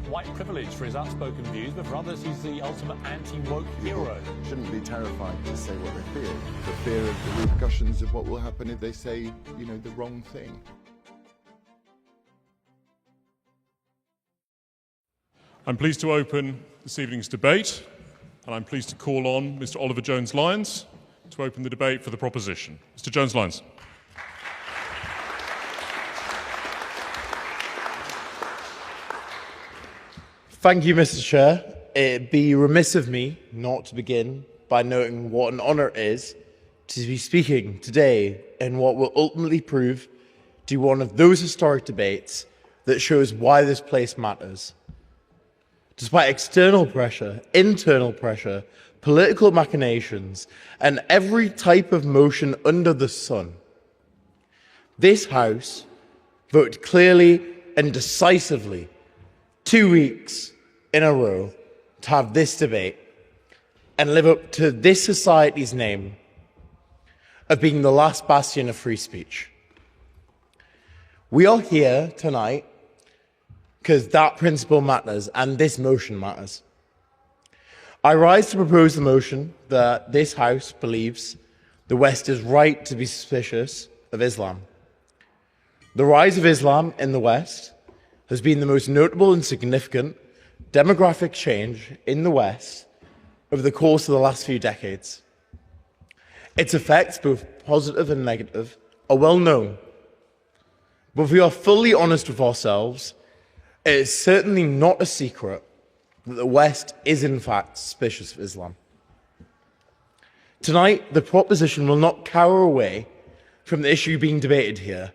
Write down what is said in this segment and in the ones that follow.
white privilege for his outspoken views, but for others he's the ultimate anti-woke hero. Shouldn't be terrified to say what they feel, for fear of the repercussions of what will happen if they say, the wrong thing. I'm pleased to open this evening's debate, and I'm pleased to call on Mr. Oliver Jones-Lyons to open the debate for the proposition. Mr. Jones-Lyons. Thank you, Mr. Chair. It'd be remiss of me not to begin by noting what an honour it is to be speaking today in what will ultimately prove to be one of those historic debates that shows why this place matters. Despite external pressure, internal pressure, political machinations, and every type of motion under the sun, this House voted clearly and decisively 2 weeks in a row to have this debate and live up to this society's name of being the last bastion of free speech. We are here tonight because that principle matters and this motion matters. I rise to propose the motion that this House believes the West is right to be suspicious of Islam. The rise of Islam in the West has been the most notable and significant demographic change in the West over the course of the last few decades. Its effects, both positive and negative, are well known. But if we are fully honest with ourselves, it is certainly not a secret that the West is in fact suspicious of Islam. Tonight, the proposition will not cower away from the issue being debated here.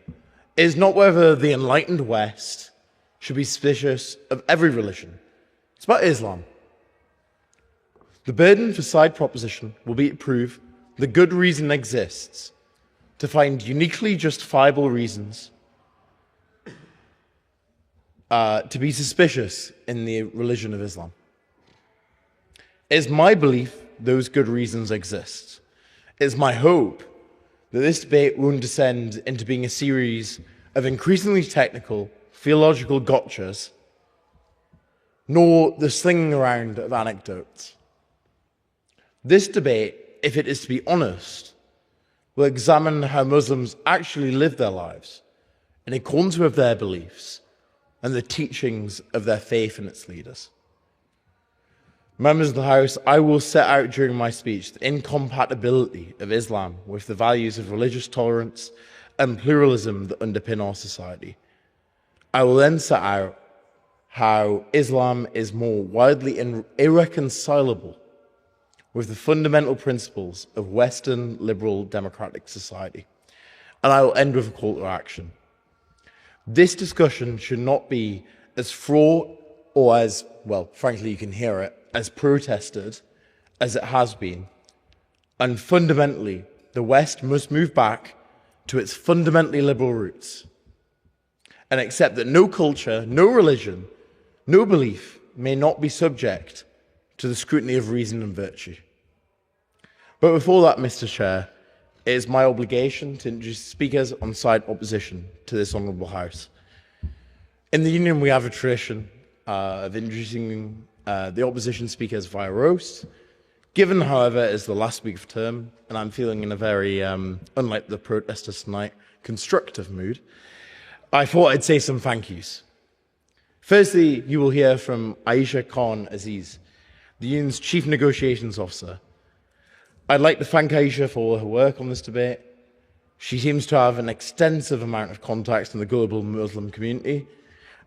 It is not whether the enlightened West should be suspicious of every religion. It's about Islam. The burden for side proposition will be to prove the good reason exists to find uniquely justifiable reasons to be suspicious in the religion of Islam. It is my belief those good reasons exist. It is my hope that this debate won't descend into being a series of increasingly technical theological gotchas, nor the slinging around of anecdotes. This debate, if it is to be honest, will examine how Muslims actually live their lives in accordance with their beliefs and the teachings of their faith and its leaders. Members of the House, I will set out during my speech the incompatibility of Islam with the values of religious tolerance and pluralism that underpin our society. I will then set out how Islam is more widely irreconcilable with the fundamental principles of Western liberal democratic society. And I will end with a call to action. This discussion should not be as fraught or as, well, frankly, you can hear it, as protested as it has been. And fundamentally, the West must move back to its fundamentally liberal roots and accept that no culture, no religion, no belief may not be subject to the scrutiny of reason and virtue. But before that, Mr. Chair, it is my obligation to introduce speakers on side opposition to this honourable House. In the Union, we have a tradition of introducing the opposition speakers via roast. Given, however, it is the last week of term, and I'm feeling in a very, unlike the protesters tonight, constructive mood, I thought I'd say some thank yous. Firstly, you will hear from Aisha Khan Aziz, the Union's Chief Negotiations Officer. I'd like to thank Aisha for her work on this debate. She seems to have an extensive amount of contacts in the global Muslim community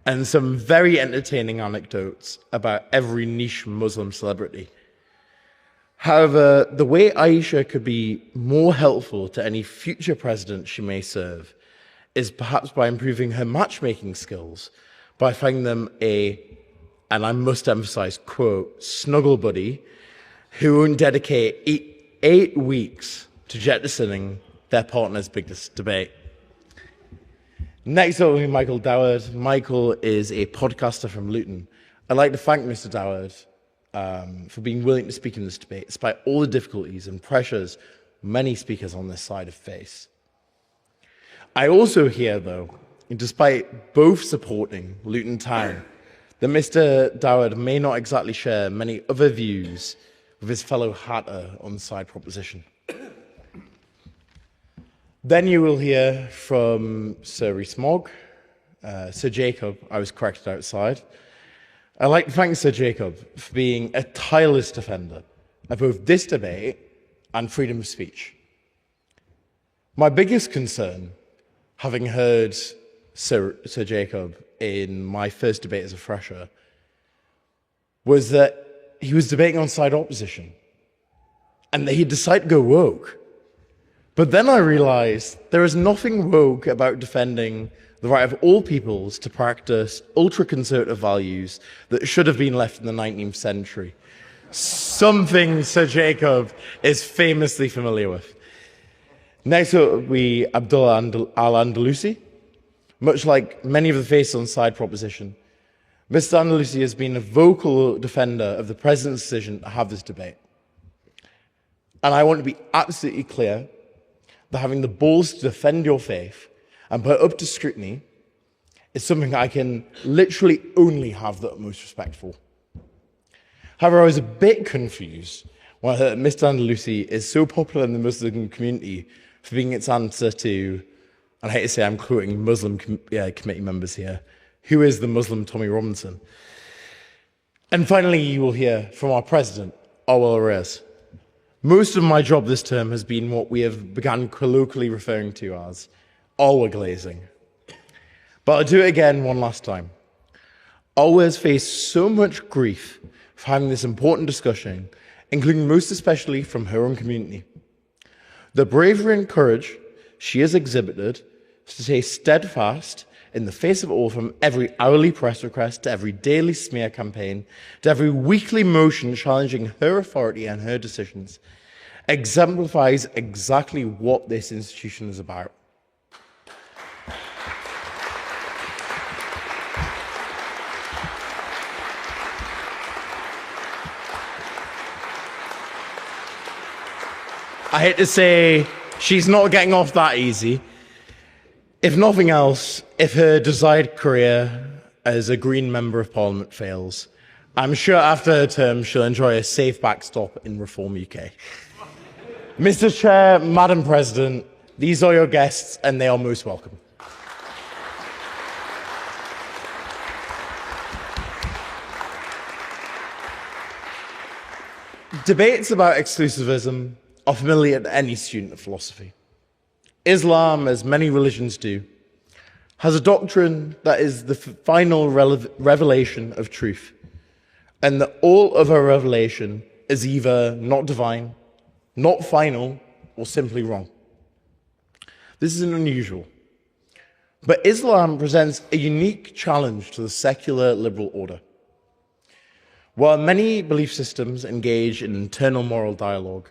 and some very entertaining anecdotes about every niche Muslim celebrity. However, the way Aisha could be more helpful to any future president she may serve is perhaps by improving her matchmaking skills, by finding them and I must emphasize, quote, snuggle buddy who won't dedicate 8 weeks to jettisoning their partner's biggest debate. Next up will be Michael Doward. Michael is a podcaster from Luton. I'd like to thank Mr. Doward for being willing to speak in this debate, despite all the difficulties and pressures many speakers on this side have faced. I also hear, though, despite both supporting Luton Town, that Mr. Dowd may not exactly share many other views with his fellow hatter on the side proposition. Then you will hear from Sir Rees-Mogg, Sir Jacob. I was corrected outside. I'd like to thank Sir Jacob for being a tireless defender of both this debate and freedom of speech. My biggest concern, having heard Sir Jacob in my first debate as a fresher, was that he was debating on side opposition and that he decided to go woke. But then I realized there is nothing woke about defending the right of all peoples to practice ultra-conservative values that should have been left in the 19th century. Something Sir Jacob is famously familiar with. Next will be Abdullah al-Andalusi. Much like many of the faces on side proposition, Mr. Andalusi has been a vocal defender of the President's decision to have this debate. And I want to be absolutely clear that having the balls to defend your faith and put up to scrutiny is something I can literally only have the utmost respect for. However, I was a bit confused when I heard that Mr. Andalusi is so popular in the Muslim community for being its answer to, and I hate to say I'm quoting Muslim committee members here, who is the Muslim Tommy Robinson? And finally, you will hear from our president, Arwa Elrayess. Most of my job this term has been what we have begun colloquially referring to as Arwa glazing. But I'll do it again one last time. Arwa has faced so much grief for having this important discussion, including most especially from her own community. The bravery and courage she has exhibited to stay steadfast in the face of all, from every hourly press request to every daily smear campaign to every weekly motion challenging her authority and her decisions, exemplifies exactly what this institution is about. I hate to say, she's not getting off that easy. If nothing else, if her desired career as a Green Member of Parliament fails, I'm sure after her term she'll enjoy a safe backstop in Reform UK. Mr. Chair, Madam President, these are your guests and they are most welcome. Debates about exclusivism are familiar to any student of philosophy. Islam, as many religions do, has a doctrine that is the final revelation of truth, and that all of our revelation is either not divine, not final, or simply wrong. This isn't unusual. But Islam presents a unique challenge to the secular liberal order. While many belief systems engage in internal moral dialogue,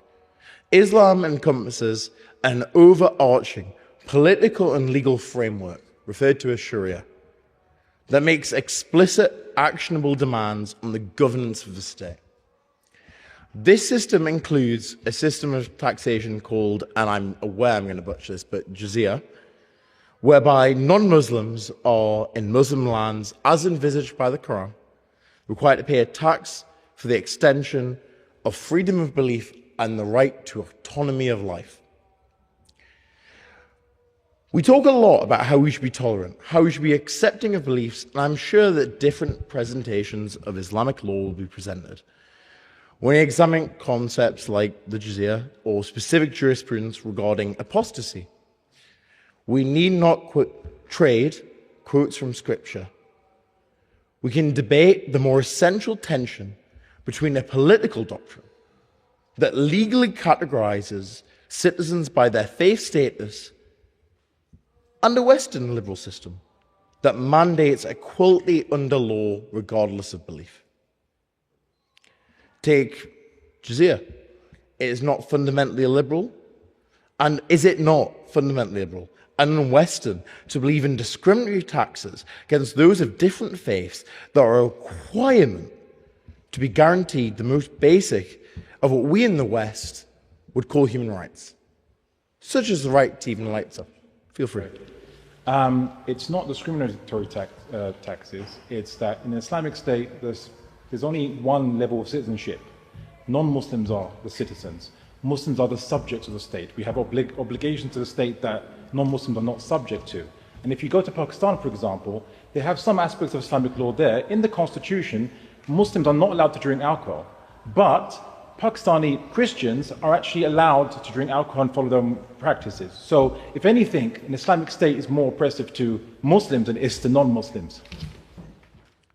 Islam encompasses an overarching political and legal framework, referred to as Sharia, that makes explicit, actionable demands on the governance of the state. This system includes a system of taxation called, and I'm aware I'm going to butcher this, but jizya, whereby non-Muslims are, in Muslim lands, as envisaged by the Quran, required to pay a tax for the extension of freedom of belief and the right to autonomy of life. We talk a lot about how we should be tolerant, how we should be accepting of beliefs, and I'm sure that different presentations of Islamic law will be presented. When we examine concepts like the jizya or specific jurisprudence regarding apostasy, we need not trade quotes from Scripture. We can debate the more essential tension between a political doctrine that legally categorizes citizens by their faith status and a Western liberal system that mandates equality under law regardless of belief. Take jizya. It is not fundamentally liberal, and is it not fundamentally liberal and Western to believe in discriminatory taxes against those of different faiths that are a requirement to be guaranteed the most basic of what we in the West would call human rights, such as the right to even lights up? Feel free. It's not discriminatory taxes. It's that in the Islamic State, there's only one level of citizenship. Non-Muslims are the citizens. Muslims are the subjects of the state. We have obligations to the state that non-Muslims are not subject to. And if you go to Pakistan, for example, they have some aspects of Islamic law there. In the constitution, Muslims are not allowed to drink alcohol. But Pakistani Christians are actually allowed to drink alcohol and follow their own practices. So, if anything, an Islamic state is more oppressive to Muslims than it is to non-Muslims.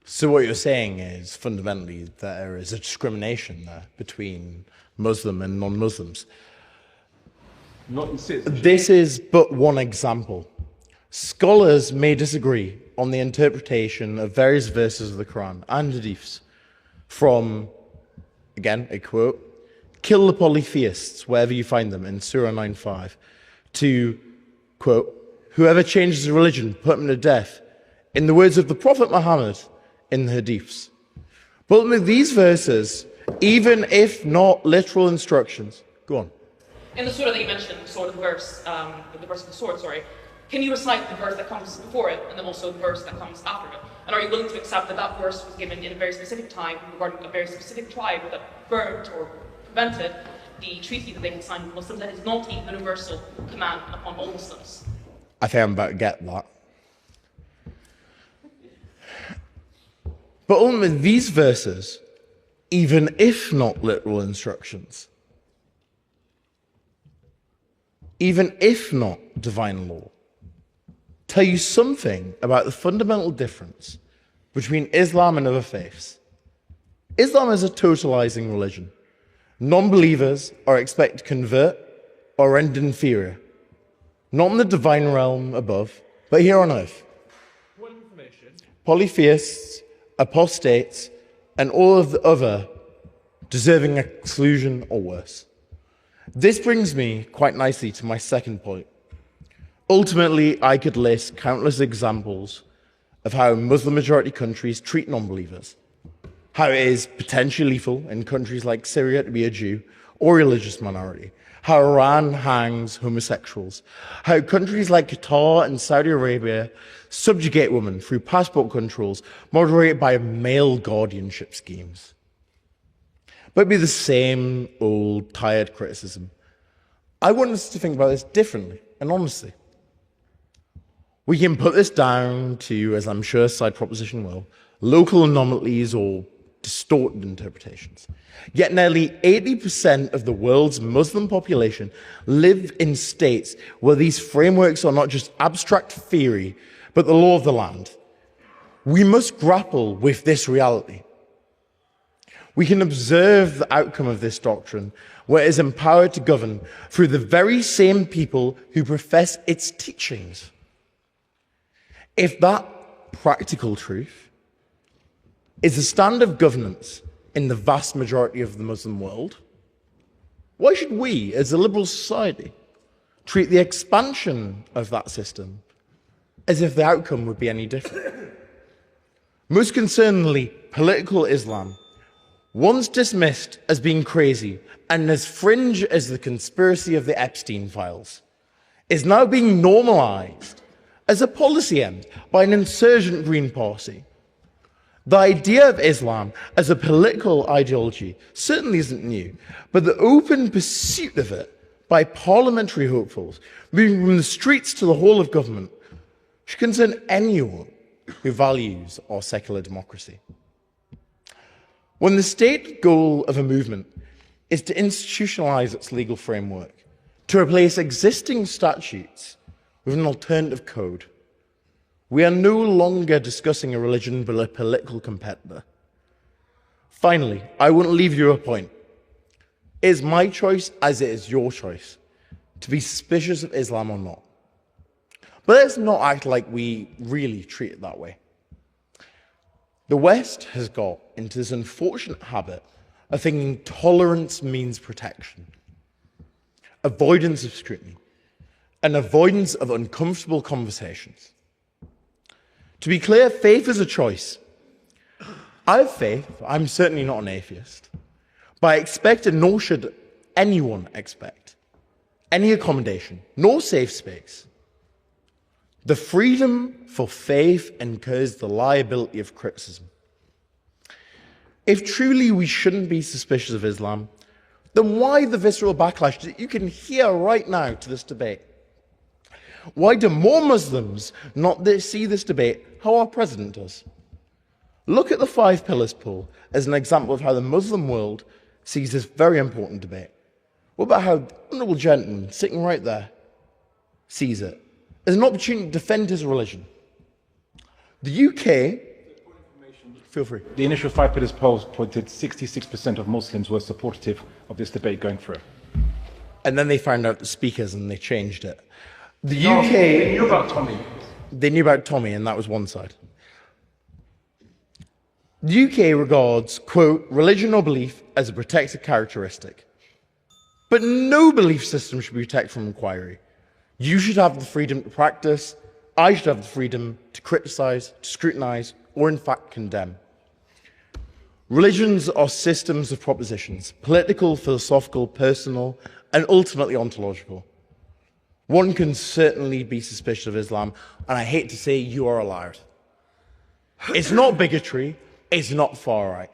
So what you're saying is fundamentally that there is a discrimination there between Muslim and non-Muslims. Not in citizenship. This is but one example. Scholars may disagree on the interpretation of various verses of the Quran and hadiths from, again, a quote, kill the polytheists wherever you find them in Surah 9:5, to, quote, whoever changes religion, put him to death, in the words of the Prophet Muhammad in the hadiths. But with these verses, even if not literal instructions, go on. In the surah that you mentioned, the verse of the sword, can you recite the verse that comes before it and then also the verse that comes after it? And are you willing to accept that that verse was given in a very specific time regarding a very specific tribe that burnt or prevented the treaty that they had signed with Muslims, that is not a universal command upon all Muslims? I think I'm about to get that. But ultimately, these verses, even if not literal instructions, even if not divine law, tell you something about the fundamental difference between Islam and other faiths. Islam is a totalizing religion. Non-believers are expected to convert or render inferior, not in the divine realm above, but here on earth. What information? Polytheists, apostates, and all of the other deserving exclusion or worse. This brings me quite nicely to my second point. Ultimately, I could list countless examples of how Muslim-majority countries treat non-believers, how it is potentially lethal in countries like Syria to be a Jew or religious minority, how Iran hangs homosexuals, how countries like Qatar and Saudi Arabia subjugate women through passport controls moderated by male guardianship schemes. But it'd be the same old tired criticism. I want us to think about this differently and honestly. We can put this down to, as I'm sure side proposition will, local anomalies or distorted interpretations. Yet nearly 80% of the world's Muslim population live in states where these frameworks are not just abstract theory, but the law of the land. We must grapple with this reality. We can observe the outcome of this doctrine, where it is empowered to govern through the very same people who profess its teachings. If that practical truth is the standard of governance in the vast majority of the Muslim world, why should we, as a liberal society, treat the expansion of that system as if the outcome would be any different? Most concerningly, political Islam, once dismissed as being crazy and as fringe as the conspiracy of the Epstein files, is now being normalized as a policy end by an insurgent Green Party. The idea of Islam as a political ideology certainly isn't new, but the open pursuit of it by parliamentary hopefuls, moving from the streets to the hall of government, should concern anyone who values our secular democracy. When the stated goal of a movement is to institutionalize its legal framework, to replace existing statutes with an alternative code, we are no longer discussing a religion but a political competitor. Finally, I wouldn't leave you a point. It is my choice, as it is your choice, to be suspicious of Islam or not. But let's not act like we really treat it that way. The West has got into this unfortunate habit of thinking tolerance means protection, avoidance of scrutiny, and avoidance of uncomfortable conversations. To be clear, faith is a choice. I have faith. I'm certainly not an atheist. But I expect, and nor should anyone expect, any accommodation, nor safe space The freedom for faith incurs the liability of criticism. If truly we shouldn't be suspicious of Islam, then why the visceral backlash that you can hear right now to this debate? Why do more Muslims not see this debate how our president does? Look at the 5 pillars poll as an example of how the Muslim world sees this very important debate. What about how the honourable gentleman sitting right there sees it as an opportunity to defend his religion? The UK, feel free. The initial 5 pillars polls pointed 66% of Muslims were supportive of this debate going through. And then they found out the speakers and they changed it. The No, UK... they knew about Tommy. They knew about Tommy, and that was one side. The UK regards, quote, religion or belief as a protected characteristic. But no belief system should be protected from inquiry. You should have the freedom to practice. I should have the freedom to criticize, to scrutinize, or in fact condemn. Religions are systems of propositions, political, philosophical, personal, and ultimately ontological. One can certainly be suspicious of Islam, and I hate to say you are allowed. It's not bigotry, it's not far right.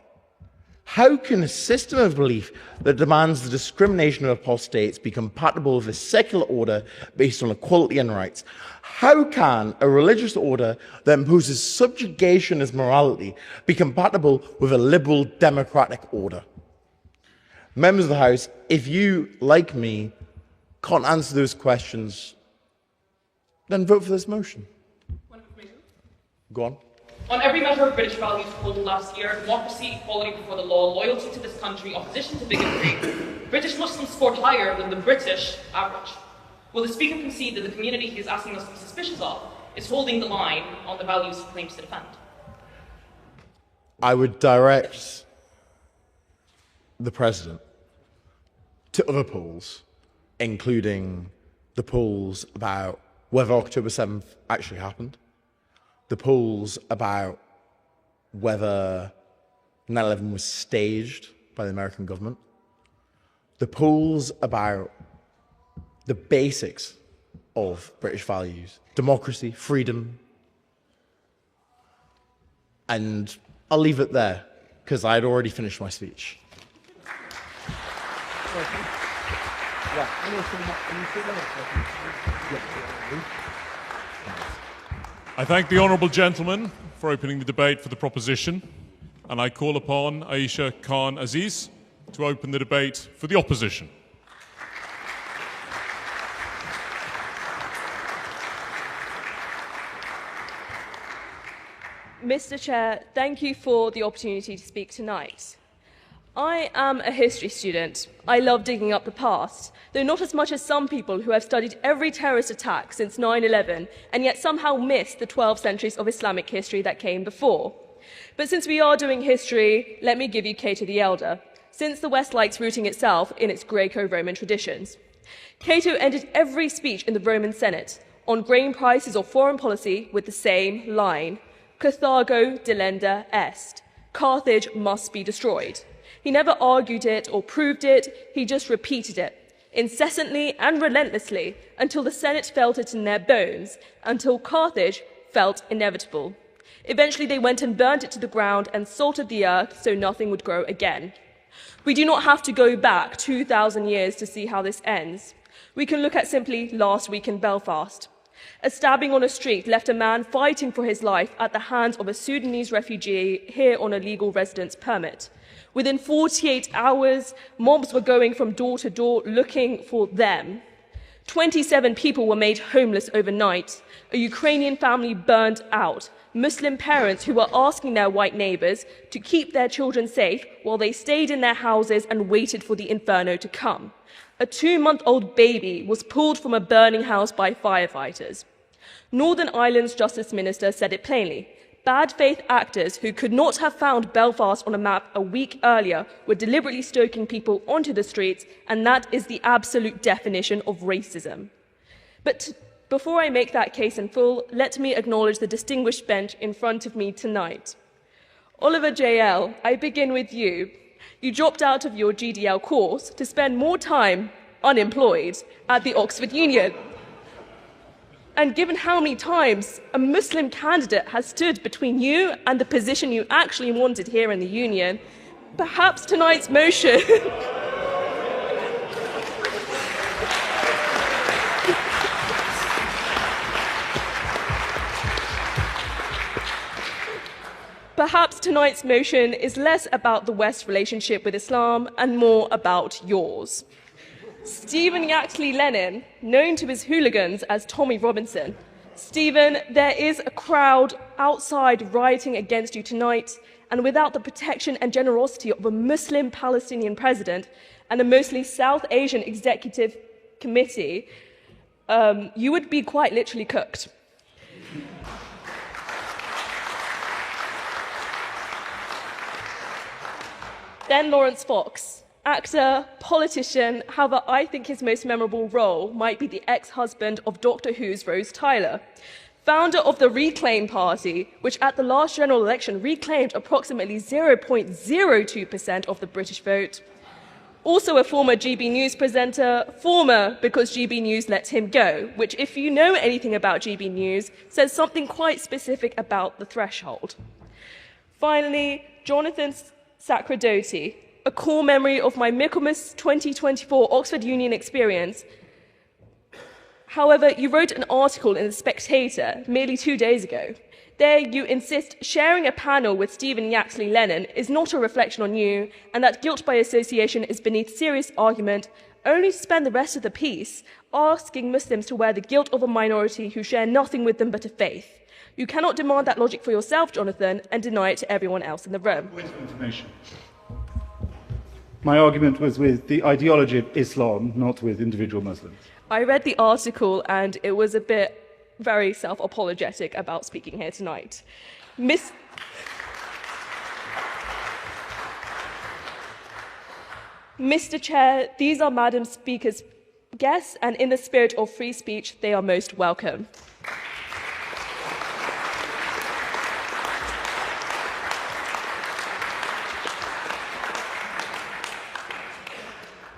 How can a system of belief that demands the discrimination of apostates be compatible with a secular order based on equality and rights? How can a religious order that imposes subjugation as morality be compatible with a liberal democratic order? Members of the House, if you, like me, can't answer those questions, then vote for this motion. Go on. On every measure of British values polled last year, democracy, equality before the law, loyalty to this country, opposition to bigotry, British Muslims scored higher than the British average. Will the Speaker concede that the community he is asking us to be suspicious of is holding the line on the values he claims to defend? I would direct the President to other polls, including the polls about whether October 7th actually happened, the polls about whether 9/11 was staged by the American government, the polls about the basics of British values, democracy, freedom, and I'll leave it there because I'd already finished my speech. I thank the honourable gentleman for opening the debate for the proposition, and I call upon Aisha Khan Aziz to open the debate for the opposition. Mr. Chair, thank you for the opportunity to speak tonight. I am a history student. I love digging up the past, though not as much as some people who have studied every terrorist attack since 9/11 and yet somehow missed the 12 centuries of Islamic history that came before. But since we are doing history, let me give you Cato the Elder, since the West likes rooting itself in its Greco-Roman traditions. Cato ended every speech in the Roman Senate on grain prices or foreign policy with the same line: Carthago delenda est. Carthage must be destroyed. He never argued it or proved it, he just repeated it, incessantly and relentlessly, until the Senate felt it in their bones, until Carthage felt inevitable. Eventually they went and burnt it to the ground and salted the earth so nothing would grow again. We do not have to go back 2,000 years to see how this ends. We can look at simply last week in Belfast. A stabbing on a street left a man fighting for his life at the hands of a Sudanese refugee here on a legal residence permit. Within 48 hours, mobs were going from door to door looking for them. 27 people were made homeless overnight. A Ukrainian family burned out. Muslim parents who were asking their white neighbors to keep their children safe while they stayed in their houses and waited for the inferno to come. A 2-month-old baby was pulled from a burning house by firefighters. Northern Ireland's Justice Minister said it plainly. Bad faith actors who could not have found Belfast on a map a week earlier were deliberately stoking people onto the streets, and that is the absolute definition of racism. But before I make that case in full, let me acknowledge the distinguished bench in front of me tonight. Oliver JL, I begin with you. You dropped out of your GDL course to spend more time unemployed at the Oxford Union. And given how many times a Muslim candidate has stood between you and the position you actually wanted here in the Union, perhaps tonight's motion perhaps tonight's motion is less about the West's relationship with Islam and more about yours. Stephen Yaxley Lennon, known to his hooligans as Tommy Robinson. Stephen, there is a crowd outside rioting against you tonight, and without the protection and generosity of a Muslim Palestinian president and a mostly South Asian executive committee, you would be quite literally cooked. Then Laurence Fox, actor, politician, however, I think his most memorable role might be the ex-husband of Doctor Who's Rose Tyler, founder of the Reclaim Party, which at the last general election reclaimed approximately 0.02% of the British vote. Also a former GB News presenter, former because GB News let him go, which, if you know anything about GB News, says something quite specific about the threshold. Finally, Jonathan Sacradotti, a core memory of my Michaelmas 2024 Oxford Union experience. However, you wrote an article in The Spectator merely 2 days ago. There you insist sharing a panel with Stephen Yaxley Lennon is not a reflection on you, and that guilt by association is beneath serious argument, only to spend the rest of the piece asking Muslims to wear the guilt of a minority who share nothing with them but a faith. You cannot demand that logic for yourself, Jonathan, and deny it to everyone else in the room. Point of information. My argument was with the ideology of Islam, not with individual Muslims. I read the article and it was a bit very self-apologetic about speaking here tonight. Mr. Chair, these are Madam Speaker's guests, and in the spirit of free speech, they are most welcome.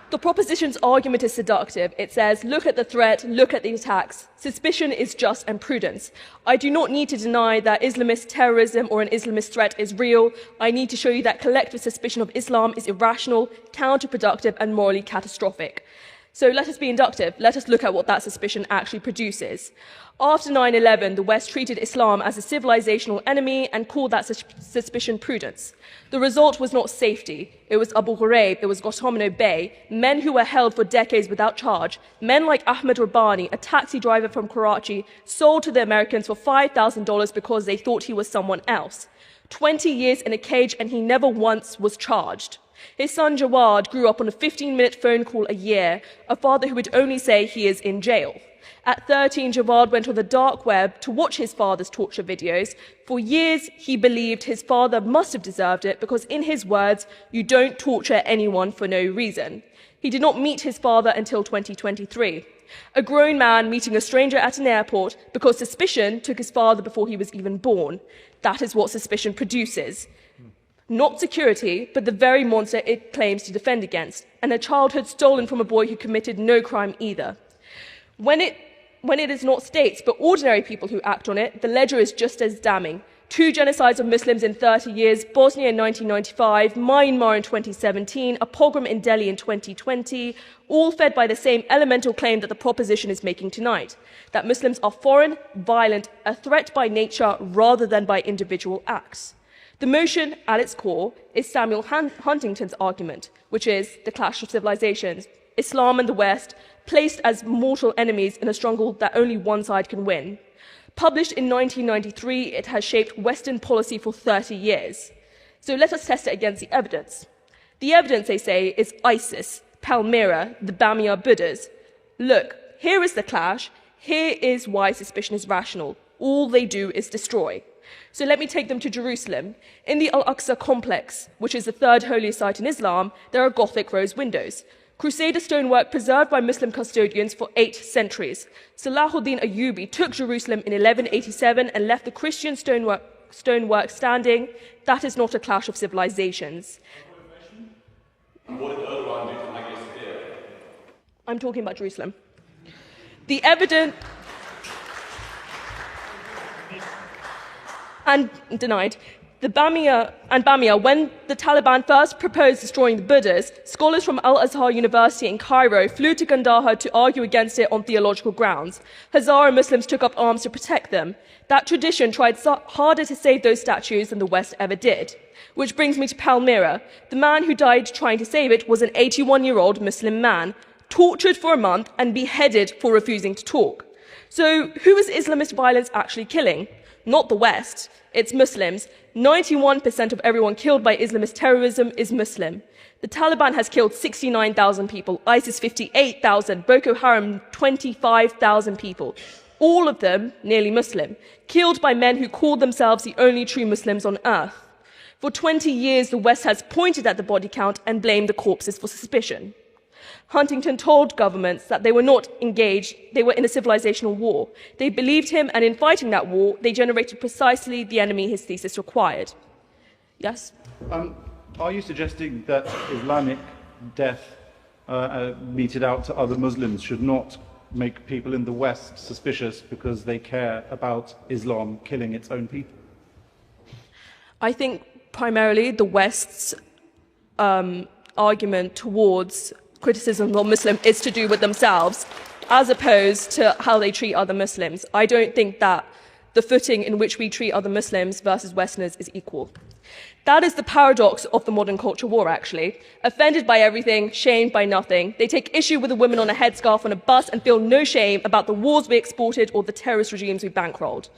The proposition's argument is seductive. It says, look at the threat, look at the attacks. Suspicion is just and prudence. I do not need to deny that Islamist terrorism or an Islamist threat is real. I need to show you that collective suspicion of Islam is irrational, counterproductive, and morally catastrophic. So let us be inductive. Let us look at what that suspicion actually produces. After 9/11, the West treated Islam as a civilizational enemy and called that suspicion prudence. The result was not safety. It was Abu Ghraib, it was Guantanamo Bay, men who were held for decades without charge, men like Ahmed Rabbani, a taxi driver from Karachi, sold to the Americans for $5,000 because they thought he was someone else. 20 years in a cage and he never once was charged. His son Jawad grew up on a 15-minute phone call a year, a father who would only say he is in jail. At 13, Jawad went on the dark web to watch his father's torture videos. For years, he believed his father must have deserved it because, in his words, you don't torture anyone for no reason. He did not meet his father until 2023. A grown man meeting a stranger at an airport because suspicion took his father before he was even born. That is what suspicion produces. Not security, but the very monster it claims to defend against, and a childhood stolen from a boy who committed no crime either. When it is not states, but ordinary people who act on it, the ledger is just as damning. 2 genocides of Muslims in 30 years, Bosnia in 1995, Myanmar in 2017, a pogrom in Delhi in 2020, all fed by the same elemental claim that the proposition is making tonight, that Muslims are foreign, violent, a threat by nature rather than by individual acts. The motion, at its core, is Samuel Huntington's argument, which is the clash of civilizations, Islam and the West, placed as mortal enemies in a struggle that only one side can win. Published in 1993, it has shaped Western policy for 30 years. So let us test it against the evidence. The evidence, they say, is ISIS, Palmyra, the Bamia Buddhas. Look, here is the clash. Here is why suspicion is rational. All they do is destroy. So let me take them to Jerusalem. In the Al-Aqsa complex, which is the third holiest site in Islam, there are Gothic rose windows. Crusader stonework preserved by Muslim custodians for 8 centuries. Salahuddin Ayyubi took Jerusalem in 1187 and left the Christian stonework standing. That is not a clash of civilizations. What did Erdogan do to Hagia Sophia? I'm talking about Jerusalem. The evidence... and denied. Bamia, when the Taliban first proposed destroying the Buddhas, scholars from Al-Azhar University in Cairo flew to Kandahar to argue against it on theological grounds. Hazara Muslims took up arms to protect them. That tradition tried harder to save those statues than the West ever did. Which brings me to Palmyra. The man who died trying to save it was an 81-year-old Muslim man, tortured for a month and beheaded for refusing to talk. So who is Islamist violence actually killing? Not the West. It's Muslims. 91% of everyone killed by Islamist terrorism is Muslim. The Taliban has killed 69,000 people, ISIS 58,000, Boko Haram 25,000 people. All of them nearly Muslim, killed by men who called themselves the only true Muslims on earth. For 20 years, the West has pointed at the body count and blamed the corpses for suspicion. Huntington told governments that they were not engaged, they were in a civilizational war. They believed him, and in fighting that war, they generated precisely the enemy his thesis required. Yes? Are you suggesting that Islamic death meted out to other Muslims should not make people in the West suspicious because they care about Islam killing its own people? I think primarily the West's argument towards criticism of Muslim is to do with themselves, as opposed to how they treat other Muslims. I don't think that the footing in which we treat other Muslims versus Westerners is equal. That is the paradox of the modern culture war, actually. Offended by everything, shamed by nothing. They take issue with a woman on a headscarf on a bus and feel no shame about the wars we exported or the terrorist regimes we bankrolled.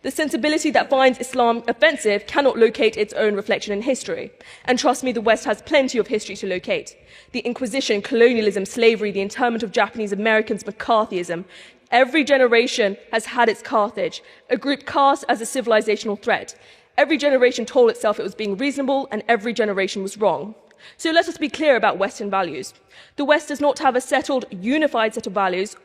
The sensibility that finds Islam offensive cannot locate its own reflection in history. And trust me, the West has plenty of history to locate. The Inquisition, colonialism, slavery, the internment of Japanese Americans, McCarthyism. Every generation has had its Carthage, a group cast as a civilizational threat. Every generation told itself it was being reasonable, and every generation was wrong. So let us be clear about Western values. The West does not have a settled, unified set of values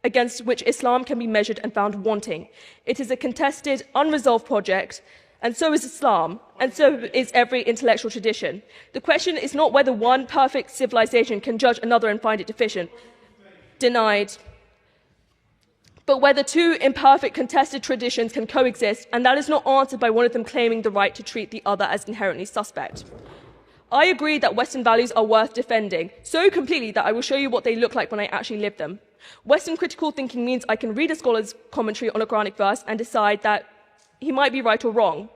against which Islam can be measured and found wanting. It is a contested, unresolved project, and so is Islam, and so is every intellectual tradition. The question is not whether one perfect civilization can judge another and find it deficient. Denied. But whether two imperfect contested traditions can coexist, and that is not answered by one of them claiming the right to treat the other as inherently suspect. I agree that Western values are worth defending, so completely that I will show you what they look like when I actually live them. Western critical thinking means I can read a scholar's commentary on a Quranic verse and decide that he might be right or wrong.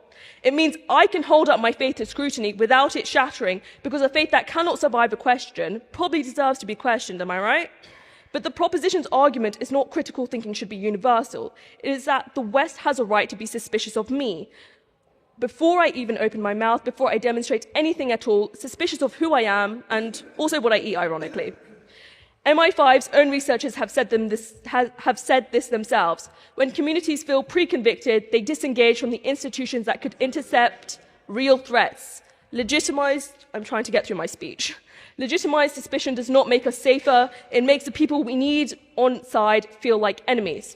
It means I can hold up my faith to scrutiny without it shattering, because a faith that cannot survive a question probably deserves to be questioned, am I right? But the proposition's argument is not critical thinking should be universal. It is that the West has a right to be suspicious of me. Before I even open my mouth, before I demonstrate anything at all, suspicious of who I am and also what I eat, ironically. MI5's own researchers have said this themselves. When communities feel pre-convicted, they disengage from the institutions that could intercept real threats. I'm trying to get through my speech. Legitimized suspicion does not make us safer. It makes the people we need on side feel like enemies.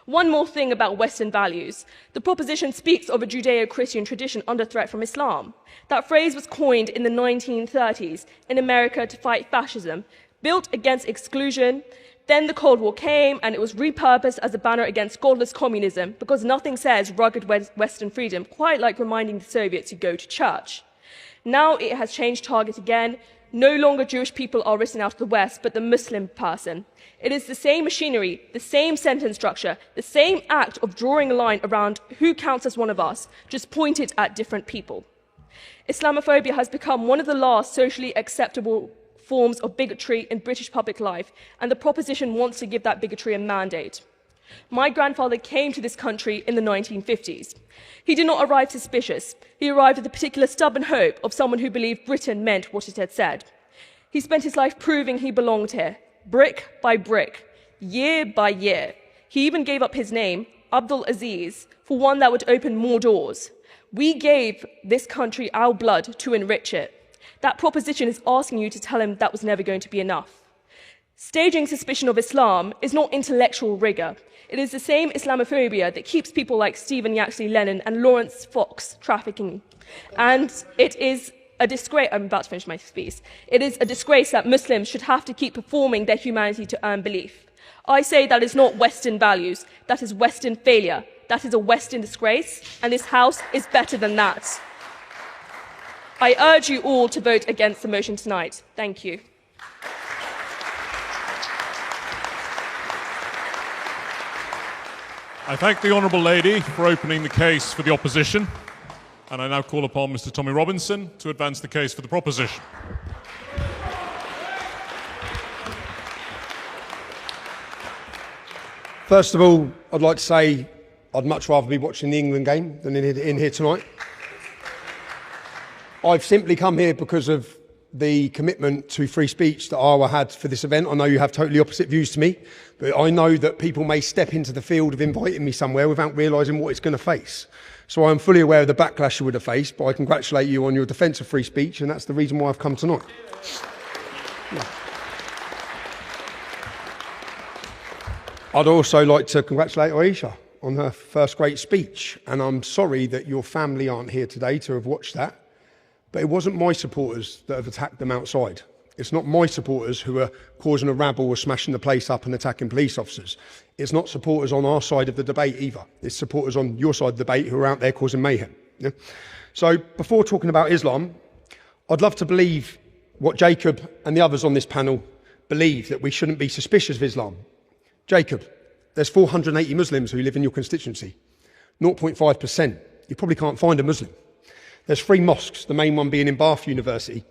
One more thing about Western values. The proposition speaks of a Judeo-Christian tradition under threat from Islam. That phrase was coined in the 1930s in America to fight fascism, built against exclusion. Then the Cold War came, and it was repurposed as a banner against godless communism, because nothing says rugged Western freedom quite like reminding the Soviets to go to church. Now it has changed target again. No longer Jewish people are written out of the West, but the Muslim person. It is the same machinery, the same sentence structure, the same act of drawing a line around who counts as one of us, just pointed at different people. Islamophobia has become one of the last socially acceptable forms of bigotry in British public life, and the proposition wants to give that bigotry a mandate. My grandfather came to this country in the 1950s. He did not arrive suspicious. He arrived with a particular stubborn hope of someone who believed Britain meant what it had said. He spent his life proving he belonged here, brick by brick, year by year. He even gave up his name, Abdul Aziz, for one that would open more doors. We gave this country our blood to enrich it. That proposition is asking you to tell him that was never going to be enough. Staging suspicion of Islam is not intellectual rigor. It is the same Islamophobia that keeps people like Stephen Yaxley Lennon and Laurence Fox trafficking. And it is a disgrace, I'm about to finish my speech. It is a disgrace that Muslims should have to keep performing their humanity to earn belief. I say that is not Western values, that is Western failure. That is a Western disgrace, and this House is better than that. I urge you all to vote against the motion tonight. Thank you. I thank the Honourable Lady for opening the case for the opposition, and I now call upon Mr. Tommy Robinson to advance the case for the proposition. First of all, I'd like to say I'd much rather be watching the England game than in here tonight. I've simply come here because of the commitment to free speech that Arwa had for this event. I know you have totally opposite views to me, but I know that people may step into the field of inviting me somewhere without realising what it's going to face. So I'm fully aware of the backlash you would have faced, but I congratulate you on your defence of free speech, and that's the reason why I've come tonight. Yeah. I'd also like to congratulate Aisha on her first great speech, and I'm sorry that your family aren't here today to have watched that, but it wasn't my supporters that have attacked them outside. It's not my supporters who are causing a rabble or smashing the place up and attacking police officers. It's not supporters on our side of the debate either. It's supporters on your side of the debate who are out there causing mayhem. Yeah? So before talking about Islam, I'd love to believe what Jacob and the others on this panel believe, that we shouldn't be suspicious of Islam. Jacob, there's 480 Muslims who live in your constituency, 0.5%. You probably can't find a Muslim. There's 3 mosques, the main one being in Bath University.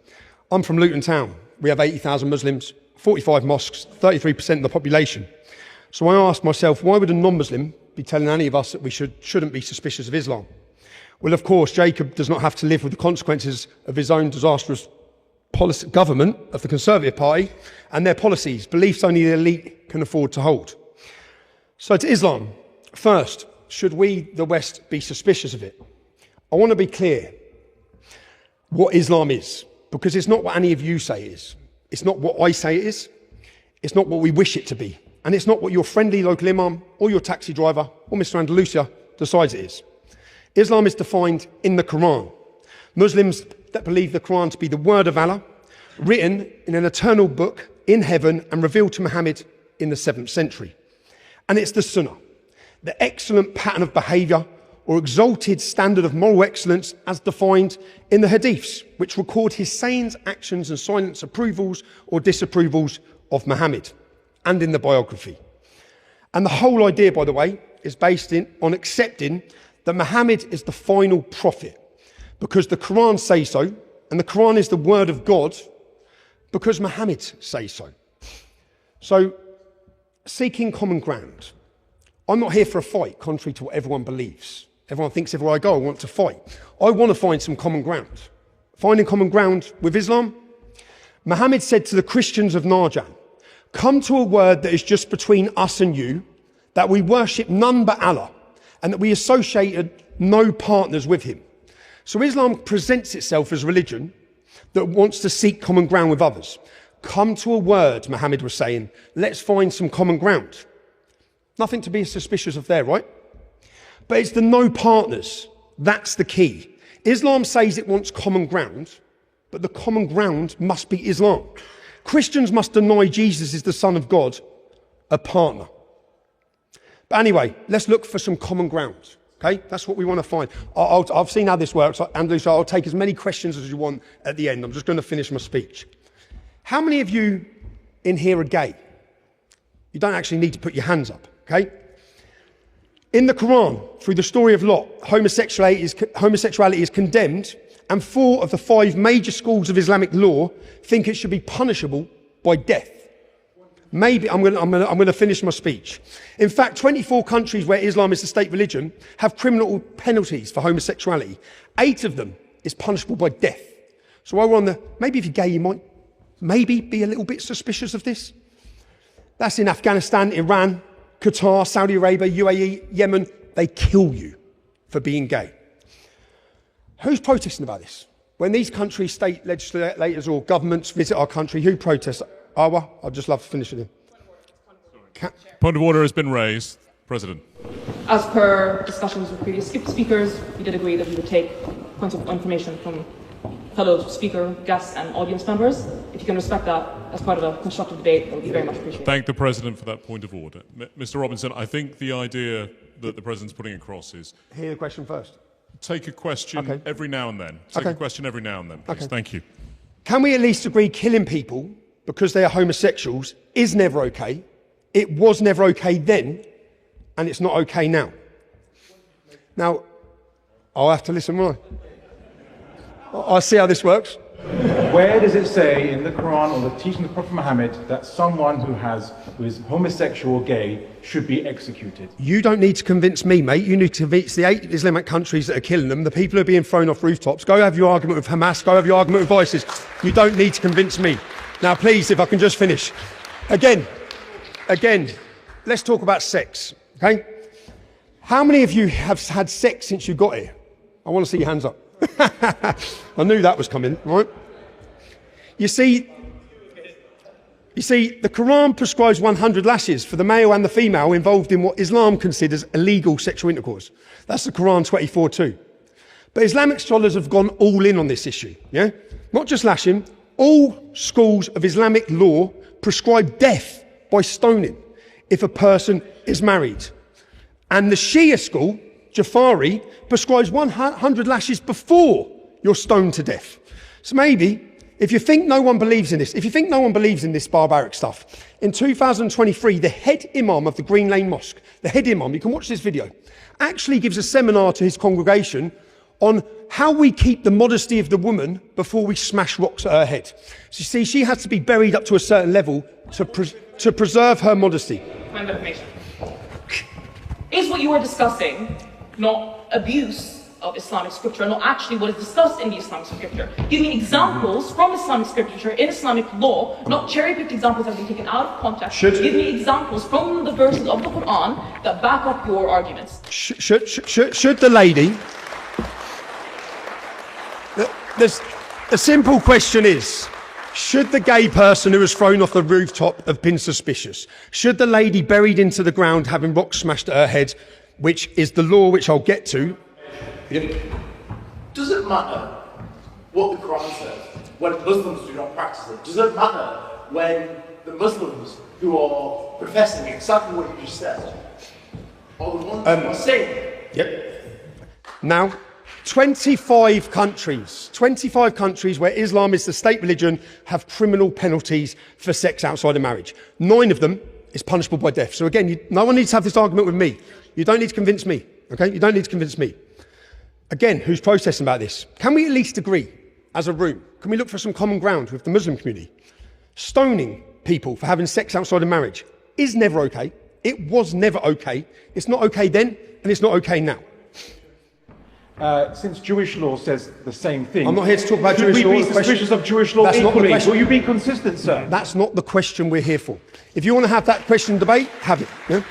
I'm from Luton Town. We have 80,000 Muslims, 45 mosques, 33% of the population. So I asked myself, why would a non-Muslim be telling any of us that we shouldn't be suspicious of Islam? Well, of course, Jacob does not have to live with the consequences of his own disastrous government of the Conservative Party and their policies, beliefs only the elite can afford to hold. So to Islam, first, should we, the West, be suspicious of it? I want to be clear what Islam is, because it's not what any of you say it is. It's not what I say it is. It's not what we wish it to be. And it's not what your friendly local imam or your taxi driver or Mr. Andalusia decides it is. Islam is defined in the Quran. Muslims that believe the Quran to be the word of Allah, written in an eternal book in heaven and revealed to Muhammad in the 7th century. And it's the Sunnah, the excellent pattern of behaviour or exalted standard of moral excellence as defined in the Hadiths, which record his sayings, actions and silent approvals or disapprovals of Muhammad, and in the biography. And the whole idea, by the way, is based on accepting that Muhammad is the final prophet, because the Quran says so, and the Quran is the word of God, because Muhammad says so. So, seeking common ground. I'm not here for a fight, contrary to what everyone believes. Everyone thinks everywhere I go, I want to fight. I want to find some common ground. Finding common ground with Islam. Muhammad said to the Christians of Najran, come to a word that is just between us and you, that we worship none but Allah, and that we associated no partners with him. So Islam presents itself as a religion that wants to seek common ground with others. Come to a word, Muhammad was saying, let's find some common ground. Nothing to be suspicious of there, right? But it's the no partners. That's the key. Islam says it wants common ground, but the common ground must be Islam. Christians must deny Jesus is the Son of God, a partner. But anyway, let's look for some common ground. Okay, that's what we want to find. I've seen how this works, Andrew, so I'll take as many questions as you want at the end. I'm just going to finish my speech. How many of you in here are gay? You don't actually need to put your hands up, okay? In the Quran, through the story of Lot, homosexuality is condemned, and 4 of the 5 major schools of Islamic law think it should be punishable by death. Maybe I'm going to finish my speech. In fact, 24 countries where Islam is the state religion have criminal penalties for homosexuality. 8 of them is punishable by death. So while we're on the, maybe if you're gay, you might maybe be a little bit suspicious of this. That's in Afghanistan, Iran, Qatar, Saudi Arabia, UAE, Yemen. They kill you for being gay. Who's protesting about this? When these countries, state legislators or governments visit our country, who protests? Arwa, I'd just love to finish it. Point of order has been raised. President. As per discussions with previous speakers, we did agree that we would take points of information from fellow speaker, guests and audience members. If you can respect that as part of a constructive debate, that would be very much appreciated. Thank the President for that point of order. Mr. Robinson, I think the idea that the President's putting across is... Hear the question first. Take a question every now and then. Take a question every now and then, please. Thank you. Can we at least agree killing people because they are homosexuals is never okay? It was never okay then, and it's not okay now. Now, I'll have to listen, won't I? I'll see how this works. Where does it say in the Quran or the teaching of Prophet Muhammad that someone who is homosexual or gay should be executed? You don't need to convince me, mate. You need to convince the 8 Islamic countries that are killing them, the people who are being thrown off rooftops. Go have your argument with Hamas, go have your argument with ISIS. You don't need to convince me. Now, please, if I can just finish. Again, let's talk about sex, okay? How many of you have had sex since you got here? I want to see your hands up. I knew that was coming, right? You see, the Quran prescribes 100 lashes for the male and the female involved in what Islam considers illegal sexual intercourse. That's the Quran 24:2. But Islamic scholars have gone all in on this issue, yeah? Not just lashing. All schools of Islamic law prescribe death by stoning if a person is married. And the Shia school, Jafari, prescribes 100 lashes before you're stoned to death. So maybe, if you think no one believes in this, if you think no one believes in this barbaric stuff, in 2023, the head imam of the Green Lane Mosque, the head imam, you can watch this video, actually gives a seminar to his congregation on how we keep the modesty of the woman before we smash rocks at her head. So you see, she has to be buried up to a certain level to preserve her modesty. Find information. Is what you are discussing not abuse of Islamic scripture, not actually what is discussed in the Islamic scripture? Give me examples from Islamic scripture in Islamic law, not cherry-picked examples that have been taken out of context. Give me examples from the verses of the Quran that back up your arguments. Should the lady... The simple question is, should the gay person who was thrown off the rooftop have been suspicious? Should the lady buried into the ground having rocks smashed at her head, which is the law which I'll get to? Does it matter what the Quran says when Muslims do not practice it? Does it matter when the Muslims who are professing exactly what you just said are the ones who are saying it? Yep. Now, 25 countries where Islam is the state religion have criminal penalties for sex outside of marriage. 9 of them is punishable by death. So again, no one needs to have this argument with me. You don't need to convince me, okay? You don't need to convince me. Again, who's protesting about this? Can we at least agree as a room? Can we look for some common ground with the Muslim community? Stoning people for having sex outside of marriage is never okay. It was never okay. It's not okay then, and it's not okay now. Since Jewish law says the same thing, I'm not here to talk about Jewish law. Should we be suspicious of Jewish law equally? Will you be consistent, sir? That's not the question we're here for. If you want to have that question debate, have it. Yeah?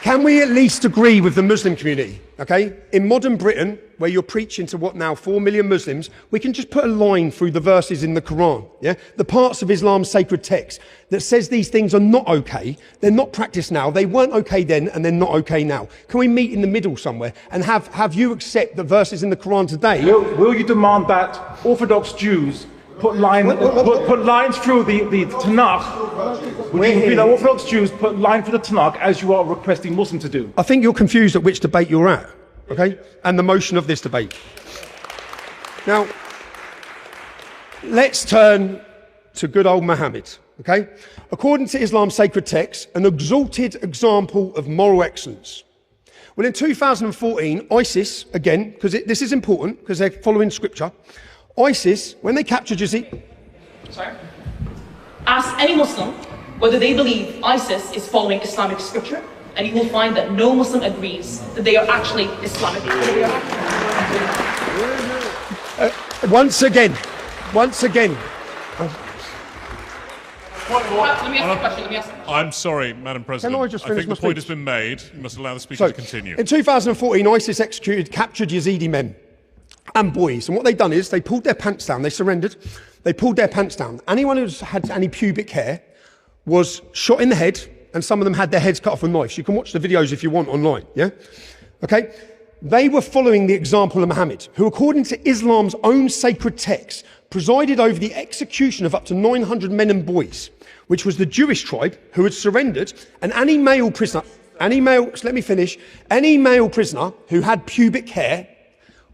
Can we at least agree with the Muslim community? Okay, in modern Britain, where you're preaching to what now 4 million Muslims, we can just put a line through the verses in the Quran, yeah, the parts of Islam's sacred text that says these things are not okay. They're not practiced now. They weren't okay then, and they're not okay now. Can we meet in the middle somewhere and have you accept the verses in the Quran today? Will you demand that Orthodox Jews put lines through the Tanakh? Would you agree that Orthodox Jews put line through the Tanakh as you are requesting Muslims to do? I think you're confused at which debate you're at, okay? And the motion of this debate. Now, let's turn to good old Muhammad, okay? According to Islam's sacred text, an exalted example of moral excellence. Well, in 2014, ISIS, again, because this is important, because they're following scripture, ISIS, when they captured Yazid... Sorry? Ask any Muslim whether they believe ISIS is following Islamic scripture, and you will find that no Muslim agrees that they are actually Islamic. Once again. Let me ask a question. I'm sorry, Madam President. Can I just finish think my the point speech? has been made. You must allow the speaker to continue. In 2014, ISIS captured Yazidi men and boys. And what they'd done is they pulled their pants down. They surrendered. They pulled their pants down. Anyone who had any pubic hair was shot in the head, and some of them had their heads cut off with knives. You can watch the videos if you want online, yeah? Okay? They were following the example of Muhammad, who, according to Islam's own sacred text, presided over the execution of up to 900 men and boys, which was the Jewish tribe who had surrendered, and any male prisoner... Any male, let me finish. Any male prisoner who had pubic hair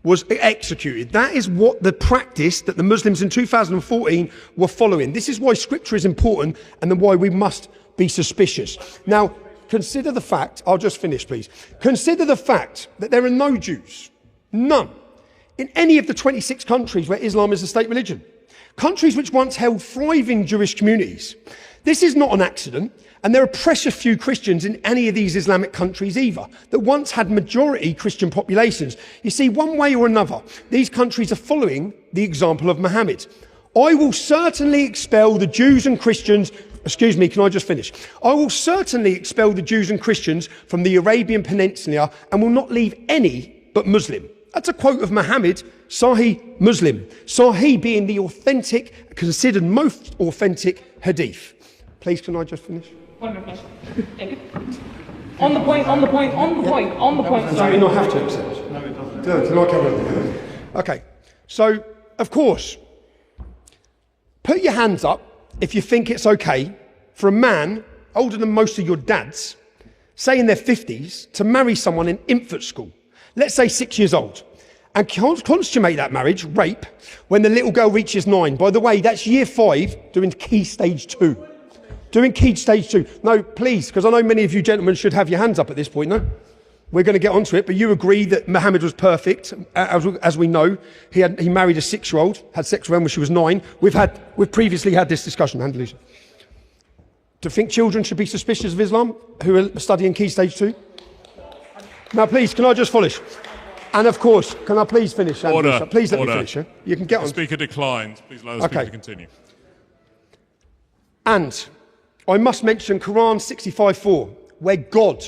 was executed. That is what the practice that the Muslims in 2014 were following. This is why scripture is important and then why we must be suspicious. Now, consider the fact, I'll just finish please. Consider the fact that there are no Jews, none, in any of the 26 countries where Islam is the state religion. Countries which once held thriving Jewish communities. This is not an accident, and there are precious few Christians in any of these Islamic countries either, that once had majority Christian populations. You see, one way or another, these countries are following the example of Muhammad. I will certainly expel the Jews and Christians, excuse me, can I just finish? I will certainly expel the Jews and Christians from the Arabian Peninsula and will not leave any but Muslim. That's a quote of Muhammad, Sahih Muslim. Sahih being the authentic, considered most authentic hadith. Please, can I just finish? Wonderful. Thank you. On the point, sorry. Do you not have to accept? No, it doesn't. No, carry on. Okay, so, of course, put your hands up if you think it's okay for a man older than most of your dads, say in their 50s, to marry someone in infant school, let's say 6 years old, and consummate that marriage, rape, when the little girl reaches 9. By the way, that's year 5 doing key stage 2. Doing key stage 2. No, please, because I know many of you gentlemen should have your hands up at this point, no? We're going to get onto it, but you agree that Muhammad was perfect, as we know. He married a 6-year-old, had sex with her when she was 9. We've previously had this discussion, Andalisa. Do you think children should be suspicious of Islam who are studying key stage 2? Now, please, can I just finish? And of course, can I please finish? Order. Please let Order. me finish. Yeah? You can get on. The speaker declined. Please allow the speaker to continue. And I must mention Quran 65:4, where God,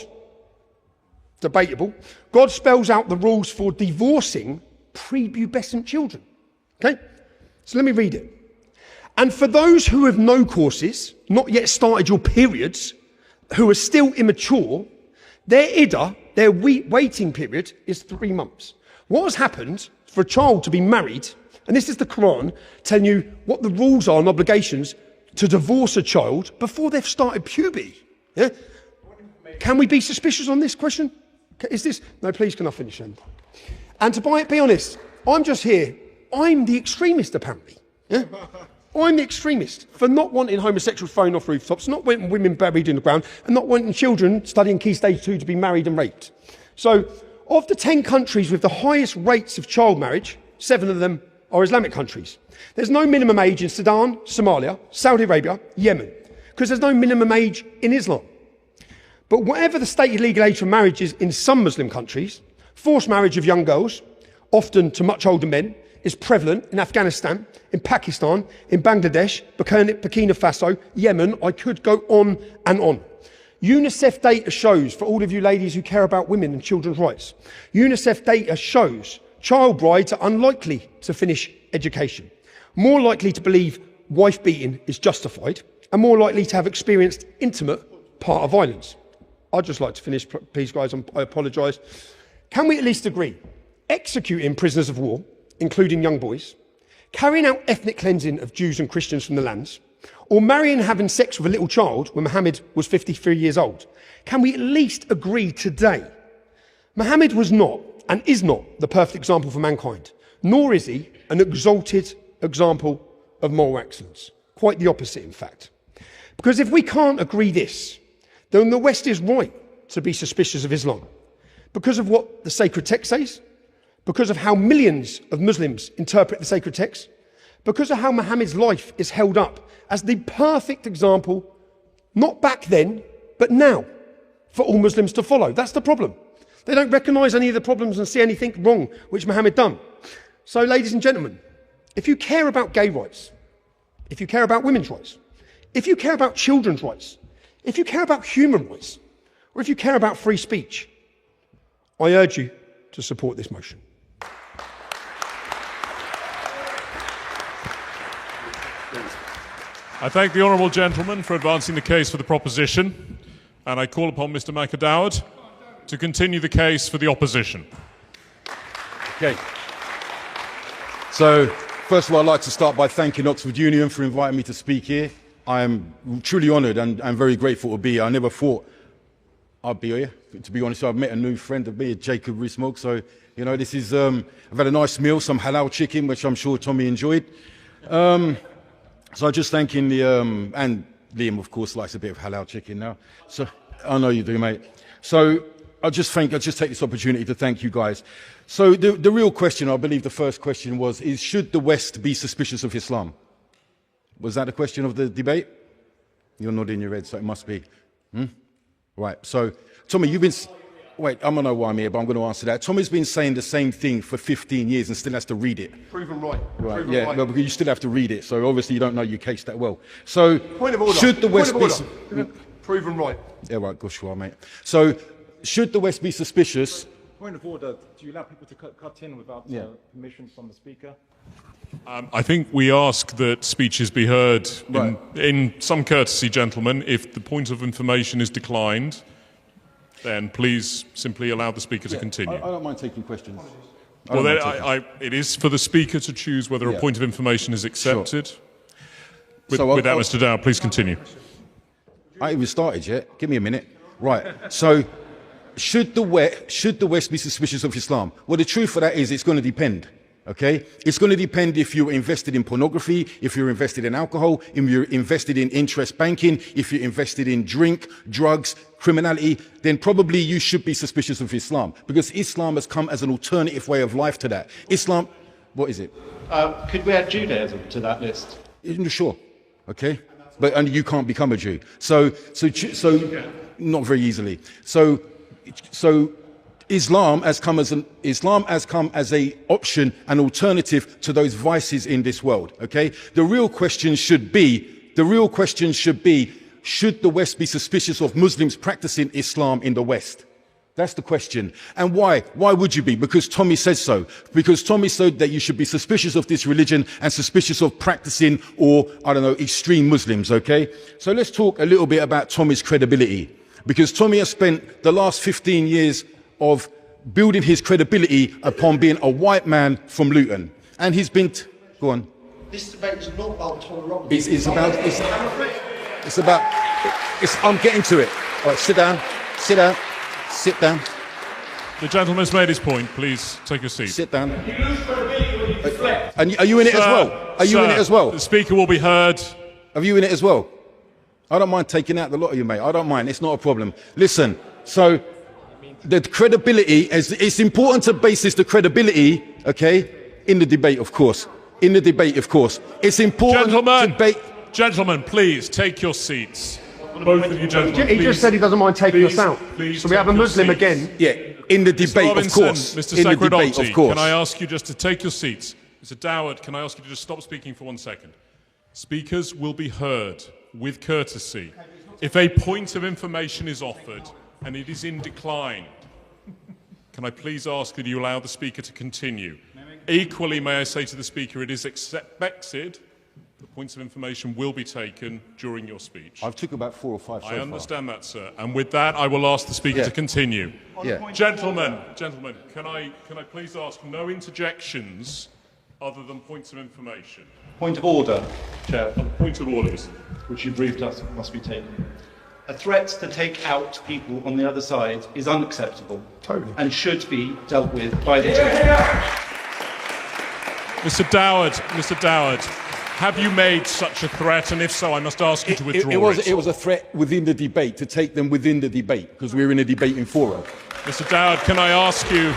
debatable, God spells out the rules for divorcing prepubescent children. Okay? So let me read it. And for those who have no courses, not yet started your periods, who are still immature, their iddah, their waiting period, is 3 months. What has happened for a child to be married, and this is the Quran telling you what the rules are and obligations to divorce a child before they've started puberty. Yeah? Can we be suspicious on this question? Is this... No, please, can I finish then? And to be honest, I'm just here. I'm the extremist, apparently. Yeah? I'm the extremist for not wanting homosexuals thrown off rooftops, not wanting women buried in the ground, and not wanting children studying Key Stage 2 to be married and raped. So, of the 10 countries with the highest rates of child marriage, 7 of them are Islamic countries. There's no minimum age in Sudan, Somalia, Saudi Arabia, Yemen, because there's no minimum age in Islam. But whatever the stated legal age for marriage is in some Muslim countries, forced marriage of young girls, often to much older men, is prevalent in Afghanistan, in Pakistan, in Bangladesh, Burkina Faso, Yemen. I could go on and on. UNICEF data shows, for all of you ladies who care about women and children's rights, UNICEF data shows child brides are unlikely to finish education, more likely to believe wife beating is justified, and more likely to have experienced intimate part of violence. I'd just like to finish, please guys, I apologise. Can we at least agree? Executing prisoners of war, including young boys, carrying out ethnic cleansing of Jews and Christians from the lands, or marrying and having sex with a little child when Muhammad was 53 years old. Can we at least agree today? Muhammad was not and is not the perfect example for mankind, nor is he an exalted example of moral excellence. Quite the opposite, in fact. Because if we can't agree this, then the West is right to be suspicious of Islam. Because of what the sacred text says, because of how millions of Muslims interpret the sacred text, because of how Muhammad's life is held up as the perfect example, not back then, but now, for all Muslims to follow. That's the problem. They don't recognise any of the problems and see anything wrong which Muhammad done. So, ladies and gentlemen, if you care about gay rights, if you care about women's rights, if you care about children's rights, if you care about human rights, or if you care about free speech, I urge you to support this motion. I thank the honourable gentleman for advancing the case for the proposition, and I call upon Mr McAdowd to continue the case for the opposition. Okay. So, first of all, I'd like to start by thanking Oxford Union for inviting me to speak here. I am truly honoured and I'm very grateful to be here. I never thought I'll be here. To be honest, I've met a new friend of me, Jacob Rees-Mogg. So, you know, this is, I've had a nice meal, some halal chicken, which I'm sure Tommy enjoyed. So I'm just thanking the, and Liam, of course, likes a bit of halal chicken now. So, I know you do, mate. So, I'll just take this opportunity to thank you guys. So, the real question, I believe the first question was, is should the West be suspicious of Islam? Was that the question of the debate? You're nodding your head, so it must be. Right, so, Tommy, you've been... Wait, I don't know why I'm here, but I'm going to answer that. Tommy's been saying the same thing for 15 years and still has to read it. Proven right. Right, Proven yeah, right. well, because you still have to read it, so obviously you don't know your case that well. So, Point of order. should the West be... Proven right. Yeah, right, gosh, well, mate. So, should the West be suspicious... Point of order, do you allow people to cut in without permission from the speaker? I think we ask that speeches be heard Right. in some courtesy, gentlemen. If the point of information is declined, then please simply allow the speaker to continue. I don't mind taking questions. Well, then, it is for the speaker to choose whether a point of information is accepted. Sure. With that, Mr. Dow, please continue. I haven't even started yet. Give me a minute. Right. So, should the West be suspicious of Islam? Well, the truth of that is it's going to depend. Okay? It's going to depend if you're invested in pornography, if you're invested in alcohol, if you're invested in interest banking, if you're invested in drink, drugs, criminality, then probably you should be suspicious of Islam, because Islam has come as an alternative way of life to that. Islam, what is it? Could we add Judaism to that list? Sure. Okay? And you can't become a Jew. So not very easily. So Islam has come as a option, an alternative to those vices in this world. Okay, the real question should be, should the West be suspicious of Muslims practicing Islam in the West? That's the question. And why? Why would you be? Because Tommy says so. Because Tommy said that you should be suspicious of this religion and suspicious of practicing, or, I don't know, extreme Muslims, okay? So let's talk a little bit about Tommy's credibility. Because Tommy has spent the last 15 years of building his credibility upon being a white man from Luton. And he's been... Go on. This debate is not about Tommy Robinson. I'm getting to it. All right, sit down. Sit down. The gentleman's made his point. Please take your seat. Sit down. And are you in it as well? Are you in it as well? The speaker will be heard. Are you in it as well? I don't mind taking out the lot of you, mate. I don't mind. It's not a problem. Listen, so the credibility, it's important to basis the credibility, okay, in the debate, of course. In the debate, of course. It's important to debate. Gentlemen, please take your seats. Both of you gentlemen, He just said he doesn't mind taking us out. So we have a Muslim seats. again. Yeah, in the debate, of course. Mr. In the debate, of course. Can I ask you just to take your seats? Mr. Doward, can I ask you to just stop speaking for 1 second? Speakers will be heard with courtesy. If a point of information is offered and it is in decline, can I please ask that you allow the speaker to continue? Equally, may I say to the speaker, it is expected the points of information will be taken during your speech. I've took about 4 or 5 so far. I understand that, sir. And with that, I will ask the speaker to continue. Yeah. Gentlemen, can I please ask no interjections other than points of information? Point of order, Chair. Point of orders. Which you briefed us must be taken. A threat to take out people on the other side is unacceptable. Totally. And should be dealt with by the Mr. Doward, have you made such a threat? And if so, I must ask you to withdraw it was a threat within the debate, to take them within the debate, because we're in a debating forum. Mr. Doward, can I ask you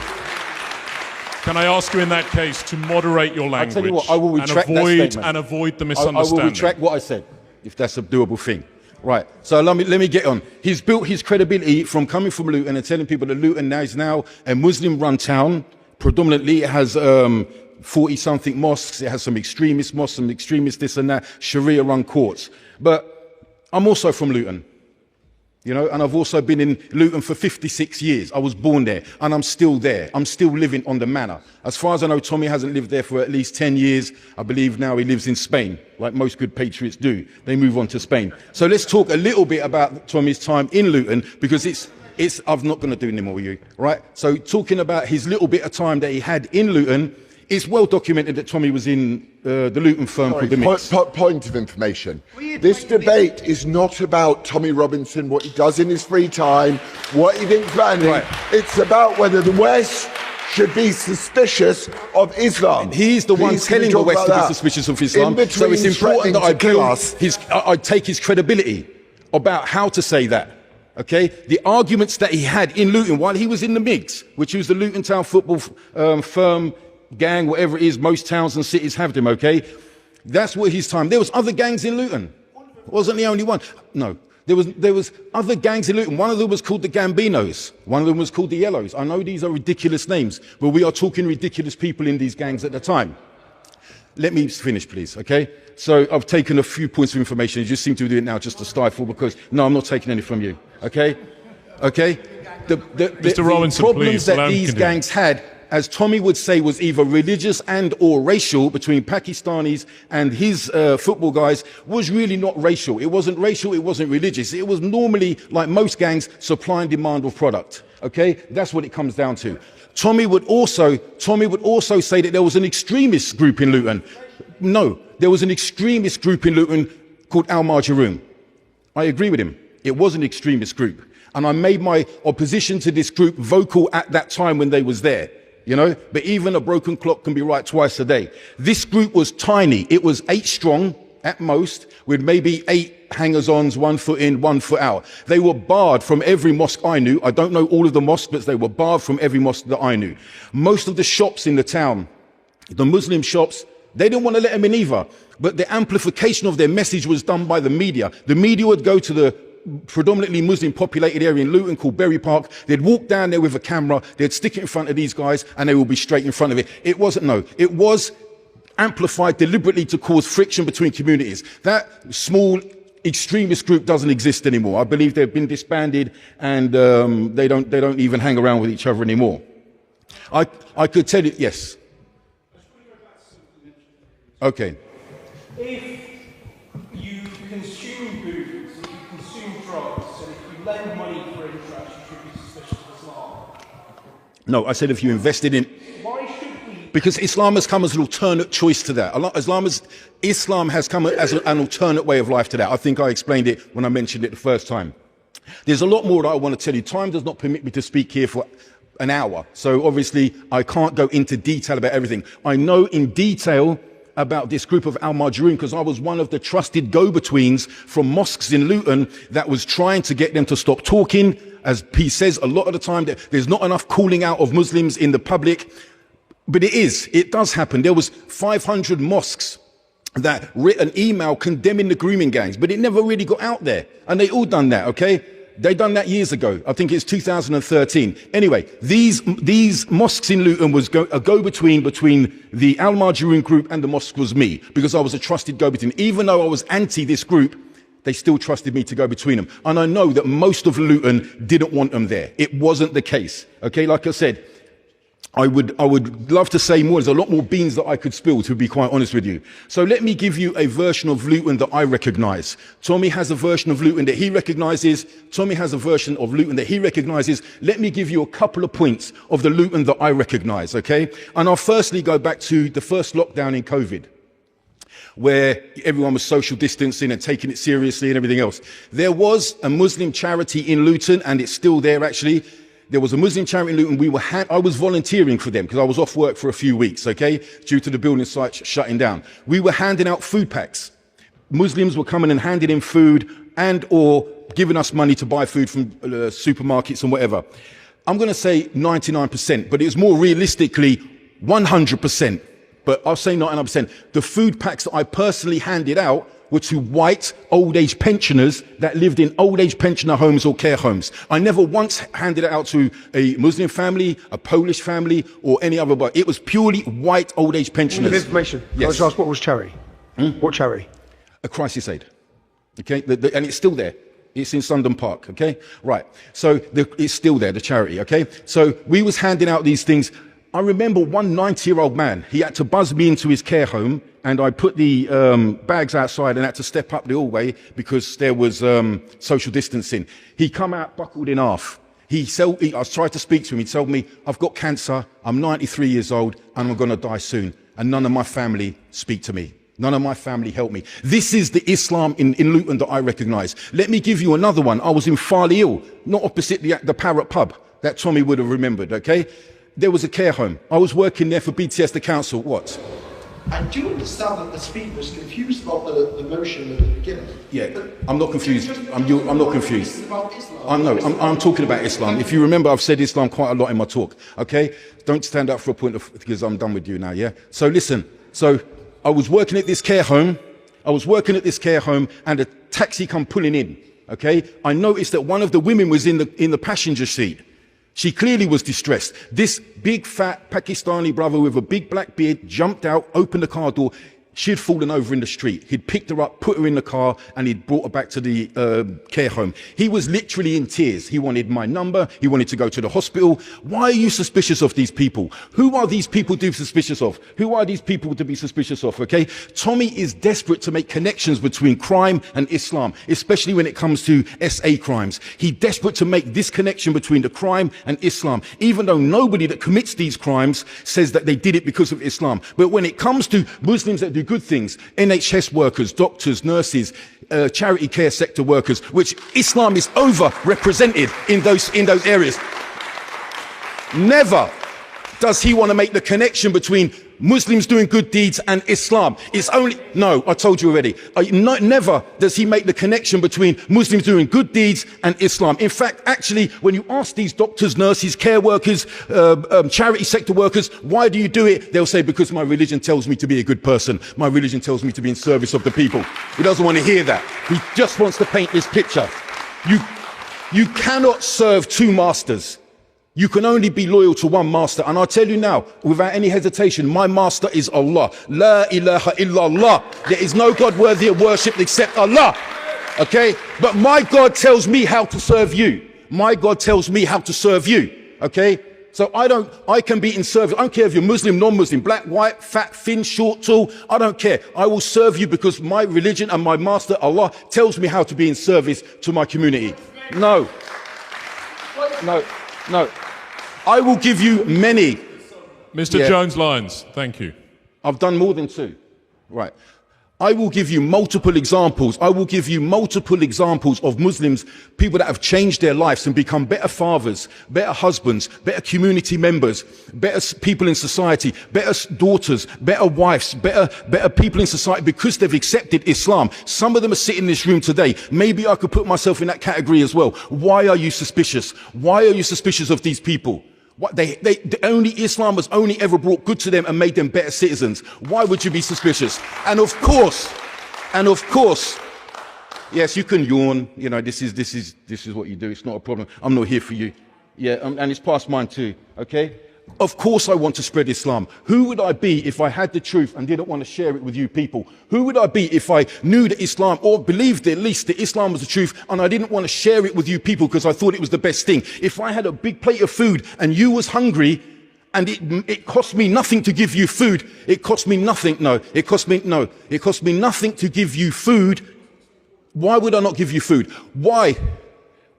in that case to moderate your language? I'll tell you what, I will retract that statement. and avoid the misunderstanding? I will retract what I said, if that's a doable thing. Right, so let me get on. He's built his credibility from coming from Luton and telling people that Luton is now a Muslim-run town. Predominantly, it has 40-something mosques. It has some extremist mosques, some extremist this and that, Sharia-run courts. But I'm also from Luton, you know, and I've also been in Luton for 56 years. I was born there, and I'm still there. I'm still living on the manor. As far as I know, Tommy hasn't lived there for at least 10 years. I believe now he lives in Spain, like most good patriots do. They move on to Spain. So let's talk a little bit about Tommy's time in Luton, because I'm not going to do any more with you, right? So talking about his little bit of time that he had in Luton, It's well documented that Tommy was in the Luton firm called the Mix. Point of information. This debate is not about Tommy Robinson, what he does in his free time, what he thinks about anything. Right. It's about whether the West should be suspicious of Islam. And he's the one telling the West to be suspicious of Islam. So it's important that I take his credibility about how to say that. Okay, the arguments that he had in Luton while he was in the MIGs, which was the Luton Town Football Firm gang, whatever it is, most towns and cities have them. Okay, that's what his time. There was other gangs in Luton. Wasn't the only one. No, there was other gangs in Luton. One of them was called the Gambinos. One of them was called the Yellows. I know these are ridiculous names, but we are talking ridiculous people in these gangs at the time. Let me finish, please, okay? So I've taken a few points of information. You just seem to do it now just to stifle because, no, I'm not taking any from you, okay? Okay? The problems that these gangs had, as Tommy would say, was either religious and or racial between Pakistanis and his football guys was really not racial. It wasn't racial, it wasn't religious. It was normally, like most gangs, supply and demand of product, okay? That's what it comes down to. Tommy would also say that there was an extremist group in Luton. No, there was an extremist group in Luton called Al Marjaroon. I agree with him. It was an extremist group. And I made my opposition to this group vocal at that time when they was there. You know, but even a broken clock can be right twice a day. This group was tiny. It was 8 strong at most, with maybe 8 hangers-ons, 1 foot in, 1 foot out. They were barred from every mosque I knew. I don't know all of the mosques, but they were barred from every mosque that I knew. Most of the shops in the town, the Muslim shops, they didn't want to let them in either. But the amplification of their message was done by the media. The media would go to the predominantly Muslim populated area in Luton called Berry Park. They'd walk down there with a camera, they'd stick it in front of these guys, and they would be straight in front of it. It was amplified deliberately to cause friction between communities. That small extremist group doesn't exist anymore. I believe they've been disbanded and they don't even hang around with each other anymore. I could tell you, yes. Okay. If you consume booze, if you consume drugs, and if you lend money for interest, you should be suspicious of Islam. No, I said if you invested in... Why should we? Because Islam has come as an alternate choice to that. Islam has come as an alternate way of life to that. I think I explained it when I mentioned it the first time. There's a lot more that I want to tell you. Time does not permit me to speak here for an hour. So obviously I can't go into detail about everything. I know in detail about this group of Al Marjaroon because I was one of the trusted go-betweens from mosques in Luton that was trying to get them to stop talking. As P says, a lot of the time there's not enough calling out of Muslims in the public. But it does happen. There was 500 mosques that wrote an email condemning the grooming gangs, but it never really got out there. And they all done that, okay? They done that years ago. I think it's 2013. Anyway, these mosques in Luton was a go-between between the Al Marjaroon group and the mosque was me, because I was a trusted go-between. Even though I was anti this group, they still trusted me to go between them. And I know that most of Luton didn't want them there. It wasn't the case. Okay, like I said, I would love to say more. There's a lot more beans that I could spill, to be quite honest with you. So let me give you a version of Luton that I recognize. Tommy has a version of Luton that he recognizes. Tommy has a version of Luton that he recognizes. Let me give you a couple of points of the Luton that I recognize, okay? And I'll firstly go back to the first lockdown in COVID, where everyone was social distancing and taking it seriously and everything else. There was a Muslim charity in Luton, and it's still there actually. There was a Muslim charity in Luton. I was volunteering for them because I was off work for a few weeks, okay, due to the building site shutting down. We were handing out food packs. Muslims were coming and handing in food and or giving us money to buy food from supermarkets and whatever. I'm going to say 99%, but it's more realistically 100%. But I'll say 99%. The food packs that I personally handed out were to white old age pensioners that lived in old age pensioner homes or care homes. I never once handed it out to a Muslim family, a Polish family, or any other, but it was purely white old age pensioners. Information. Yes. Can I just ask, what was charity? What charity? A crisis aid. Okay, and it's still there. It's in Sundon Park. Okay, right. So it's still there, the charity. Okay, so we was handing out these things. I remember one 90-year-old man, he had to buzz me into his care home, and I put the bags outside and had to step up the hallway because there was social distancing. He come out buckled in half. I tried to speak to him. He told me, I've got cancer, I'm 93 years old, and I'm going to die soon. And none of my family speak to me. None of my family help me. This is the Islam in Luton that I recognise. Let me give you another one. I was in Farley Hill, not opposite the Parrot pub that Tommy would have remembered, okay? There was a care home. I was working there for BTS, the council. What? And do you understand that the speaker was confused about the motion at the beginning? Yeah, I'm not confused. I'm not confused. I'm talking about Islam. If you remember, I've said Islam quite a lot in my talk, okay? Don't stand up for a point because I'm done with you now, yeah? So listen, I was working at this care home. And a taxi come pulling in, okay? I noticed that one of the women was in the passenger seat. She clearly was distressed. This big fat Pakistani brother with a big black beard jumped out, opened the car door. She'd fallen over in the street. He'd picked her up, put her in the car, and he'd brought her back to the care home. He was literally in tears. He wanted my number. He wanted to go to the hospital. Why are you suspicious of these people? Who are these people to be suspicious of? Who are these people to be suspicious of, okay? Tommy is desperate to make connections between crime and Islam, especially when it comes to SA crimes. He's desperate to make this connection between the crime and Islam, even though nobody that commits these crimes says that they did it because of Islam. But when it comes to Muslims that do good things, NHS workers, doctors, nurses, charity care sector workers, which Islam is over-represented in those areas. Never does he want to make the connection between Muslims doing good deeds and Islam. It's only, no, I told you already. Never does he make the connection between Muslims doing good deeds and Islam. In fact, actually, when you ask these doctors, nurses, care workers, charity sector workers, why do you do it? They'll say, because my religion tells me to be a good person. My religion tells me to be in service of the people. He doesn't want to hear that. He just wants to paint this picture. You cannot serve two masters. You can only be loyal to one master. And I'll tell you now, without any hesitation, my master is Allah. La ilaha illallah. There is no God worthy of worship except Allah. Okay? But my God tells me how to serve you. My God tells me how to serve you. Okay? So I can be in service. I don't care if you're Muslim, non-Muslim, black, white, fat, thin, short, tall. I don't care. I will serve you because my religion and my master, Allah, tells me how to be in service to my community. No. I will give you many. Mr. Jones-Lyons, thank you. I've done more than two. Right. I will give you multiple examples. I will give you multiple examples of Muslims, people that have changed their lives and become better fathers, better husbands, better community members, better people in society, better daughters, better wives, better people in society because they've accepted Islam. Some of them are sitting in this room today. Maybe I could put myself in that category as well. Why are you suspicious? Why are you suspicious of these people? What Islam has only ever brought good to them and made them better citizens. Why would you be suspicious? And of course, yes, you can yawn. You know, this is what you do. It's not a problem. I'm not here for you. Yeah, and it's past mine too. Okay. Of course I want to spread Islam. Who would I be if I had the truth and didn't want to share it with you people? Who would I be if I knew that Islam, or believed at least that Islam was the truth, and I didn't want to share it with you people because I thought it was the best thing? If I had a big plate of food and you was hungry and it cost me nothing to give you food, it cost me nothing to give you food, why would I not give you food? Why?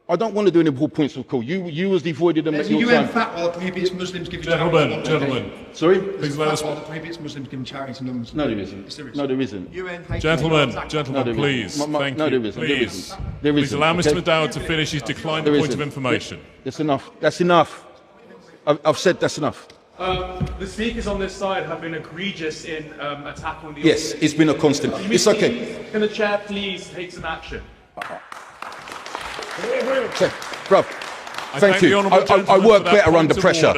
I don't want to do any more points of call. You was devoided them at your time. Fatwa prohibits Muslims giving Gentlemen. Sorry? Please let us. Fatwa prohibits Muslims giving charity to numbers. No, there isn't. No, there isn't. Gentlemen, please. Thank no, you. there isn't. Please. There Please isn't. allow Mr. McDowd to finish. He's declined the point of information. That's enough. That's enough. I've said that's enough. The speakers on this side have been egregious in attacking the Yes, it's been a constant. It's okay. Can the chair please take some action? Bro, thank you. I work better under pressure.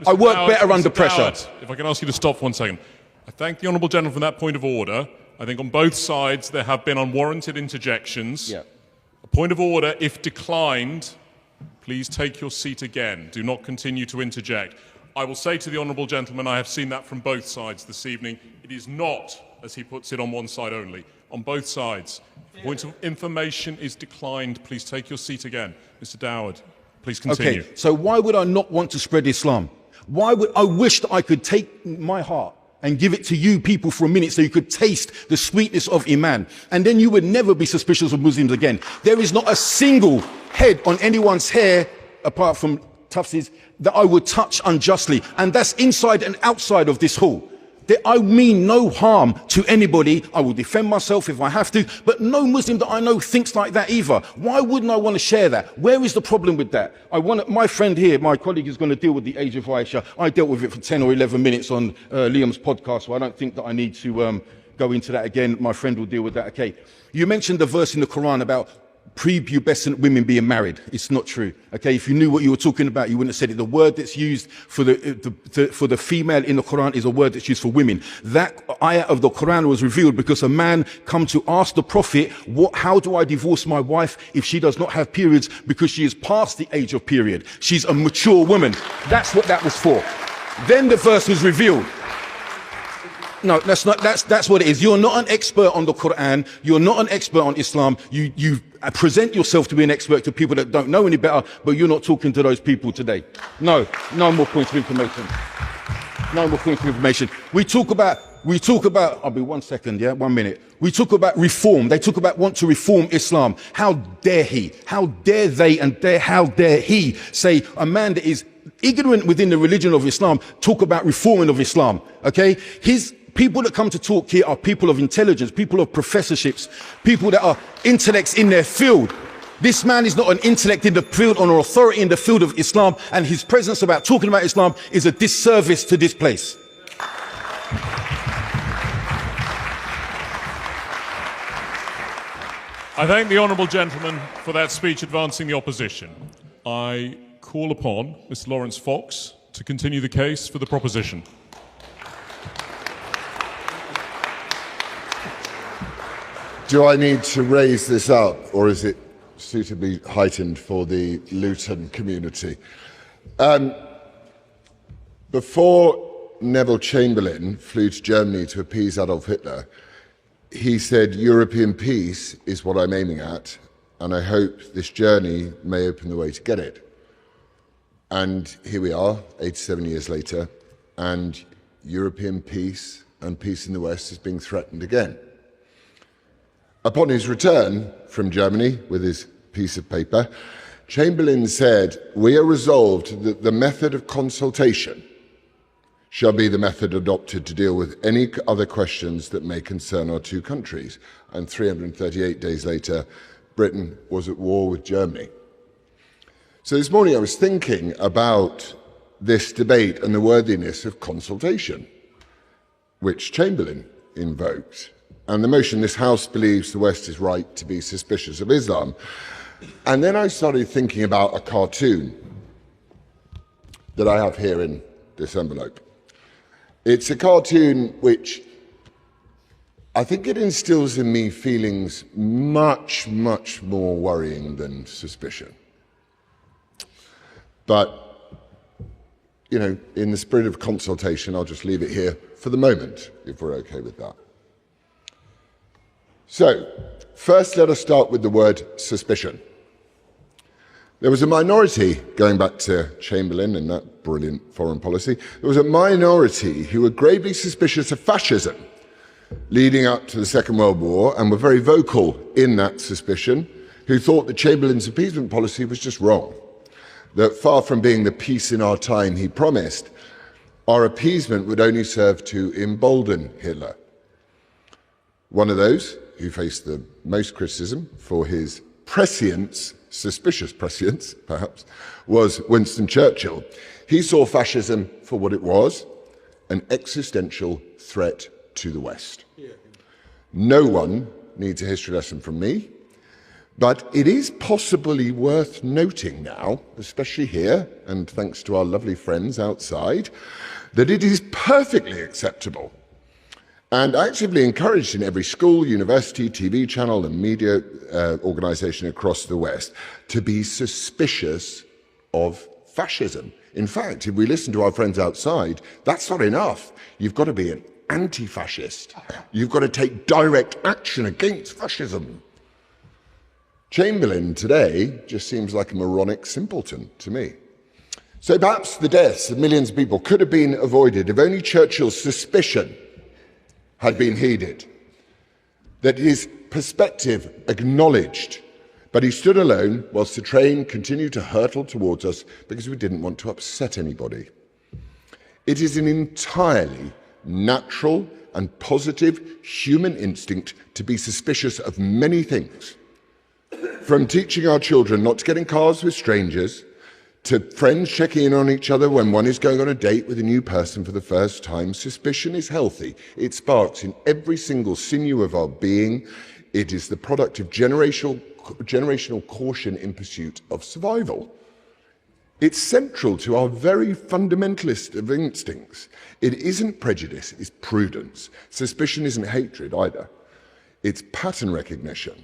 I work better under pressure. If I can ask you to stop for 1 second. I thank the honourable gentleman for that point of order. I think on both sides there have been unwarranted interjections. Yeah. A point of order, if declined, please take your seat again. Do not continue to interject. I will say to the honourable gentleman, I have seen that from both sides this evening. It is not, as he puts it, on one side only. On both sides. If point of information is declined, please take your seat again. Mr. Dowd, please continue. Okay, so why would I not want to spread Islam? Why would I wish that I could take my heart and give it to you people for a minute so you could taste the sweetness of Iman, and then you would never be suspicious of Muslims again. There is not a single head on anyone's hair apart from Tufts, that I would touch unjustly. And that's inside and outside of this hall. I mean no harm to anybody. I will defend myself if I have to, but no Muslim that I know thinks like that either. Why wouldn't I want to share that? Where is the problem with that? My friend here, my colleague, is going to deal with the age of Aisha. I dealt with it for 10 or 11 minutes on Liam's podcast, so I don't think that I need to go into that again. My friend will deal with that. Okay. You mentioned the verse in the Quran about prepubescent women being married. It's not true. Okay, if you knew what you were talking about, you wouldn't have said it. The word that's used for the female in the Quran is a word that's used for women. That ayah of the Quran was revealed because a man come to ask the Prophet, how do I divorce my wife if she does not have periods because she is past the age of period? She's a mature woman. That's what that was for. Then the verse was revealed. No, that's what it is. You're not an expert on the Quran. You're not an expert on Islam. You present yourself to be an expert to people that don't know any better, but you're not talking to those people today. No more points of information. No more points of information. We talk about, I'll be 1 second, yeah, 1 minute. We talk about reform. They talk about want to reform Islam. How dare he? How dare they and how dare he say a man that is ignorant within the religion of Islam talk about reforming of Islam, okay? People that come to talk here are people of intelligence, people of professorships, people that are intellects in their field. This man is not an intellect in the field or an authority in the field of Islam, and his presence about talking about Islam is a disservice to this place. I thank the honourable gentleman for that speech advancing the opposition. I call upon Mr. Laurence Fox to continue the case for the proposition. Do I need to raise this up, or is it suitably heightened for the Luton community? Before Neville Chamberlain flew to Germany to appease Adolf Hitler, he said, European peace is what I'm aiming at, and I hope this journey may open the way to get it. And here we are, 87 years later, and European peace and peace in the West is being threatened again. Upon his return from Germany with his piece of paper, Chamberlain said, we are resolved that the method of consultation shall be the method adopted to deal with any other questions that may concern our two countries. And 338 days later, Britain was at war with Germany. So this morning I was thinking about this debate and the worthiness of consultation, which Chamberlain invoked. And the motion, this House believes the West is right to be suspicious of Islam. And then I started thinking about a cartoon that I have here in this envelope. It's a cartoon which I think it instills in me feelings much, much more worrying than suspicion. But, you know, in the spirit of consultation, I'll just leave it here for the moment, if we're okay with that. So, first let us start with the word suspicion. There was a minority, going back to Chamberlain and that brilliant foreign policy, there was a minority who were gravely suspicious of fascism leading up to the Second World War and were very vocal in that suspicion, who thought that Chamberlain's appeasement policy was just wrong, that far from being the peace in our time he promised, our appeasement would only serve to embolden Hitler. One of those who faced the most criticism for his prescience, suspicious prescience perhaps, was Winston Churchill. He saw fascism for what it was, an existential threat to the West. No one needs a history lesson from me, but it is possibly worth noting now, especially here, and thanks to our lovely friends outside, that it is perfectly acceptable and actively encouraged in every school, university, TV channel and media organisation across the West to be suspicious of fascism. In fact, if we listen to our friends outside, that's not enough. You've got to be an anti-fascist. You've got to take direct action against fascism. Chamberlain today just seems like a moronic simpleton to me. So perhaps the deaths of millions of people could have been avoided if only Churchill's suspicion had been heeded, that his perspective acknowledged But he stood alone whilst the train continued to hurtle towards us because we didn't want to upset anybody. It is an entirely natural and positive human instinct to be suspicious of many things. From teaching our children not to get in cars with strangers, to friends checking in on each other when one is going on a date with a new person for the first time, suspicion is healthy. It sparks in every single sinew of our being. It is the product of generational caution in pursuit of survival. It's central to our very fundamentalist of instincts. It isn't prejudice, it's prudence. Suspicion isn't hatred either. It's pattern recognition.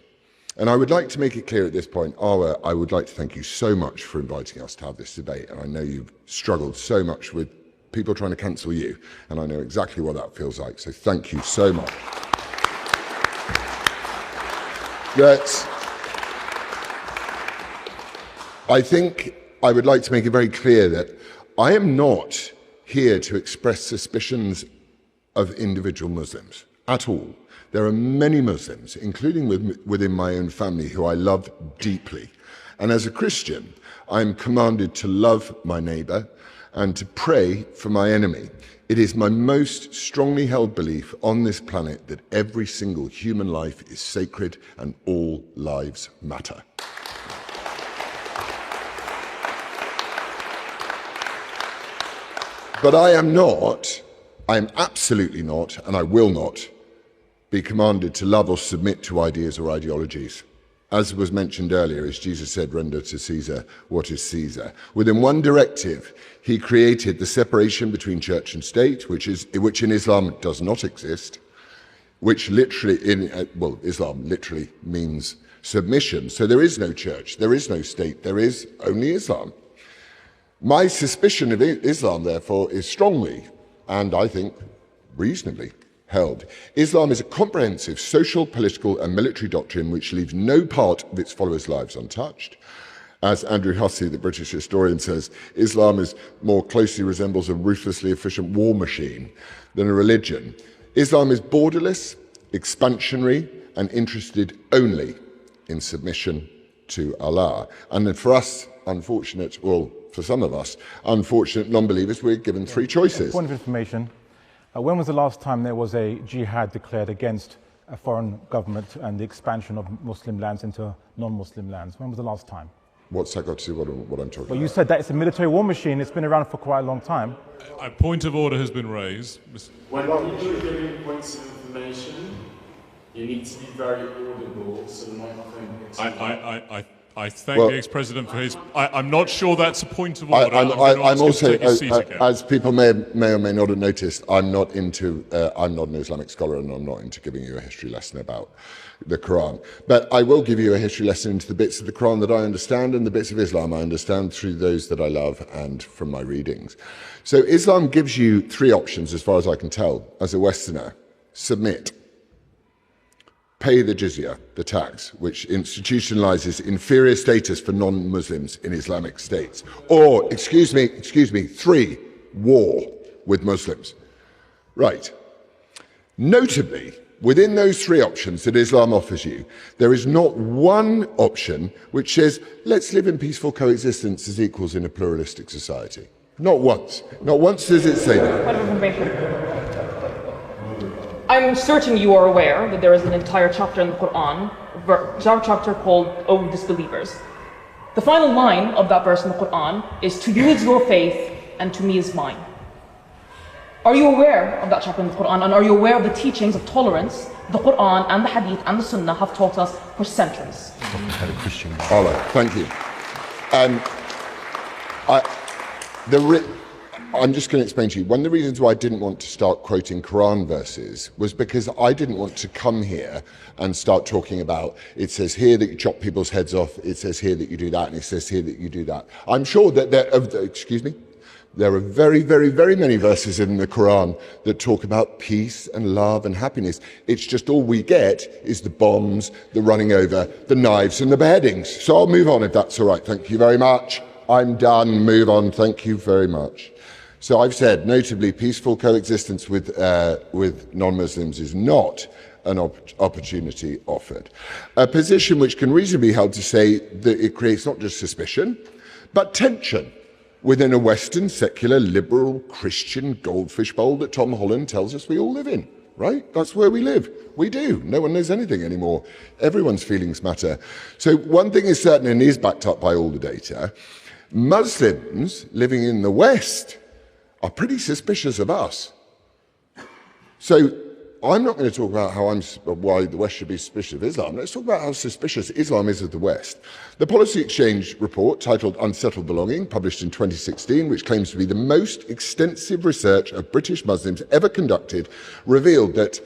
And I would like to make it clear at this point, Arwa, I would like to thank you so much for inviting us to have this debate. And I know you've struggled so much with people trying to cancel you, and I know exactly what that feels like. So thank you so much. I think I would like to make it very clear that I am not here to express suspicions of individual Muslims at all. There are many Muslims, including within my own family, who I love deeply. And as a Christian, I'm commanded to love my neighbour and to pray for my enemy. It is my most strongly held belief on this planet that every single human life is sacred and all lives matter. But I am absolutely not, and I will not, be commanded to love or submit to ideas or ideologies. As was mentioned earlier, as Jesus said, render to Caesar what is Caesar. Within one directive, he created the separation between church and state, which in Islam does not exist, which literally, Islam literally means submission. So there is no church, there is no state, there is only Islam. My suspicion of Islam, therefore, is strongly, and I think reasonably, held. Islam is a comprehensive social, political and military doctrine which leaves no part of its followers' lives untouched. As Andrew Hussey, the British historian, says, Islam more closely resembles a ruthlessly efficient war machine than a religion. Islam is borderless, expansionary and interested only in submission to Allah. And for us, for some of us, unfortunate non-believers, we're given three choices. Point of information. When was the last time there was a jihad declared against a foreign government and the expansion of Muslim lands into non-Muslim lands? When was the last time? What's that got to do with what I'm talking about? Well, you said that it's a military war machine. It's been around for quite a long time. A point of order has been raised. When you're giving points of information, you need to be very audible so the microphone gets I thank the ex-president for his. I'm not sure that's a point of order. I'm also, as people may or may not have noticed, I'm not an Islamic scholar, and I'm not into giving you a history lesson about the Quran. But I will give you a history lesson into the bits of the Quran that I understand and the bits of Islam I understand through those that I love and from my readings. So Islam gives you three options, as far as I can tell, as a Westerner: submit, pay the jizya, the tax, which institutionalizes inferior status for non-Muslims in Islamic states. Or, excuse me, three, war with Muslims. Right. Notably, within those three options that Islam offers you, there is not one option which says, let's live in peaceful coexistence as equals in a pluralistic society. Not once. Not once does it say that. I'm certain you are aware that there is an entire chapter in the Quran, a chapter called O Disbelievers. The final line of that verse in the Quran is, to you is your faith and to me is mine. Are you aware of that chapter in the Quran, and are you aware of the teachings of tolerance the Quran and the Hadith and the Sunnah have taught us for centuries? Allah, thank you. I'm just going to explain to you, one of the reasons why I didn't want to start quoting Quran verses was because I didn't want to come here and start talking about, it says here that you chop people's heads off, it says here that you do that, and it says here that you do that. I'm sure that there are very, very, very many verses in the Quran that talk about peace and love and happiness. It's just all we get is the bombs, the running over, the knives and the beheadings. So I'll move on if that's all right. Thank you very much. I'm done. Move on. Thank you very much. So I've said, notably, peaceful coexistence with non-Muslims is not an opportunity offered. A position which can reasonably be held to say that it creates not just suspicion, but tension within a Western, secular, liberal, Christian goldfish bowl that Tom Holland tells us we all live in, right? That's where we live. We do. No one knows anything anymore. Everyone's feelings matter. So one thing is certain and is backed up by all the data. Muslims living in the West are pretty suspicious of us. So I'm not going to talk about why the West should be suspicious of Islam. Let's talk about how suspicious Islam is of the West. The Policy Exchange report, titled Unsettled Belonging, published in 2016, which claims to be the most extensive research of British Muslims ever conducted, revealed that,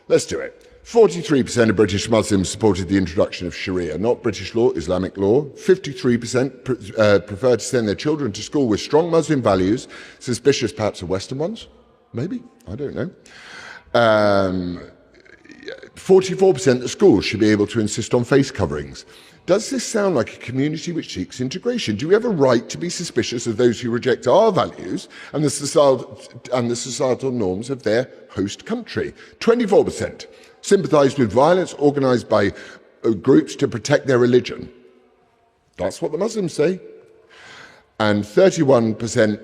let's do it, 43% of British Muslims supported the introduction of Sharia, not British law, Islamic law. 53% prefer to send their children to school with strong Muslim values, suspicious perhaps of Western ones. Maybe, I don't know. 44% that schools should be able to insist on face coverings. Does this sound like a community which seeks integration? Do we have a right to be suspicious of those who reject our values and the societal norms of their host country? 24% sympathise with violence organised by groups to protect their religion. That's what the Muslims say. And 31%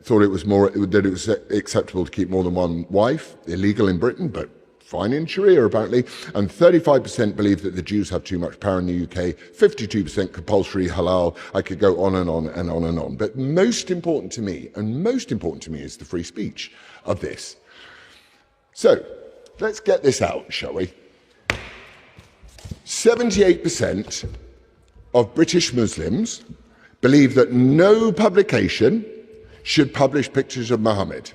thought that it was acceptable to keep more than one wife, illegal in Britain, but fine in Sharia apparently. And 35% believe that the Jews have too much power in the UK. 52% compulsory halal. I could go on and on and on and on. But most important to me is the free speech of this. So let's get this out, shall we? 78% of British Muslims believe that no publication should publish pictures of Muhammad.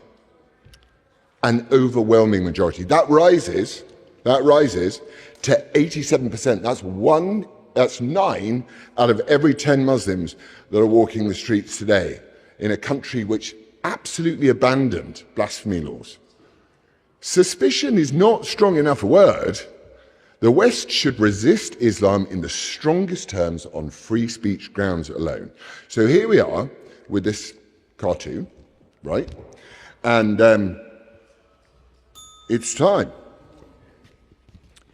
An overwhelming majority. That rises to 87%. That's 9 out of every 10 Muslims that are walking the streets today in a country which absolutely abandoned blasphemy laws. Suspicion is not strong enough a word. The West should resist Islam in the strongest terms on free speech grounds alone. So here we are with this cartoon, right? And it's time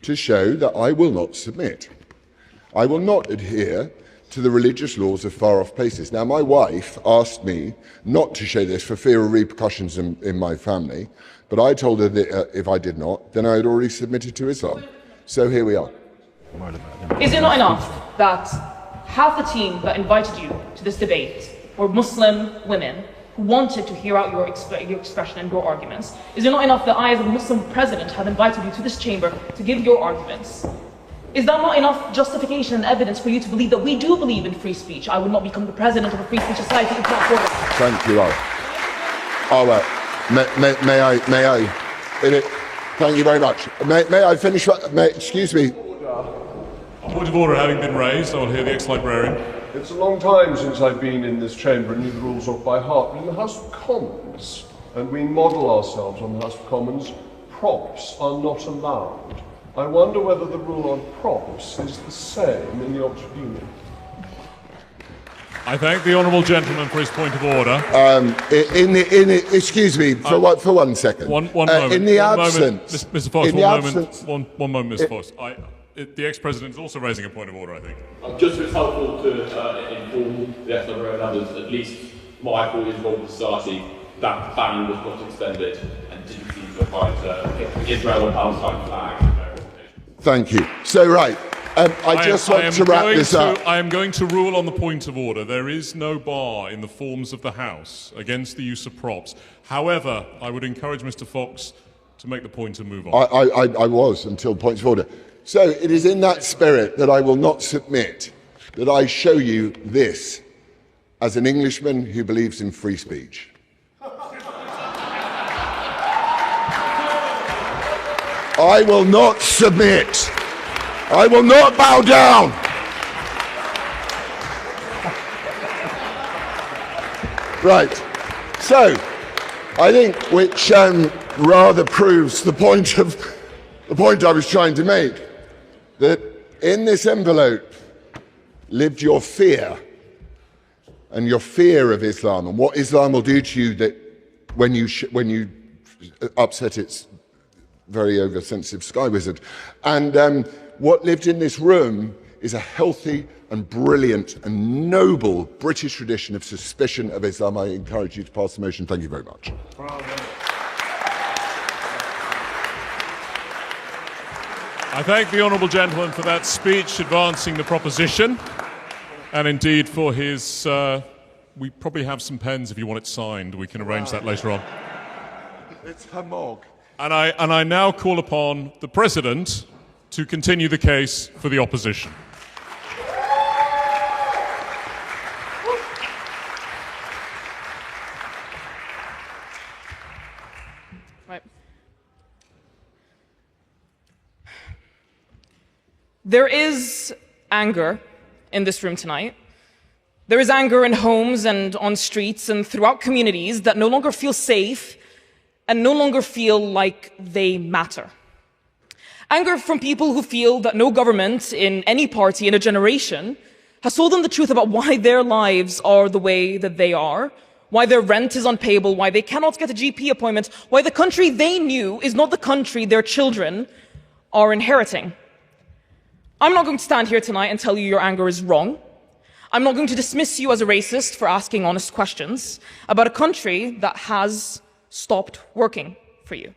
to show that I will not submit. I will not adhere to the religious laws of far-off places. Now, my wife asked me not to show this for fear of repercussions in my family, but I told her that if I did not, then I had already submitted to Islam. So here we are. Is it not enough that half the team that invited you to this debate were Muslim women who wanted to hear out your expression and your arguments? Is it not enough that I, as a Muslim president, have invited you to this chamber to give your arguments? Is that not enough justification and evidence for you to believe that we do believe in free speech? I would not become the president of a free speech society if not for that. Thank you, Arwa. May I? Thank you very much. May I finish? Excuse me. Point of order having been raised, I will hear the ex-librarian. It's a long time since I've been in this chamber and knew the rules off by heart, but in the House of Commons, and we model ourselves on the House of Commons, props are not allowed. I wonder whether the rule on props is the same in the Oxford Union. I thank the honourable gentleman for his point of order. Excuse me for 1 second. One moment. In the absence, Mr. Fox. In the absence, one moment, Mr. Fox. The ex-president is also raising a point of order, I think. Just so it's helpful to inform the ex-librarian and others, at least my 40 years involved with society, that ban was not extended and didn't seem to apply to Israel or Palestine flag. Thank you. So, right. I just want to wrap this up. I am going to rule on the point of order. There is no bar in the forms of the House against the use of props. However, I would encourage Mr. Fox to make the point and move on. I was until points of order. So it is in that spirit that I will not submit that I show you this as an Englishman who believes in free speech. I will not submit. I will not bow down. Right. So, I think which rather proves the point I was trying to make, that in this envelope lived your fear, and your fear of Islam and what Islam will do to you that when you upset its very oversensitive sky wizard. And what lived in this room is a healthy and brilliant and noble British tradition of suspicion of Islam. I encourage you to pass the motion. Thank you very much. I thank the honourable gentleman for that speech advancing the proposition, and indeed for his... we probably have some pens if you want it signed. We can arrange that later on. It's Hamog. And I now call upon the President to continue the case for the opposition. Right. There is anger in this room tonight. There is anger in homes and on streets and throughout communities that no longer feel safe and no longer feel like they matter. Anger from people who feel that no government in any party in a generation has told them the truth about why their lives are the way that they are, why their rent is unpayable, why they cannot get a GP appointment, why the country they knew is not the country their children are inheriting. I'm not going to stand here tonight and tell you your anger is wrong. I'm not going to dismiss you as a racist for asking honest questions about a country that has stopped working for you.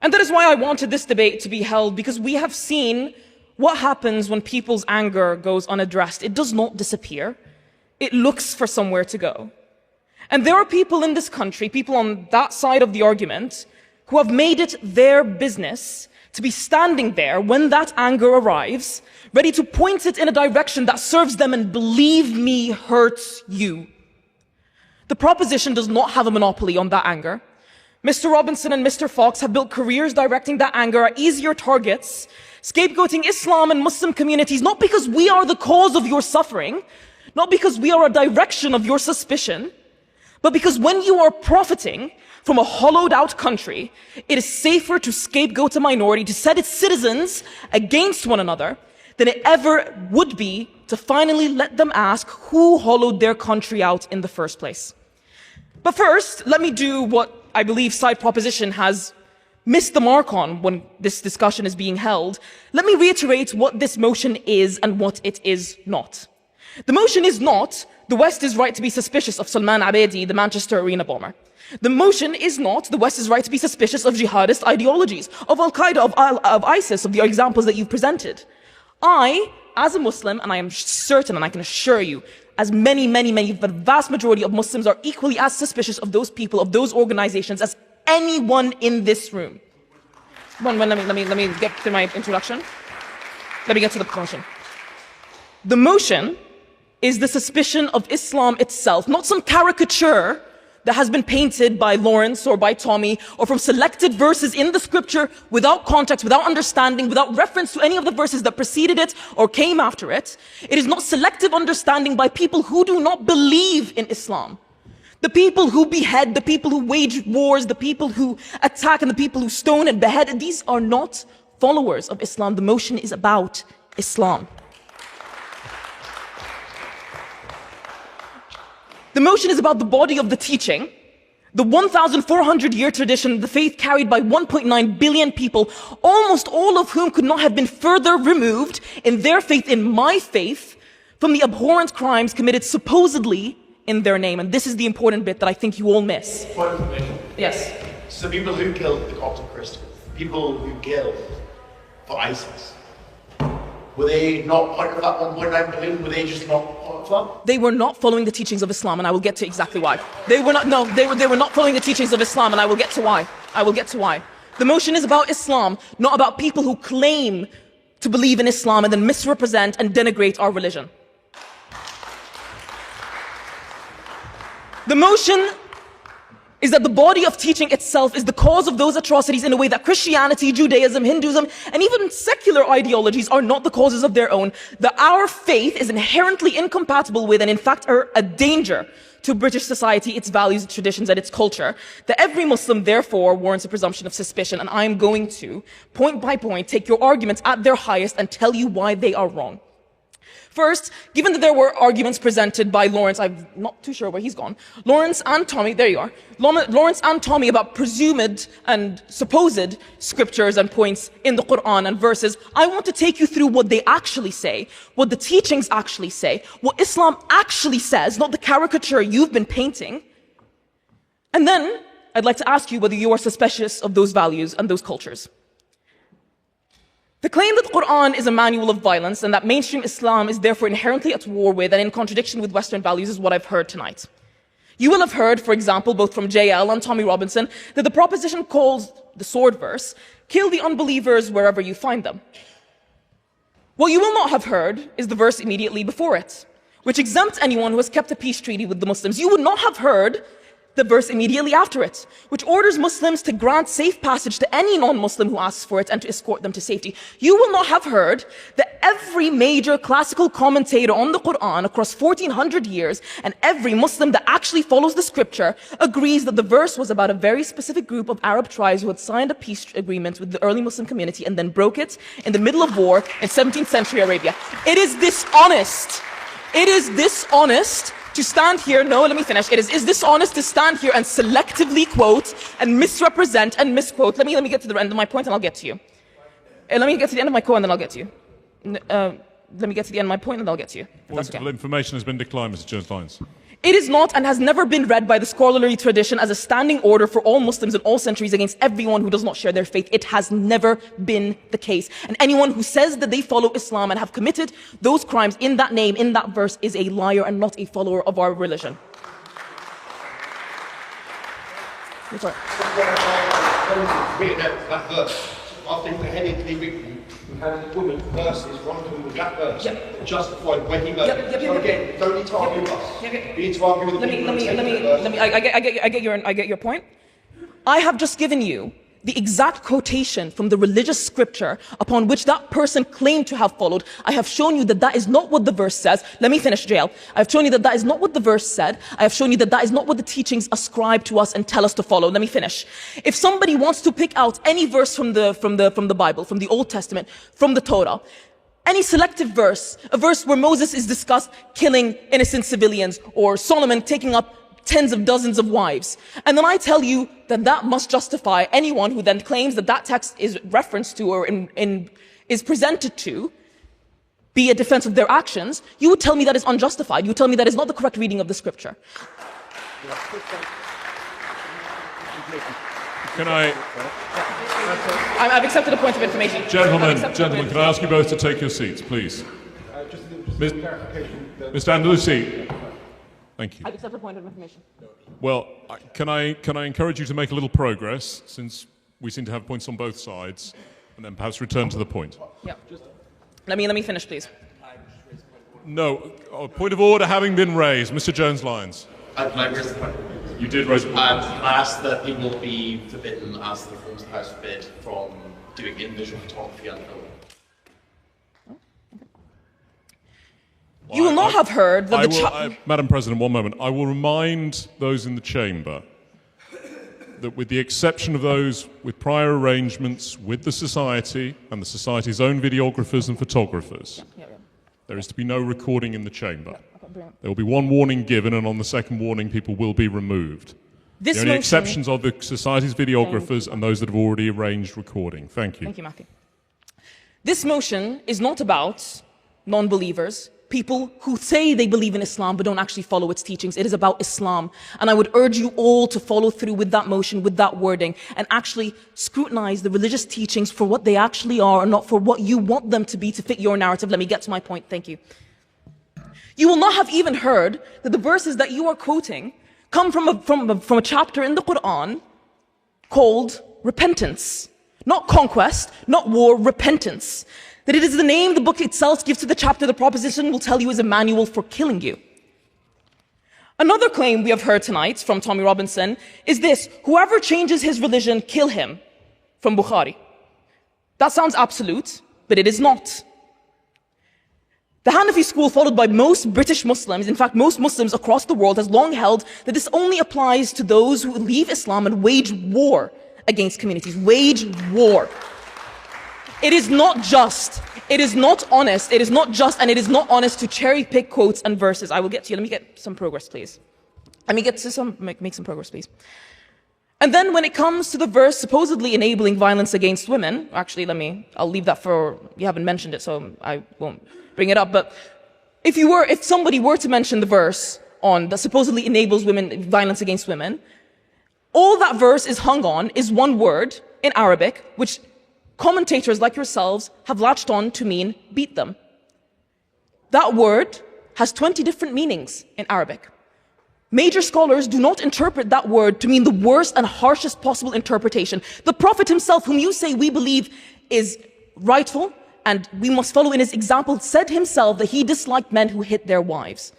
And that is why I wanted this debate to be held, because we have seen what happens when people's anger goes unaddressed. It does not disappear. It looks for somewhere to go. And there are people in this country, people on that side of the argument, who have made it their business to be standing there when that anger arrives, ready to point it in a direction that serves them and, believe me, hurts you. The proposition does not have a monopoly on that anger. Mr. Robinson and Mr. Fox have built careers directing that anger at easier targets, scapegoating Islam and Muslim communities, not because we are the cause of your suffering, not because we are a direction of your suspicion, but because when you are profiting from a hollowed out country, it is safer to scapegoat a minority, to set its citizens against one another, than it ever would be to finally let them ask who hollowed their country out in the first place. But first, let me do what I believe side proposition has missed the mark on when this discussion is being held. Let me reiterate what this motion is and what it is not. The motion is not, the West is right to be suspicious of Salman Abedi, the Manchester Arena bomber. The motion is not, the West is right to be suspicious of jihadist ideologies, of Al-Qaeda, of ISIS, of the examples that you've presented. I, as a Muslim, and I am certain, and I can assure you, as many, the vast majority of Muslims are equally as suspicious of those people, of those organizations, as anyone in this room. Let me get to my introduction. Let me get to the motion. The motion is the suspicion of Islam itself, not some caricature that has been painted by Laurence or by Tommy, or from selected verses in the scripture without context, without understanding, without reference to any of the verses that preceded it or came after it. It is not selective understanding by people who do not believe in Islam. The people who behead, the people who wage wars, the people who attack, and the people who stone and behead, these are not followers of Islam. The motion is about Islam. The motion is about the body of the teaching, the 1,400-year tradition, the faith carried by 1.9 billion people, almost all of whom could not have been further removed in their faith, in my faith, from the abhorrent crimes committed supposedly in their name. And this is the important bit that I think you all miss. Point of information. Yes. So people who killed the Coptic Christians, people who killed for ISIS, were they not part of that 1.9 billion? Were they just not part of that? They were not following the teachings of Islam, and I will get to exactly why. They were not following the teachings of Islam, and I will get to why. I will get to why. The motion is about Islam, not about people who claim to believe in Islam and then misrepresent and denigrate our religion. The motion is that the body of teaching itself is the cause of those atrocities in a way that Christianity, Judaism, Hinduism, and even secular ideologies are not the causes of their own, that our faith is inherently incompatible with and in fact are a danger to British society, its values, its traditions, and its culture, that every Muslim therefore warrants a presumption of suspicion, and I am going to, point by point, take your arguments at their highest and tell you why they are wrong. First, given that there were arguments presented by Laurence, I'm not too sure where he's gone, Laurence and Tommy, there you are, Laurence and Tommy about presumed and supposed scriptures and points in the Quran and verses, I want to take you through what they actually say, what the teachings actually say, what Islam actually says, not the caricature you've been painting. And then, I'd like to ask you whether you are suspicious of those values and those cultures. The claim that the Quran is a manual of violence and that mainstream Islam is therefore inherently at war with and in contradiction with Western values is what I've heard tonight. You will have heard, for example, both from JL and Tommy Robinson, that the proposition calls the sword verse, kill the unbelievers wherever you find them. What you will not have heard is the verse immediately before it, which exempts anyone who has kept a peace treaty with the Muslims. You would not have heard the verse immediately after it, which orders Muslims to grant safe passage to any non-Muslim who asks for it and to escort them to safety. You will not have heard that every major classical commentator on the Quran across 1400 years and every Muslim that actually follows the scripture agrees that the verse was about a very specific group of Arab tribes who had signed a peace agreement with the early Muslim community and then broke it in the middle of war in 17th century Arabia. It is dishonest. It is dishonest to stand here, no, let me finish. It is dishonest to stand here and selectively quote and misrepresent and misquote. Let me get to the end of my point and I'll get to you. Let me get to the end of my quote and then I'll get to you. Let me get to the end of my point and then I'll get to you. Point of information has been declined, Mr. Jones-Lyons. It is not and has never been read by the scholarly tradition as a standing order for all Muslims in all centuries against everyone who does not share their faith. It has never been the case. And anyone who says that they follow Islam and have committed those crimes in that name, in that verse, is a liar and not a follower of our religion. That verse, after the heading to be written, and the woman verses run with that verse, justified when he murdered. So again, don't need to argue with us. You need to argue with the people. I get your point. I have just given you the exact quotation from the religious scripture upon which that person claimed to have followed. I have shown you that that is not what the verse says. Let me finish, JL. I have shown you that that is not what the verse said. I have shown you that that is not what the teachings ascribe to us and tell us to follow. Let me finish. If somebody wants to pick out any verse from the Bible, from the Old Testament, from the Torah, any selective verse, a verse where Moses is discussed killing innocent civilians or Solomon taking up tens of dozens of wives. And then I tell you that that must justify anyone who then claims that that text is referenced to or is presented to be a defense of their actions. You would tell me that is unjustified. You would tell me that is not the correct reading of the scripture. Can I... I've accepted a point of information. Gentlemen, can I ask you both to take your seats, please? Mr. Andalusi. Thank you. I've accepted a point of information. Well, can I encourage you to make a little progress, since we seem to have points on both sides, and then perhaps return to the point? Yeah. Let me finish, please. No, point of order having been raised. Mr. Jones-Lyons. Can I raise the point? You did raise the point. I asked that people be forbidden, as the reforms of the House forbid, from doing individual photography and filming. You will not have heard that Madam President, one moment. I will remind those in the chamber that with the exception of those with prior arrangements with the Society and the Society's own videographers and photographers, there is to be no recording in the chamber. There will be one warning given, and on the second warning, people will be removed. The only exceptions are the Society's videographers and those that have already arranged recording. Thank you. Thank you, Matthew. This motion is not about non-believers, people who say they believe in Islam but don't actually follow its teachings. It is about Islam. And I would urge you all to follow through with that motion, with that wording, and actually scrutinize the religious teachings for what they actually are and not for what you want them to be to fit your narrative. Let me get to my point. Thank you. You will not have even heard that the verses that you are quoting come from a chapter in the Quran called repentance. Not conquest, not war, repentance. That it is the name the book itself gives to the chapter the proposition will tell you is a manual for killing you. Another claim we have heard tonight from Tommy Robinson is this: whoever changes his religion, kill him, from Bukhari. That sounds absolute, but it is not. The Hanafi school, followed by most British Muslims, in fact most Muslims across the world, has long held that this only applies to those who leave Islam and wage war against communities. Wage war. It is not just It is not honest, it is not just, and it is not honest to cherry pick quotes and verses. I will get to you. Let me get some progress, please. Let me get to make some progress, please. And then when it comes to the verse supposedly enabling violence against women, actually, I'll leave that for, you haven't mentioned it, so I won't bring it up, but if somebody were to mention the verse that supposedly enables violence against women, all that verse is hung on is one word in Arabic, which commentators like yourselves have latched on to mean beat them. That word has 20 different meanings in Arabic. Major scholars do not interpret that word to mean the worst and harshest possible interpretation. The Prophet himself, whom you say we believe is rightful and we must follow in his example, said himself that he disliked men who hit their wives.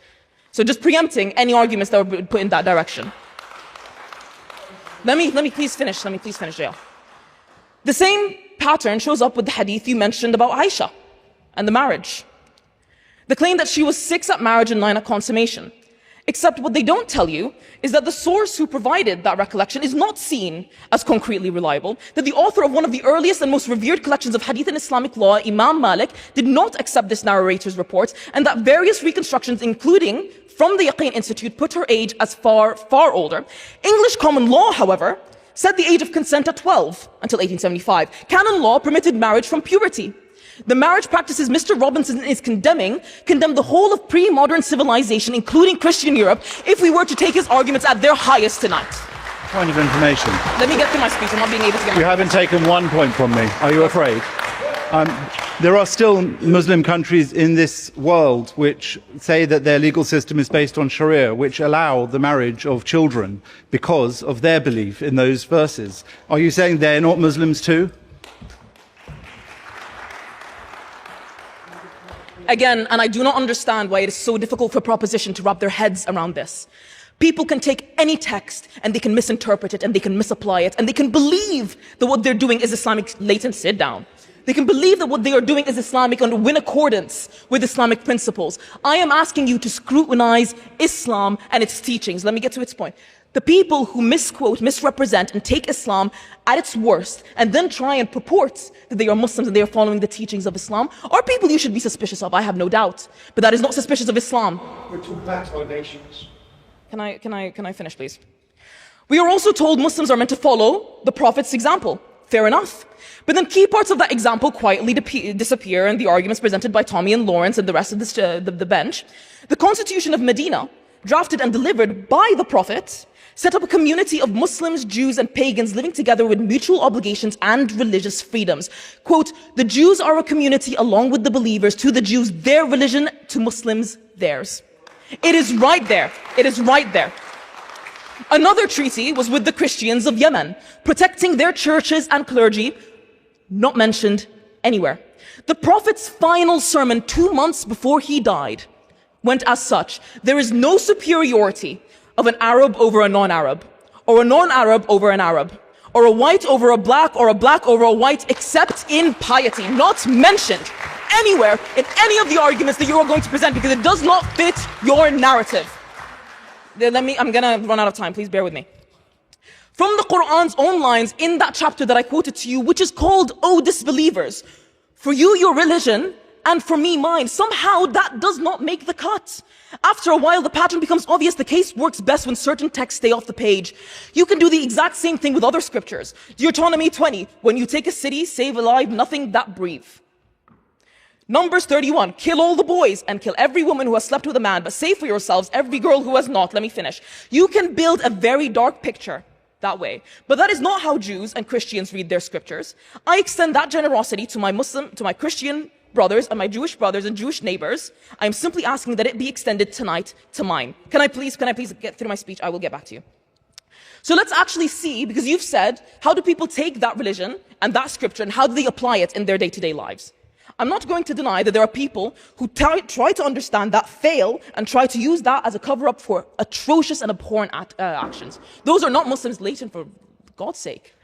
So just preempting any arguments that were put in that direction. Let me please finish. Jael. The same pattern shows up with the hadith you mentioned about Aisha and the marriage. The claim that she was 6 at marriage and 9 at consummation. Except what they don't tell you is that the source who provided that recollection is not seen as concretely reliable, that the author of one of the earliest and most revered collections of hadith in Islamic law, Imam Malik, did not accept this narrator's report, and that various reconstructions, including from the Yaqeen Institute, put her age as far, far older. English common law, however, set the age of consent at 12 until 1875. Canon law permitted marriage from puberty. The marriage practices Mr. Robinson is condemn the whole of pre-modern civilization, including Christian Europe, if we were to take his arguments at their highest tonight. Point of information. Let me get through my speech. I'm not being able to get You haven't taken one point from me. Are you afraid? There are still Muslim countries in this world which say that their legal system is based on Sharia, which allow the marriage of children because of their belief in those verses. Are you saying they're not Muslims too? Again, and I do not understand why it is so difficult for proposition to wrap their heads around this. People can take any text and they can misinterpret it and they can misapply it and they can believe that what they're doing is Islamic. Leighton, sit down. They can believe that what they are doing is Islamic and in accordance with Islamic principles. I am asking you to scrutinize Islam and its teachings. Let me get to its point. The people who misquote, misrepresent, and take Islam at its worst, and then try and purport that they are Muslims and they are following the teachings of Islam, are people you should be suspicious of, I have no doubt. But that is not suspicious of Islam. We're talking about our nations. Can I finish, please? We are also told Muslims are meant to follow the Prophet's example. Fair enough. But then key parts of that example quietly disappear in the arguments presented by Tommy and Laurence and the rest of the bench. The Constitution of Medina, drafted and delivered by the Prophet, set up a community of Muslims, Jews, and pagans living together with mutual obligations and religious freedoms. Quote, the Jews are a community along with the believers, to the Jews their religion, to Muslims theirs. It is right there. It is right there. Another treaty was with the Christians of Yemen, protecting their churches and clergy, not mentioned anywhere. The Prophet's final sermon 2 months before he died went as such: there is no superiority of an Arab over a non-Arab, or a non-Arab over an Arab, or a white over a black over a white, except in piety. Not mentioned anywhere in any of the arguments that you are going to present, because it does not fit your narrative. I'm gonna run out of time, please bear with me. From the Quran's own lines in that chapter that I quoted to you, which is called, O disbelievers, for you your religion, and for me mine. Somehow that does not make the cut. After a while, the pattern becomes obvious. The case works best when certain texts stay off the page. You can do the exact same thing with other scriptures. Deuteronomy 20, when you take a city, save alive nothing that breathe. Numbers 31, kill all the boys and kill every woman who has slept with a man, but save for yourselves every girl who has not. Let me finish. You can build a very dark picture that way, but that is not how Jews and Christians read their scriptures. I extend that generosity to my Christian brothers and my Jewish brothers and Jewish neighbors. I'm simply asking that it be extended tonight to mine. Can I please get through my speech? I will get back to you. So let's actually see, because you've said, how do people take that religion and that scripture and how do they apply it in their day-to-day lives? I'm not going to deny that there are people who try to understand that, fail, and try to use that as a cover-up for atrocious and abhorrent actions. Those are not Muslims, Leighton, for God's sake.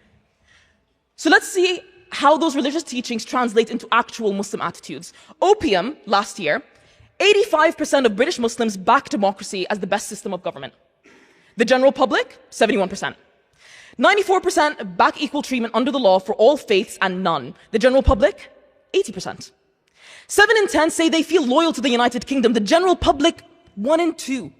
So let's see how those religious teachings translate into actual Muslim attitudes. Opium, last year, 85% of British Muslims back democracy as the best system of government. The general public, 71%. 94% back equal treatment under the law for all faiths and none. The general public, 80%. 7 in 10 say they feel loyal to the United Kingdom. The general public, 1 in 2.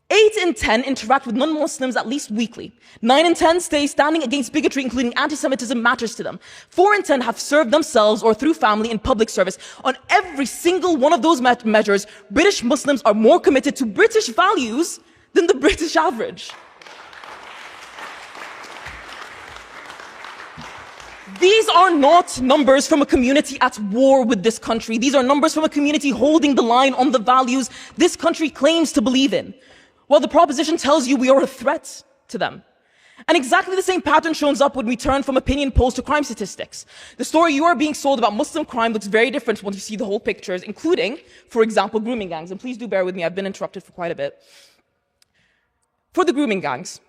8 in 10 interact with non-Muslims at least weekly. 9 in 10 stay standing against bigotry, including anti-Semitism, matters to them. 4 in 10 have served themselves or through family in public service. On every single one of those measures, British Muslims are more committed to British values than the British average. These are not numbers from a community at war with this country. These are numbers from a community holding the line on the values this country claims to believe in, while the proposition tells you we are a threat to them. And exactly the same pattern shows up when we turn from opinion polls to crime statistics. The story you are being sold about Muslim crime looks very different once you see the whole pictures, including, for example, grooming gangs. And please do bear with me, I've been interrupted for quite a bit. For the grooming gangs,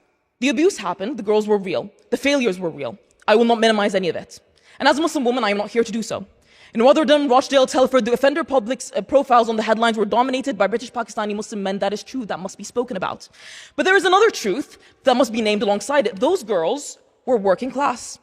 the abuse happened, the girls were real, the failures were real. I will not minimize any of it. And as a Muslim woman, I am not here to do so. In Rotherham, Rochdale, Telford, the offender public's profiles on the headlines were dominated by British Pakistani Muslim men. That is true, that must be spoken about. But there is another truth that must be named alongside it. Those girls were working class.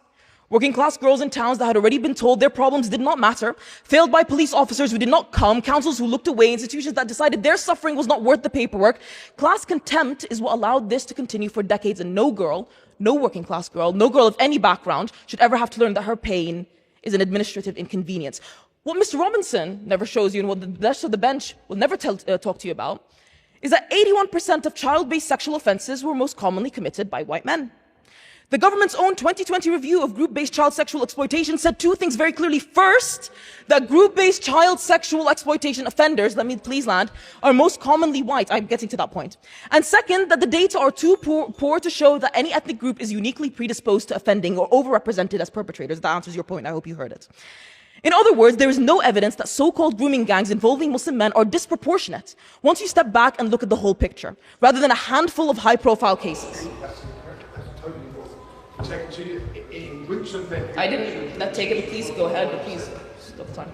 Working class girls in towns that had already been told their problems did not matter, failed by police officers who did not come, councils who looked away, institutions that decided their suffering was not worth the paperwork. Class contempt is what allowed this to continue for decades, and no girl, no working class girl, no girl of any background should ever have to learn that her pain is an administrative inconvenience. What Mr. Robinson never shows you, and what the rest of the bench will never talk to you about, is that 81% of child-based sexual offenses were most commonly committed by white men. The government's own 2020 review of group-based child sexual exploitation said 2 things very clearly. First, that group-based child sexual exploitation offenders, let me please land, are most commonly white. I'm getting to that point. And second, that the data are too poor to show that any ethnic group is uniquely predisposed to offending or overrepresented as perpetrators. That answers your point. I hope you heard it. In other words, there is no evidence that so-called grooming gangs involving Muslim men are disproportionate once you step back and look at the whole picture, rather than a handful of high-profile cases. In groups of men. I didn't take it, please go ahead, but please stop the time.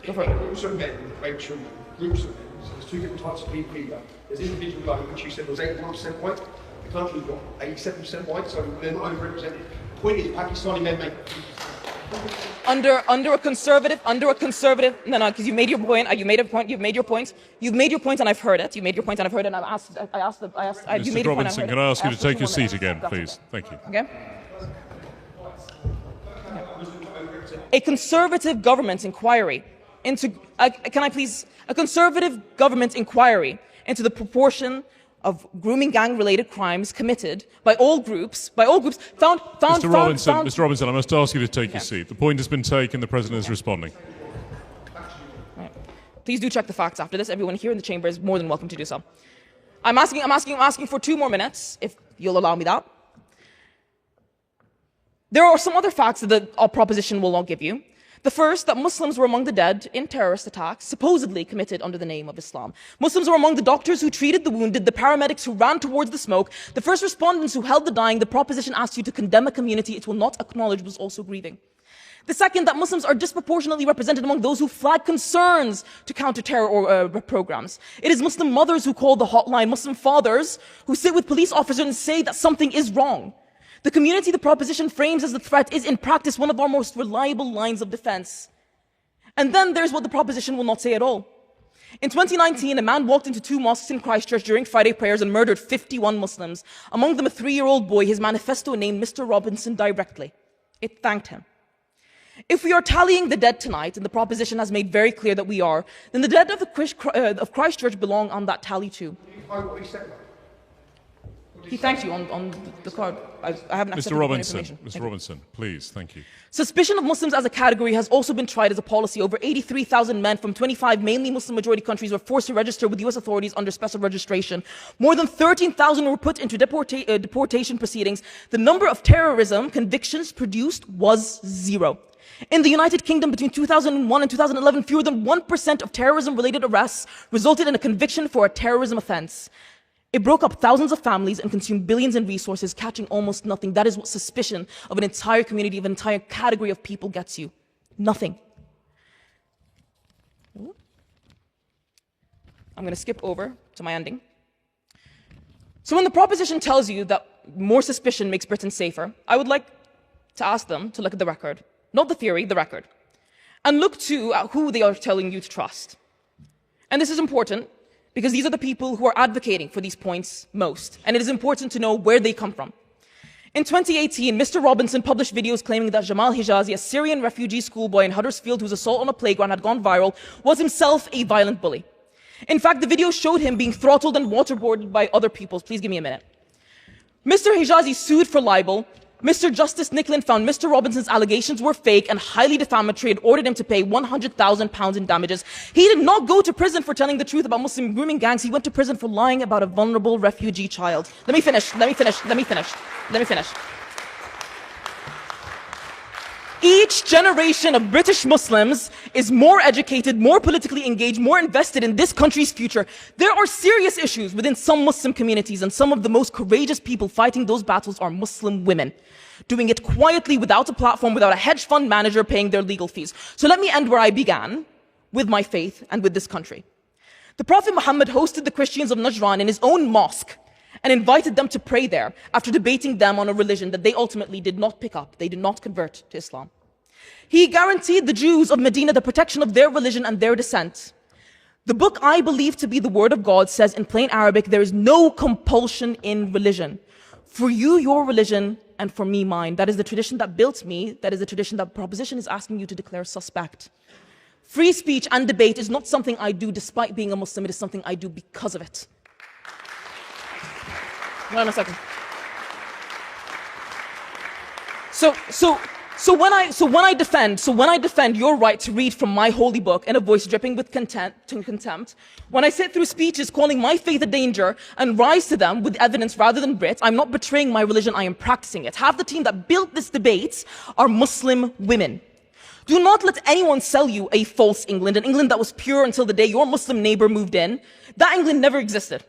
Go for it. Groups of men rape children. Groups of men. So there's 2 different types of people here. There's individual like which you said was 81% white. The country's got 87% white, so they're not overrepresented. The point is, Pakistani men make. Under a conservative, no, because you made your point, you've made your point, and I've heard it. You made your point, and I've heard it, and I asked, you made your point, Mr. Robinson, can I ask you to take your seat again, please? Thank you. Okay. A conservative government inquiry into, a conservative government inquiry into the proportion of grooming gang-related crimes committed by all groups, found. Mr. Robinson, I must ask you to take your seat. The point has been taken. The President is responding. Right. Please do check the facts after this. Everyone here in the chamber is more than welcome to do so. I'm asking for 2 more minutes, if you'll allow me that. There are some other facts that our proposition will not give you. The first, that Muslims were among the dead in terrorist attacks, supposedly committed under the name of Islam. Muslims were among the doctors who treated the wounded, the paramedics who ran towards the smoke, the first respondents who held the dying. The proposition asks you to condemn a community it will not acknowledge was also grieving. The second, that Muslims are disproportionately represented among those who flag concerns to counter-terror programs. It is Muslim mothers who call the hotline, Muslim fathers who sit with police officers and say that something is wrong. The community the proposition frames as a threat is in practice one of our most reliable lines of defense. And then there's what the proposition will not say at all. In 2019, a man walked into 2 mosques in Christchurch during Friday prayers and murdered 51 Muslims, among them a 3-year-old boy. His manifesto named Mr. Robinson directly. It thanked him. If we are tallying the dead tonight, and the proposition has made very clear that we are, then the dead of Christchurch belong on that tally too. He thanked you on the card. I haven't accepted more information. Mr. Robinson, please, thank you. Suspicion of Muslims as a category has also been tried as a policy. Over 83,000 men from 25 mainly Muslim majority countries were forced to register with US authorities under special registration. More than 13,000 were put into deportation proceedings. The number of terrorism convictions produced was 0. In the United Kingdom, between 2001 and 2011, fewer than 1% of terrorism-related arrests resulted in a conviction for a terrorism offense. It broke up thousands of families and consumed billions in resources, catching almost nothing. That is what suspicion of an entire community, of an entire category of people gets you. Nothing. I'm going to skip over to my ending. So when the proposition tells you that more suspicion makes Britain safer, I would like to ask them to look at the record. Not the theory, the record. And look too at who they are telling you to trust. And this is important because these are the people who are advocating for these points most. And it is important to know where they come from. In 2018, Mr. Robinson published videos claiming that Jamal Hijazi, a Syrian refugee schoolboy in Huddersfield whose assault on a playground had gone viral, was himself a violent bully. In fact, the video showed him being throttled and waterboarded by other people. Please give me a minute. Mr. Hijazi sued for libel. Mr. Justice Nicklin found Mr. Robinson's allegations were fake and highly defamatory and ordered him to pay £100,000 in damages. He did not go to prison for telling the truth about Muslim grooming gangs. He went to prison for lying about a vulnerable refugee child. Let me finish. Each generation of British Muslims is more educated, more politically engaged, more invested in this country's future. There are serious issues within some Muslim communities, and some of the most courageous people fighting those battles are Muslim women, doing it quietly without a platform, without a hedge fund manager paying their legal fees. So let me end where I began, with my faith and with this country. The Prophet Muhammad hosted the Christians of Najran in his own mosque and invited them to pray there after debating them on a religion that they ultimately did not pick up. They did not convert to Islam. He guaranteed the Jews of Medina the protection of their religion and their descent. The book I believe to be the word of God says in plain Arabic, there is no compulsion in religion. For you, your religion, and for me, mine. That is the tradition that built me. That is the tradition that proposition is asking you to declare suspect. Free speech and debate is not something I do despite being a Muslim. It is something I do because of it. Hold on a second. So when I defend your right to read from my holy book in a voice dripping with contempt, when I sit through speeches calling my faith a danger and rise to them with evidence rather than writ, I'm not betraying my religion, I am practicing it. Half the team that built this debate are Muslim women. Do not let anyone sell you a false England, an England that was pure until the day your Muslim neighbor moved in. That England never existed.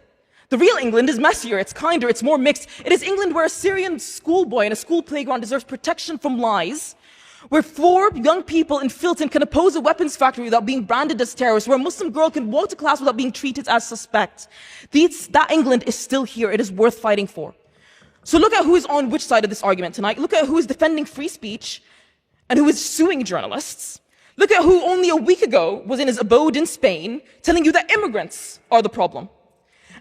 The real England is messier, it's kinder, it's more mixed. It is England where a Syrian schoolboy in a school playground deserves protection from lies, where 4 young people in Filton can oppose a weapons factory without being branded as terrorists, where a Muslim girl can walk to class without being treated as suspect. That England is still here. It is worth fighting for. So look at who is on which side of this argument tonight. Look at who is defending free speech and who is suing journalists. Look at who only a week ago was in his abode in Spain telling you that immigrants are the problem.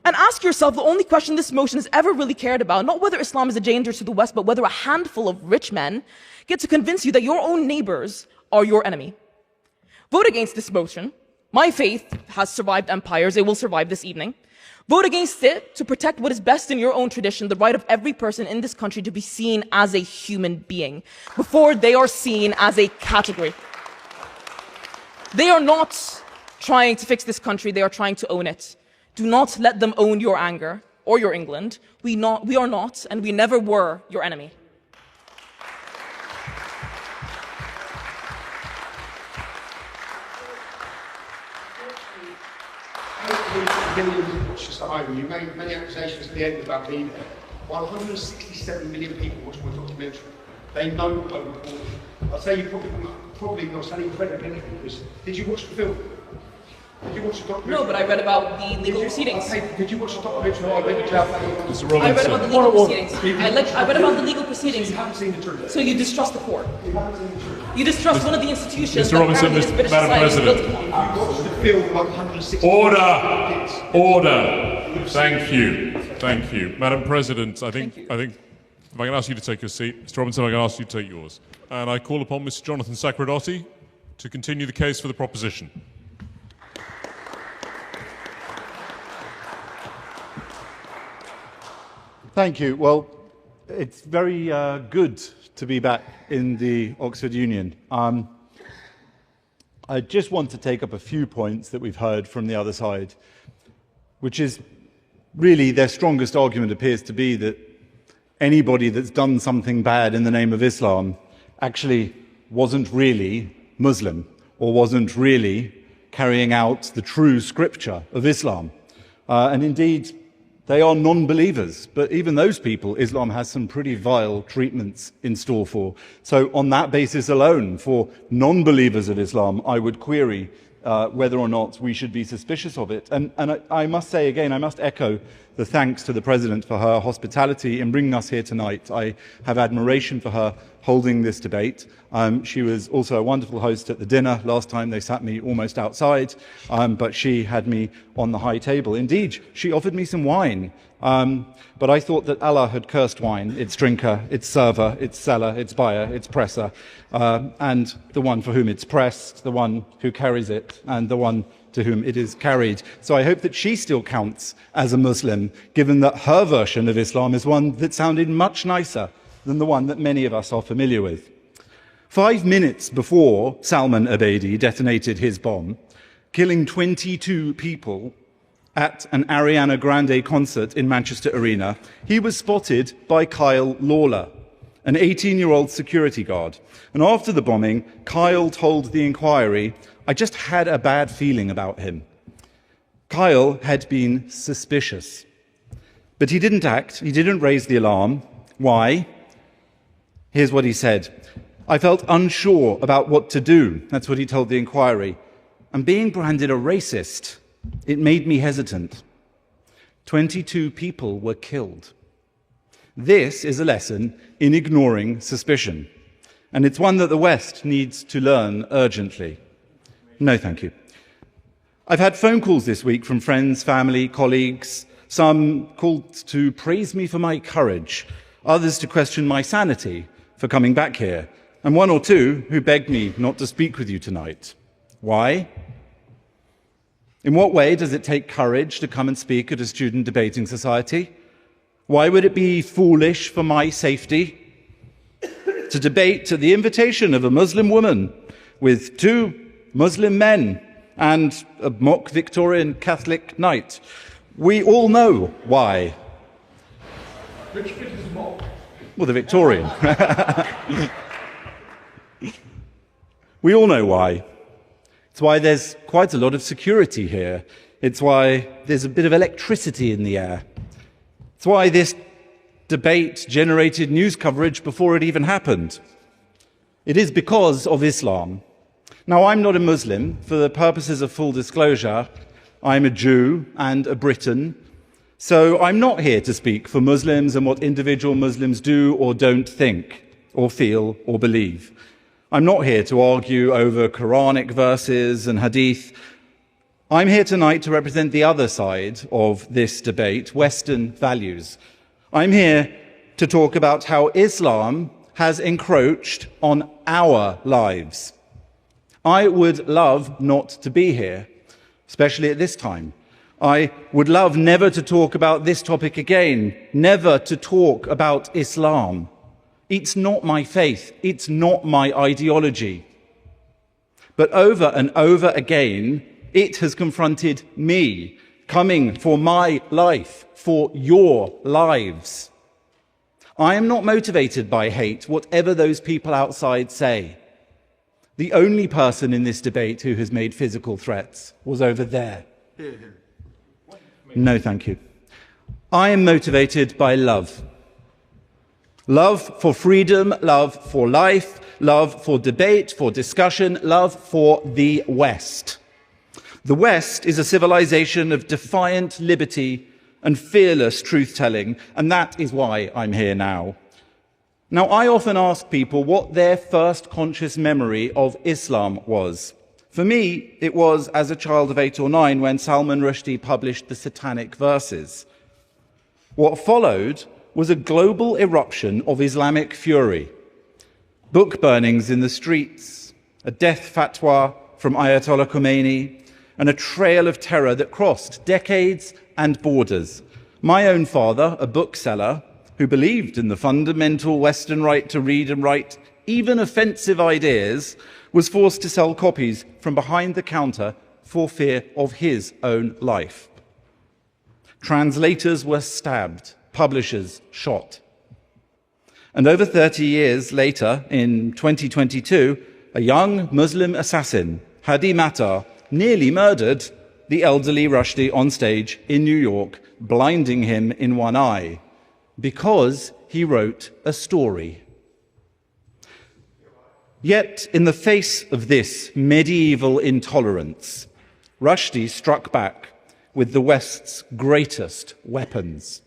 And ask yourself the only question this motion has ever really cared about, not whether Islam is a danger to the West, but whether a handful of rich men get to convince you that your own neighbors are your enemy. Vote against this motion. My faith has survived empires. It will survive this evening. Vote against it to protect what is best in your own tradition, the right of every person in this country to be seen as a human being before they are seen as a category. They are not trying to fix this country. They are trying to own it. Do not let them own your anger or your England. We are not, and we never were, your enemy. You made many accusations at the end about being there. 167 million people watched my documentary. They know what I'm reporting. I'd say you probably not selling credibility because did you watch the film? Did you watch the documentary? No, but I read about the legal proceedings. Did you watch the documentary? I read about the legal proceedings. I read about the legal proceedings. You haven't seen the truth. So you distrust the court. You haven't seen the truth. You distrust one of the institutions. Mr. Robinson, Madam President. You watched the film like 160. Order. Thank you. Madam President, I think if I can ask you to take your seat. Mr. Robinson, I can ask you to take yours. And I call upon Mr. Jonathan Sacradotti to continue the case for the proposition. Thank you. Well, it's very good to be back in the Oxford Union. I just want to take up a few points that we've heard from the other side, which is really their strongest argument appears to be that anybody that's done something bad in the name of Islam actually wasn't really Muslim or wasn't really carrying out the true scripture of Islam. And indeed, they are non-believers, but even those people, Islam has some pretty vile treatments in store for. So on that basis alone, for non-believers of Islam, I would query whether or not we should be suspicious of it. And I must say again, I must echo the thanks to the President for her hospitality in bringing us here tonight. I have admiration for her holding this debate. She was also a wonderful host at the dinner. Last time they sat me almost outside, but she had me on the high table. Indeed, she offered me some wine, but I thought that Allah had cursed wine, its drinker, its server, its seller, its buyer, its presser, and the one for whom it's pressed, the one who carries it, and the one to whom it is carried. So I hope that she still counts as a Muslim, given that her version of Islam is one that sounded much nicer than the one that many of us are familiar with. 5 minutes before Salman Abedi detonated his bomb, killing 22 people at an Ariana Grande concert in Manchester Arena, he was spotted by Kyle Lawler, an 18-year-old security guard. And after the bombing, Kyle told the Inquiry, "I just had a bad feeling about him." Kyle had been suspicious, but he didn't act, he didn't raise the alarm. Why? Here's what he said. "I felt unsure about what to do." That's what he told the Inquiry. "And being branded a racist, it made me hesitant." 22 people were killed. This is a lesson in ignoring suspicion, and it's one that the West needs to learn urgently. No, thank you. I've had phone calls this week from friends, family, colleagues. Some called to praise me for my courage, others to question my sanity for coming back here, and one or two who begged me not to speak with you tonight. Why? In what way does it take courage to come and speak at a student debating society? Why would it be foolish for my safety to debate at the invitation of a Muslim woman with 2 Muslim men and a mock Victorian Catholic knight? We all know why. Which bit is mock? Well, the Victorian. We all know why. It's why there's quite a lot of security here. It's why there's a bit of electricity in the air. It's why this debate generated news coverage before it even happened. It is because of Islam. Now, I'm not a Muslim. For the purposes of full disclosure, I'm a Jew and a Briton. So I'm not here to speak for Muslims and what individual Muslims do or don't think, or feel, or believe. I'm not here to argue over Quranic verses and hadith. I'm here tonight to represent the other side of this debate, Western values. I'm here to talk about how Islam has encroached on our lives. I would love not to be here, especially at this time. I would love never to talk about this topic again, never to talk about Islam. It's not my faith, it's not my ideology. But over and over again, it has confronted me, coming for my life, for your lives. I am not motivated by hate, whatever those people outside say. The only person in this debate who has made physical threats was over there. No, thank you. I am motivated by love. Love for freedom, love for life, love for debate, for discussion, love for the West. The West is a civilization of defiant liberty and fearless truth-telling, and that is why I'm here now. Now, I often ask people what their first conscious memory of Islam was. For me, it was as a child of 8 or 9 when Salman Rushdie published the Satanic Verses. What followed was a global eruption of Islamic fury. Book burnings in the streets, a death fatwa from Ayatollah Khomeini, and a trail of terror that crossed decades and borders. My own father, a bookseller who believed in the fundamental Western right to read and write even offensive ideas, was forced to sell copies from behind the counter for fear of his own life. Translators were stabbed, publishers shot. And over 30 years later, in 2022, a young Muslim assassin, Hadi Matar, nearly murdered the elderly Rushdie on stage in New York, blinding him in one eye, because he wrote a story. Yet, in the face of this medieval intolerance, Rushdie struck back, with the West's greatest weapons,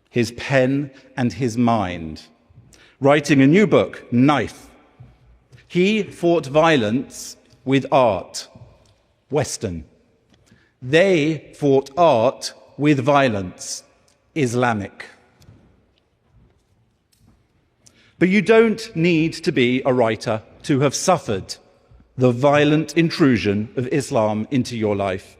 his pen and his mind, writing a new book, Knife. He fought violence with art, Western. They fought art with violence, Islamic. But you don't need to be a writer to have suffered the violent intrusion of Islam into your life.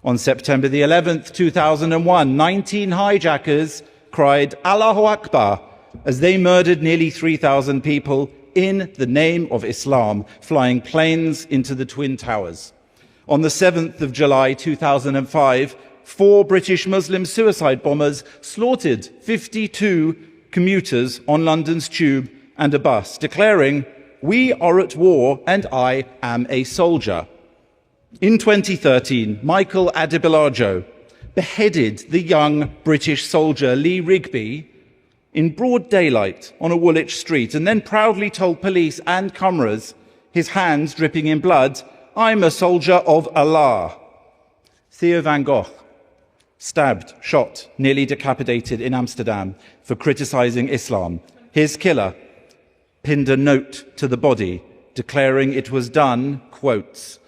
On September the 11th, 2001, 19 hijackers cried Allahu Akbar as they murdered nearly 3,000 people in the name of Islam, flying planes into the Twin Towers. On the 7th of July 2005, 4 British Muslim suicide bombers slaughtered 52 commuters on London's tube and a bus, declaring, "We are at war and I am a soldier." In 2013, Michael Adebilajo beheaded the young British soldier Lee Rigby in broad daylight on a Woolwich street, and then proudly told police and cameras, his hands dripping in blood, "I'm a soldier of Allah." Theo van Gogh, stabbed, shot, nearly decapitated in Amsterdam for criticizing Islam. His killer pinned a note to the body declaring it was done, quotes,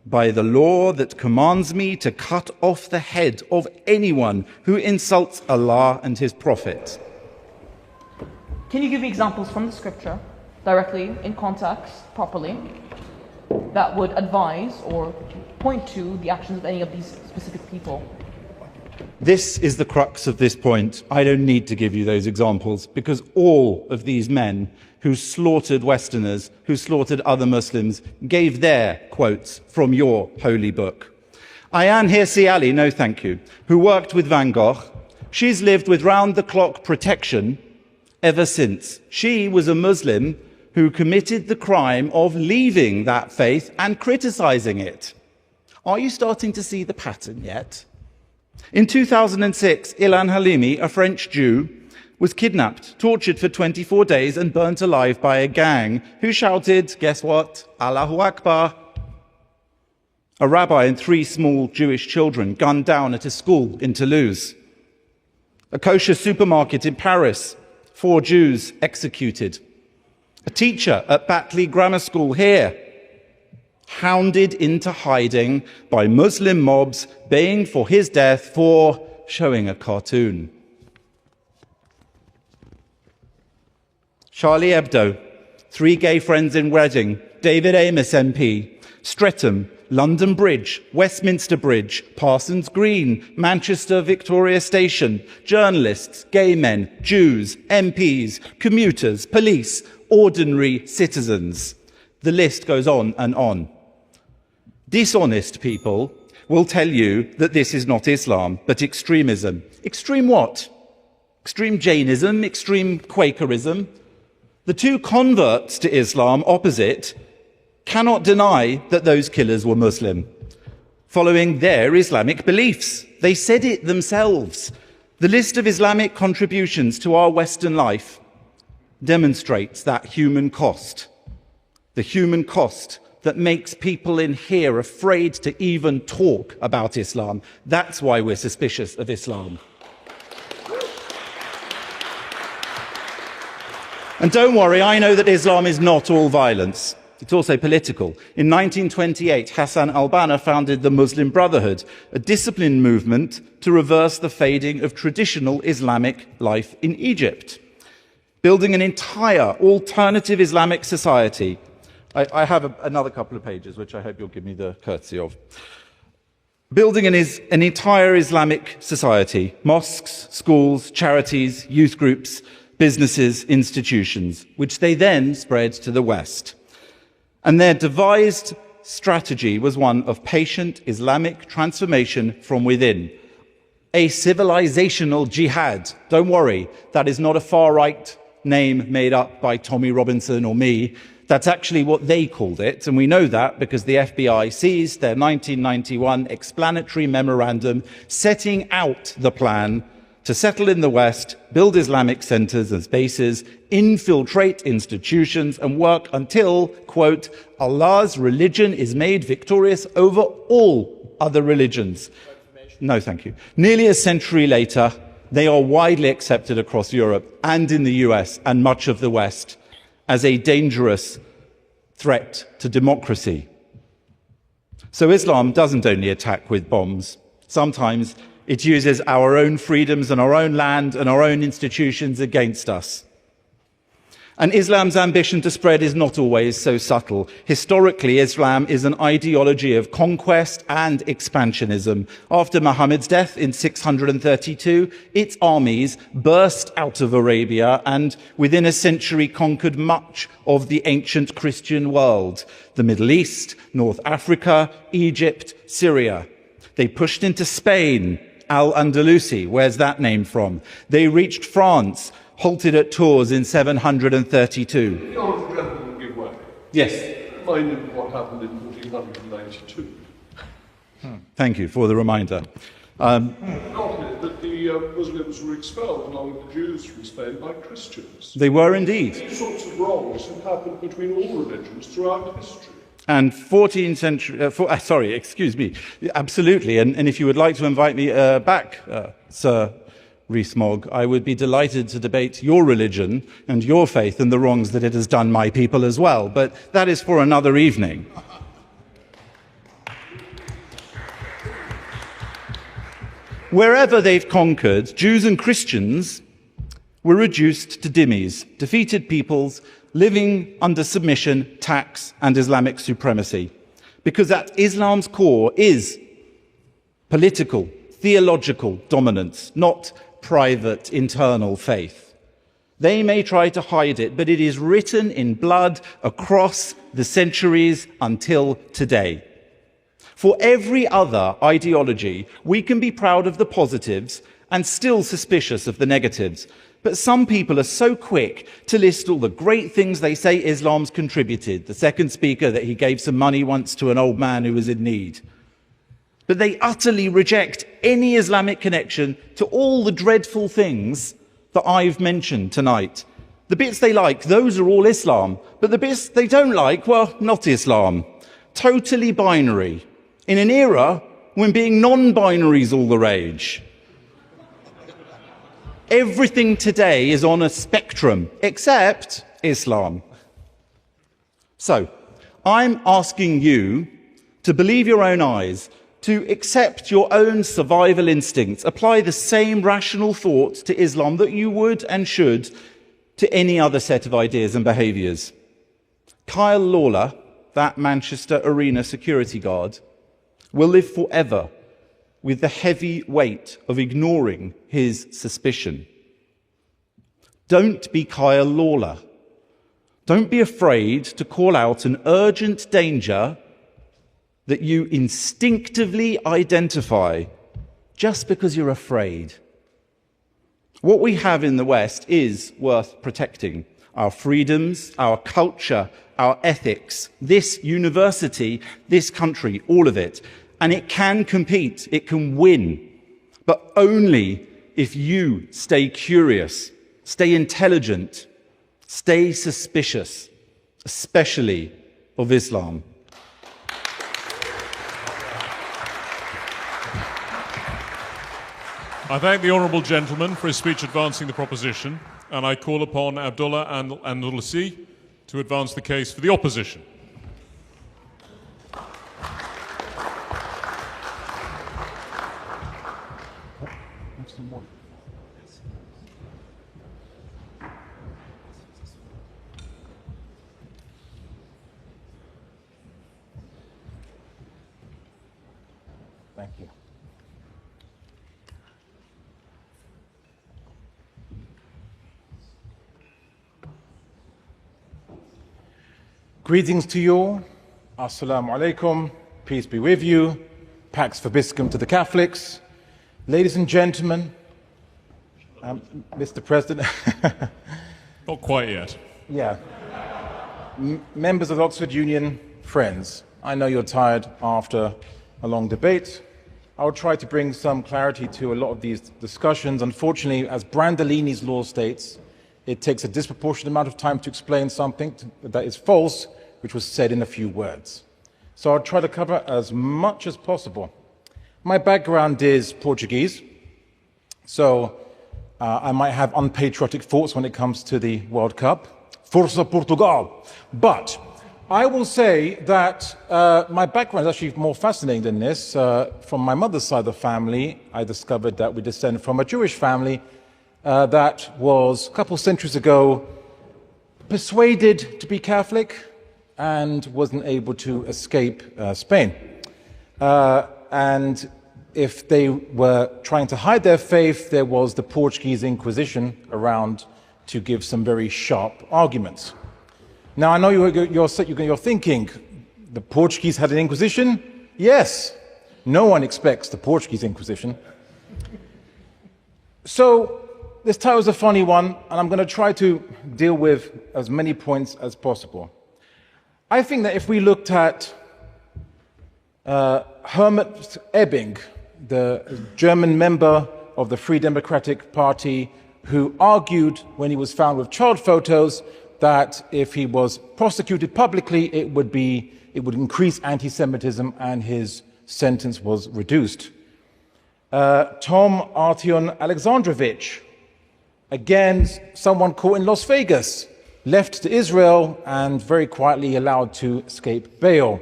"by the law that commands me to cut off the head of anyone who insults Allah and his prophet." Can you give me examples from the scripture, directly, in context, properly, that would advise or point to the actions of any of these specific people? This is the crux of this point. I don't need to give you those examples because all of these men who slaughtered Westerners, who slaughtered other Muslims, gave their quotes from your holy book. Ayan Hirsi Ali, no thank you, who worked with Van Gogh, she's lived with round-the-clock protection ever since. She was a Muslim who committed the crime of leaving that faith and criticizing it. Are you starting to see the pattern yet? In 2006, Ilan Halimi, a French Jew, was kidnapped, tortured for 24 days and burnt alive by a gang who shouted, guess what? Allahu Akbar. A rabbi and 3 small Jewish children gunned down at a school in Toulouse. A kosher supermarket in Paris, 4 Jews executed. A teacher at Batley Grammar School here, hounded into hiding by Muslim mobs baying for his death for showing a cartoon. Charlie Hebdo, 3 gay friends in Reading, David Amos MP, Streatham, London Bridge, Westminster Bridge, Parsons Green, Manchester Victoria Station, journalists, gay men, Jews, MPs, commuters, police, ordinary citizens. The list goes on and on. Dishonest people will tell you that this is not Islam, but extremism. Extreme what? Extreme Jainism, extreme Quakerism. The 2 converts to Islam opposite cannot deny that those killers were Muslim, following their Islamic beliefs. They said it themselves. The list of Islamic contributions to our Western life demonstrates that human cost, the human cost that makes people in here afraid to even talk about Islam. That's why we're suspicious of Islam. And don't worry, I know that Islam is not all violence. It's also political. In 1928, Hassan al-Banna founded the Muslim Brotherhood, a disciplined movement to reverse the fading of traditional Islamic life in Egypt, building an entire alternative Islamic society. I have another couple of pages, which I hope you'll give me the courtesy of. Building an entire Islamic society, mosques, schools, charities, youth groups, businesses, institutions, which they then spread to the West. And their devised strategy was one of patient Islamic transformation from within. A civilizational jihad. Don't worry, that is not a far-right name made up by Tommy Robinson or me. That's actually what they called it, and we know that because the FBI seized their 1991 explanatory memorandum setting out the plan to settle in the West, build Islamic centers and bases, infiltrate institutions, and work until, quote, Allah's religion is made victorious over all other religions. no, thank you. Nearly a century later, they are widely accepted across Europe and in the US and much of the West as a dangerous threat to democracy. So Islam doesn't only attack with bombs. Sometimes it uses our own freedoms and our own land and our own institutions against us. And Islam's ambition to spread is not always so subtle. Historically, Islam is an ideology of conquest and expansionism. After Muhammad's death in 632, its armies burst out of Arabia and within a century conquered much of the ancient Christian world, the Middle East, North Africa, Egypt, Syria. They pushed into Spain, Al-Andalusi, where's that name from? They reached France, halted at Tours in 732. The honourable gentleman give way. Yes. Reminded what happened in 1492. Thank you for the reminder. Forgotten it that the Muslims were expelled along with the Jews from Spain by Christians. They were indeed. These sorts of wrongs have happened between all religions throughout history. And 14th century, excuse me, absolutely. And if you would like to invite me back, Sir Rees-Mogg, I would be delighted to debate your religion and your faith and the wrongs that it has done my people as well. But that is for another evening. Wherever they've conquered, Jews and Christians were reduced to dhimmis, defeated peoples living under submission, tax, and Islamic supremacy. Because at Islam's core is political, theological dominance, not private, internal faith. They may try to hide it, but it is written in blood across the centuries until today. For every other ideology, we can be proud of the positives and still suspicious of the negatives. But some people are so quick to list all the great things they say Islam's contributed. The second speaker, that he gave some money once to an old man who was in need. But they utterly reject any Islamic connection to all the dreadful things that I've mentioned tonight. The bits they like, those are all Islam. But the bits they don't like, well, not Islam. Totally binary. In an era when being non-binary is all the rage. Everything today is on a spectrum, except Islam. So, I'm asking you to believe your own eyes, to accept your own survival instincts, apply the same rational thought to Islam that you would and should to any other set of ideas and behaviours. Kyle Lawler, that Manchester Arena security guard, will live forever with the heavy weight of ignoring his suspicion. Don't be Kyle Lawler. Don't be afraid to call out an urgent danger that you instinctively identify just because you're afraid. What we have in the West is worth protecting. Our freedoms, our culture, our ethics, this university, this country, all of it. And it can compete, it can win, but only if you stay curious, stay intelligent, stay suspicious, especially of Islam. I thank the honourable gentleman for his speech advancing the proposition, and I call upon Abdullah Andalusi to advance the case for the opposition. Thank you. Greetings to you all. Assalamu alaikum. Peace be with you. Pax Vobiscum to the Catholics. Ladies and gentlemen, Mr. President. Not quite yet. Yeah. Members of the Oxford Union, friends, I know you're tired after a long debate. I'll try to bring some clarity to a lot of these discussions. Unfortunately, as Brandolini's law states, it takes a disproportionate amount of time to explain something that is false, which was said in a few words. So I'll try to cover as much as possible. My background is Portuguese, so I might have unpatriotic thoughts when it comes to the World Cup. Força Portugal! But I will say that my background is actually more fascinating than this. From my mother's side of the family, I discovered that we descend from a Jewish family that was, a couple centuries ago, persuaded to be Catholic and wasn't able to escape Spain. And if they were trying to hide their faith, there was the Portuguese Inquisition around to give some very sharp arguments. Now, I know you're thinking, the Portuguese had an Inquisition? Yes. No one expects the Portuguese Inquisition. So, this title is a funny one, and I'm going to try to deal with as many points as possible. I think that if we looked at Hermann Ebbing, the German member of the Free Democratic Party, who argued when he was found with child photos that if he was prosecuted publicly, it would increase anti-Semitism, and his sentence was reduced. Tom Artyom Alexandrovich, again, someone caught in Las Vegas, left to Israel and very quietly allowed to escape bail.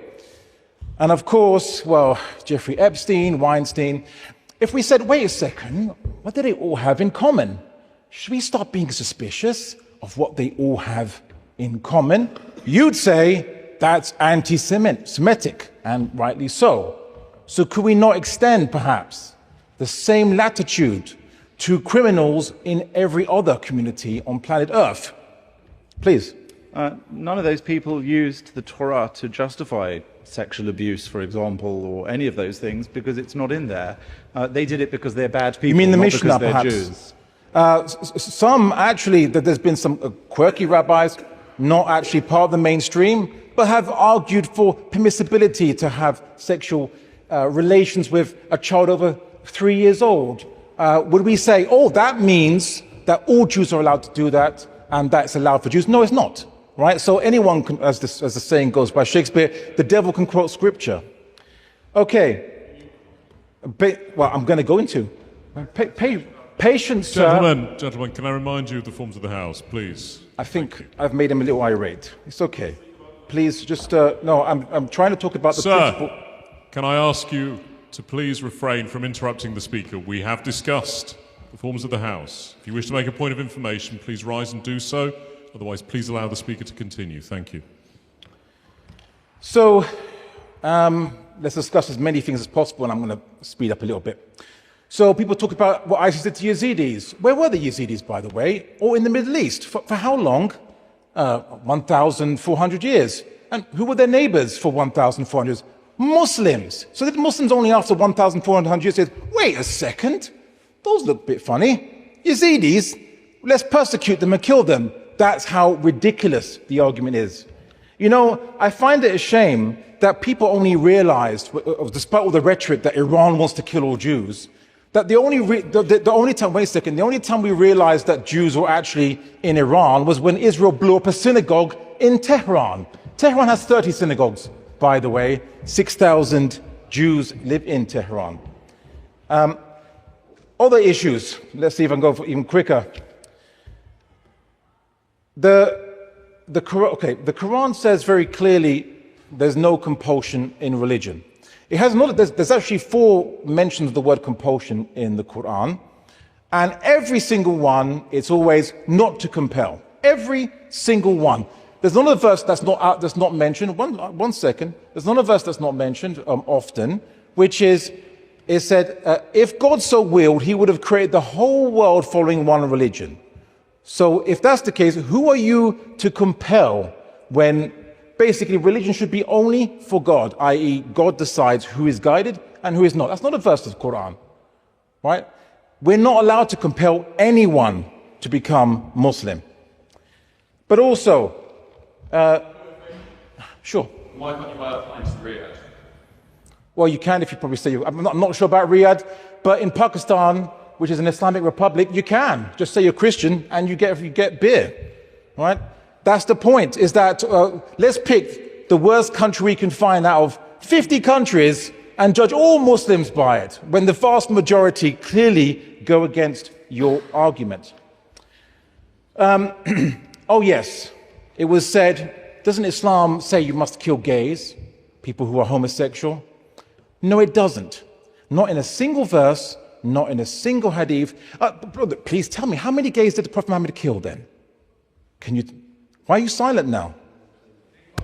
And of course, well, Jeffrey Epstein, Weinstein. If we said, wait a second, what do they all have in common? Should we start being suspicious of what they all have in common? You'd say that's anti-Semitic, and rightly so. So could we not extend, perhaps, the same latitude to criminals in every other community on planet Earth? Please. None of those people used the Torah to justify sexual abuse, for example, or any of those things, because it's not in there. They did it because they're bad people, you mean the not Mishnah, because they're perhaps? Jews. Some, actually, that there's been some quirky rabbis, not actually part of the mainstream, but have argued for permissibility to have sexual relations with a child over 3 years old. Would we say, oh, that means that all Jews are allowed to do that, and that's allowed for Jews? No, it's not. Right? So anyone can, as the saying goes by Shakespeare, the devil can quote scripture. Okay. Well, I'm going to go into. Patience, Gentlemen, can I remind you of the forms of the House, please? I think I've made him a little irate. It's okay. Please, just, no, I'm trying to talk about the principle. Sir, can I ask you to please refrain from interrupting the speaker? We have discussed the forms of the House. If you wish to make a point of information, please rise and do so. Otherwise, please allow the speaker to continue. Thank you. So, let's discuss as many things as possible, and I'm going to speed up a little bit. So, people talk about what ISIS did to Yazidis. Where were the Yazidis, by the way? Or in the Middle East? For how long? 1,400 years. And who were their neighbors for 1,400 years? Muslims. So did Muslims only after 1,400 years say, wait a second, those look a bit funny. Yazidis, let's persecute them and kill them. That's how ridiculous the argument is. You know, I find it a shame that people only realized, despite all the rhetoric that Iran wants to kill all Jews, that the only time we realized that Jews were actually in Iran was when Israel blew up a synagogue in Tehran. Tehran has 30 synagogues, by the way. 6,000 Jews live in Tehran. Other issues. Let's see if I can go even quicker. The Quran says very clearly there's no compulsion in religion. It has not. There's actually 4 mentions of the word compulsion in the Quran, and every single one, it's always not to compel. Every single one. There's not a verse that's not mentioned. One second. There's not a verse that's not mentioned often, which is, it said, if God so willed, He would have created the whole world following one religion. So if that's the case, who are you to compel when basically religion should be only for God, i.e. God decides who is guided and who is not? That's not a verse of the Quran, right? We're not allowed to compel anyone to become Muslim. But also, sure. Why can't you buy a plane to Riyadh? Well, you can if you probably say, I'm not sure about Riyadh, but in Pakistan, which is an Islamic republic, you can. Just say you're Christian and you get beer, right? That's the point, is that let's pick the worst country we can find out of 50 countries and judge all Muslims by it, when the vast majority clearly go against your argument. Oh yes, it was said, doesn't Islam say you must kill gays, people who are homosexual? No, it doesn't. Not in a single verse, not in a single hadith. Brother, please tell me, how many gays did the Prophet Muhammad kill then? Why are you silent now?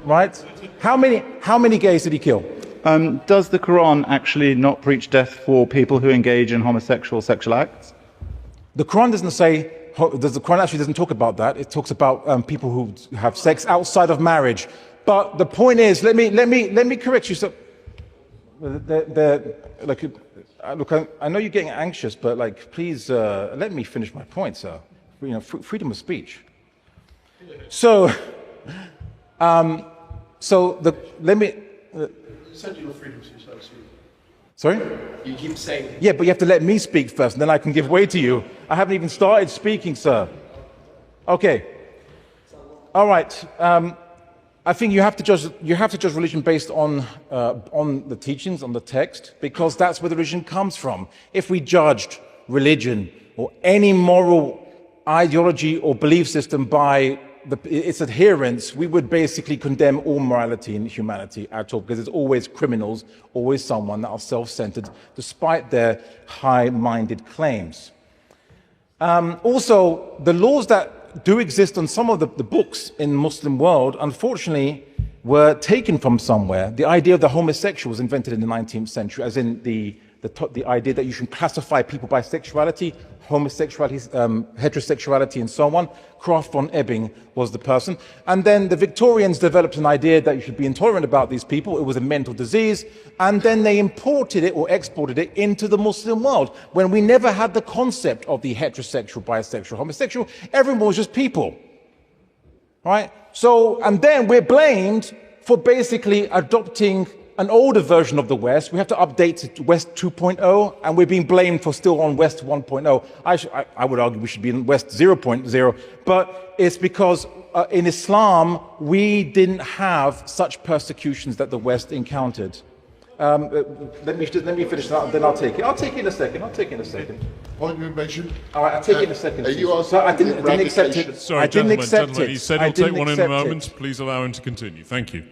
Right? How many gays did he kill? Does the Quran actually not preach death for people who engage in homosexual sexual acts? The Quran doesn't say, the Quran actually doesn't talk about that. It talks about people who have sex outside of marriage. But the point is, let me correct you. So, look, I know you're getting anxious, but please let me finish my point, sir. You know, freedom of speech. So, let me. Sorry? You keep saying. Yeah, but you have to let me speak first, and then I can give way to you. I haven't even started speaking, sir. Okay. All right. I think you have to judge religion based on the teachings, on the text, because that's where the religion comes from. If we judged religion or any moral ideology or belief system by its adherents, we would basically condemn all morality and humanity at all, because there's always criminals, always someone that are self-centered, despite their high-minded claims. Also, the laws that do exist on some of the books in the Muslim world, unfortunately, were taken from somewhere. The idea of the homosexual was invented in the 19th century, as in the idea that you should classify people by sexuality, homosexuality, heterosexuality, and so on. Krafft von Ebing was the person. And then the Victorians developed an idea that you should be intolerant about these people. It was a mental disease. And then they imported it or exported it into the Muslim world, when we never had the concept of the heterosexual, bisexual, homosexual. Everyone was just people. Right? So, and then we're blamed for basically adopting an older version of the West. We have to update to West 2.0, and we're being blamed for still on West 1.0. I would argue we should be in West 0.0, but it's because in Islam, we didn't have such persecutions that the West encountered. Let me finish that, then I'll take it. I'll take it in a second. Point you mentioned? All right, I'll take it in a second. Are you So I didn't accept it. Sorry, I didn't accept gentlemen, it. he said he'll take one in a moment. Please allow him to continue. Thank you.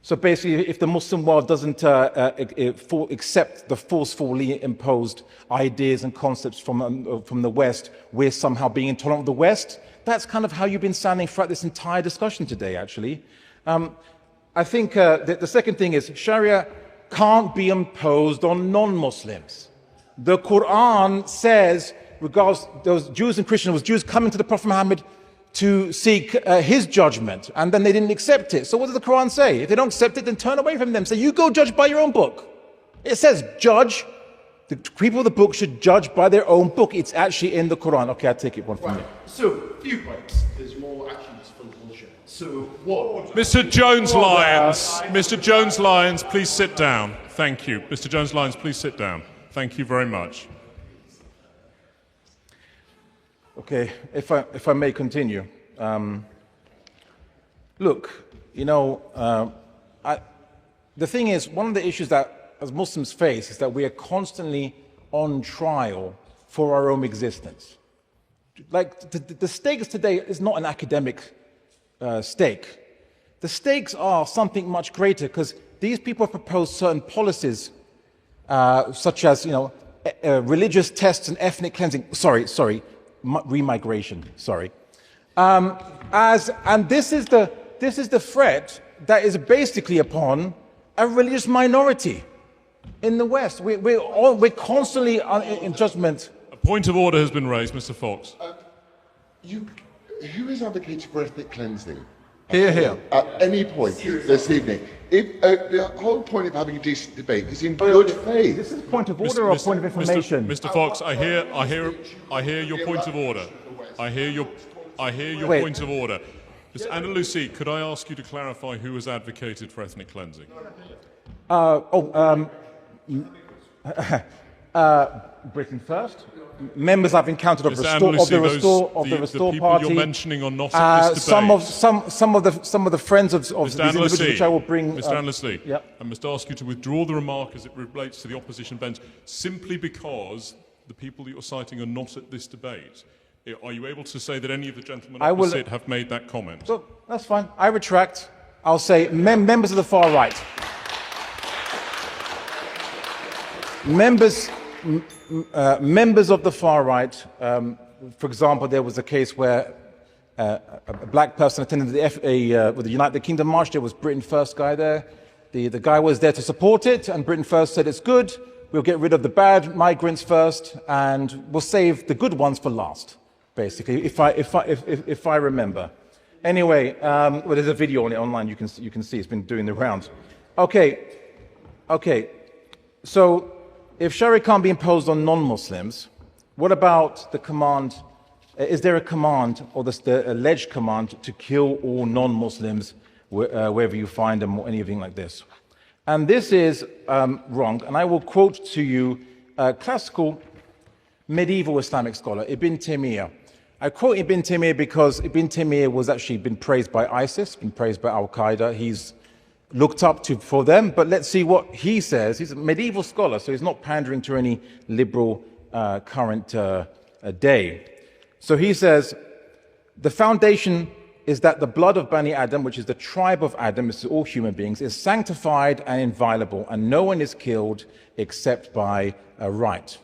So basically, if the Muslim world doesn't accept the forcefully imposed ideas and concepts from the West, we're somehow being intolerant of the West. That's kind of how you've been sounding throughout this entire discussion today, actually. I think the second thing is Sharia can't be imposed on non-Muslims. The Quran says, regards those Jews and Christians, Jews coming to the Prophet Muhammad to seek his judgment, and then they didn't accept it. So what does the Quran say? If they don't accept it, then turn away from them. Say, you go judge by your own book. It says judge. The people of the book should judge by their own book. It's actually in the Quran. Okay, I'll take it one from you. So, few points. There's more actions full of bullshit. So, what? Mr. Jones-Lyons, please sit down. Thank you. Mr. Jones-Lyons, please sit down. Thank you very much. Okay, if I may continue. Look, you know, the thing is, one of the issues that as Muslims face is that we are constantly on trial for our own existence. Like the stakes today is not an academic stake. The stakes are something much greater, because these people have proposed certain policies, such as, you know, religious tests and ethnic cleansing. Remigration. And this is the threat that is basically upon a religious minority in the West. We're constantly in judgment. A point of order has been raised, Mr. Fox. Who has advocated for ethnic cleansing? Here. At any point this evening. If the whole point of having a decent debate is in good faith. This is a point of order or a point of information? Mr. Fox, I hear your point of order. I hear your point of order. Ms. Andalusi, could I ask you to clarify who has advocated for ethnic cleansing? Britain First. Members I've encountered of the Restore the Party. You're mentioning are not at this debate. Some of the friends of these individuals, which I will bring. Mr. Annesley, I must ask you to withdraw the remark as it relates to the opposition bench, simply because the people that you're citing are not at this debate. Are you able to say that any of the gentlemen opposite have made that comment? So that's fine. I retract. I'll say members of the far right. Members of the far right, for example, there was a case where a black person attended with the United Kingdom march. There was Britain First guy there. The guy was there to support it, and Britain First said it's good. We'll get rid of the bad migrants first, and we'll save the good ones for last. Basically, if I remember. Anyway, well, there's a video on it online. You can see it's been doing the rounds. Okay. So, if Sharia can't be imposed on non-Muslims, what about the command? Is there a command, or the alleged command, to kill all non-Muslims wherever you find them, or anything like this? And this is wrong. And I will quote to you a classical medieval Islamic scholar, Ibn Taymiyyah. I quote Ibn Taymiyyah because Ibn Taymiyyah was actually been praised by ISIS, been praised by Al-Qaeda. He's looked up to for them, but let's see what he says. He's a medieval scholar, so he's not pandering to any liberal current day. So he says, the foundation is that the blood of Bani Adam, which is the tribe of Adam, this is all human beings, is sanctified and inviolable, and no one is killed except by a right.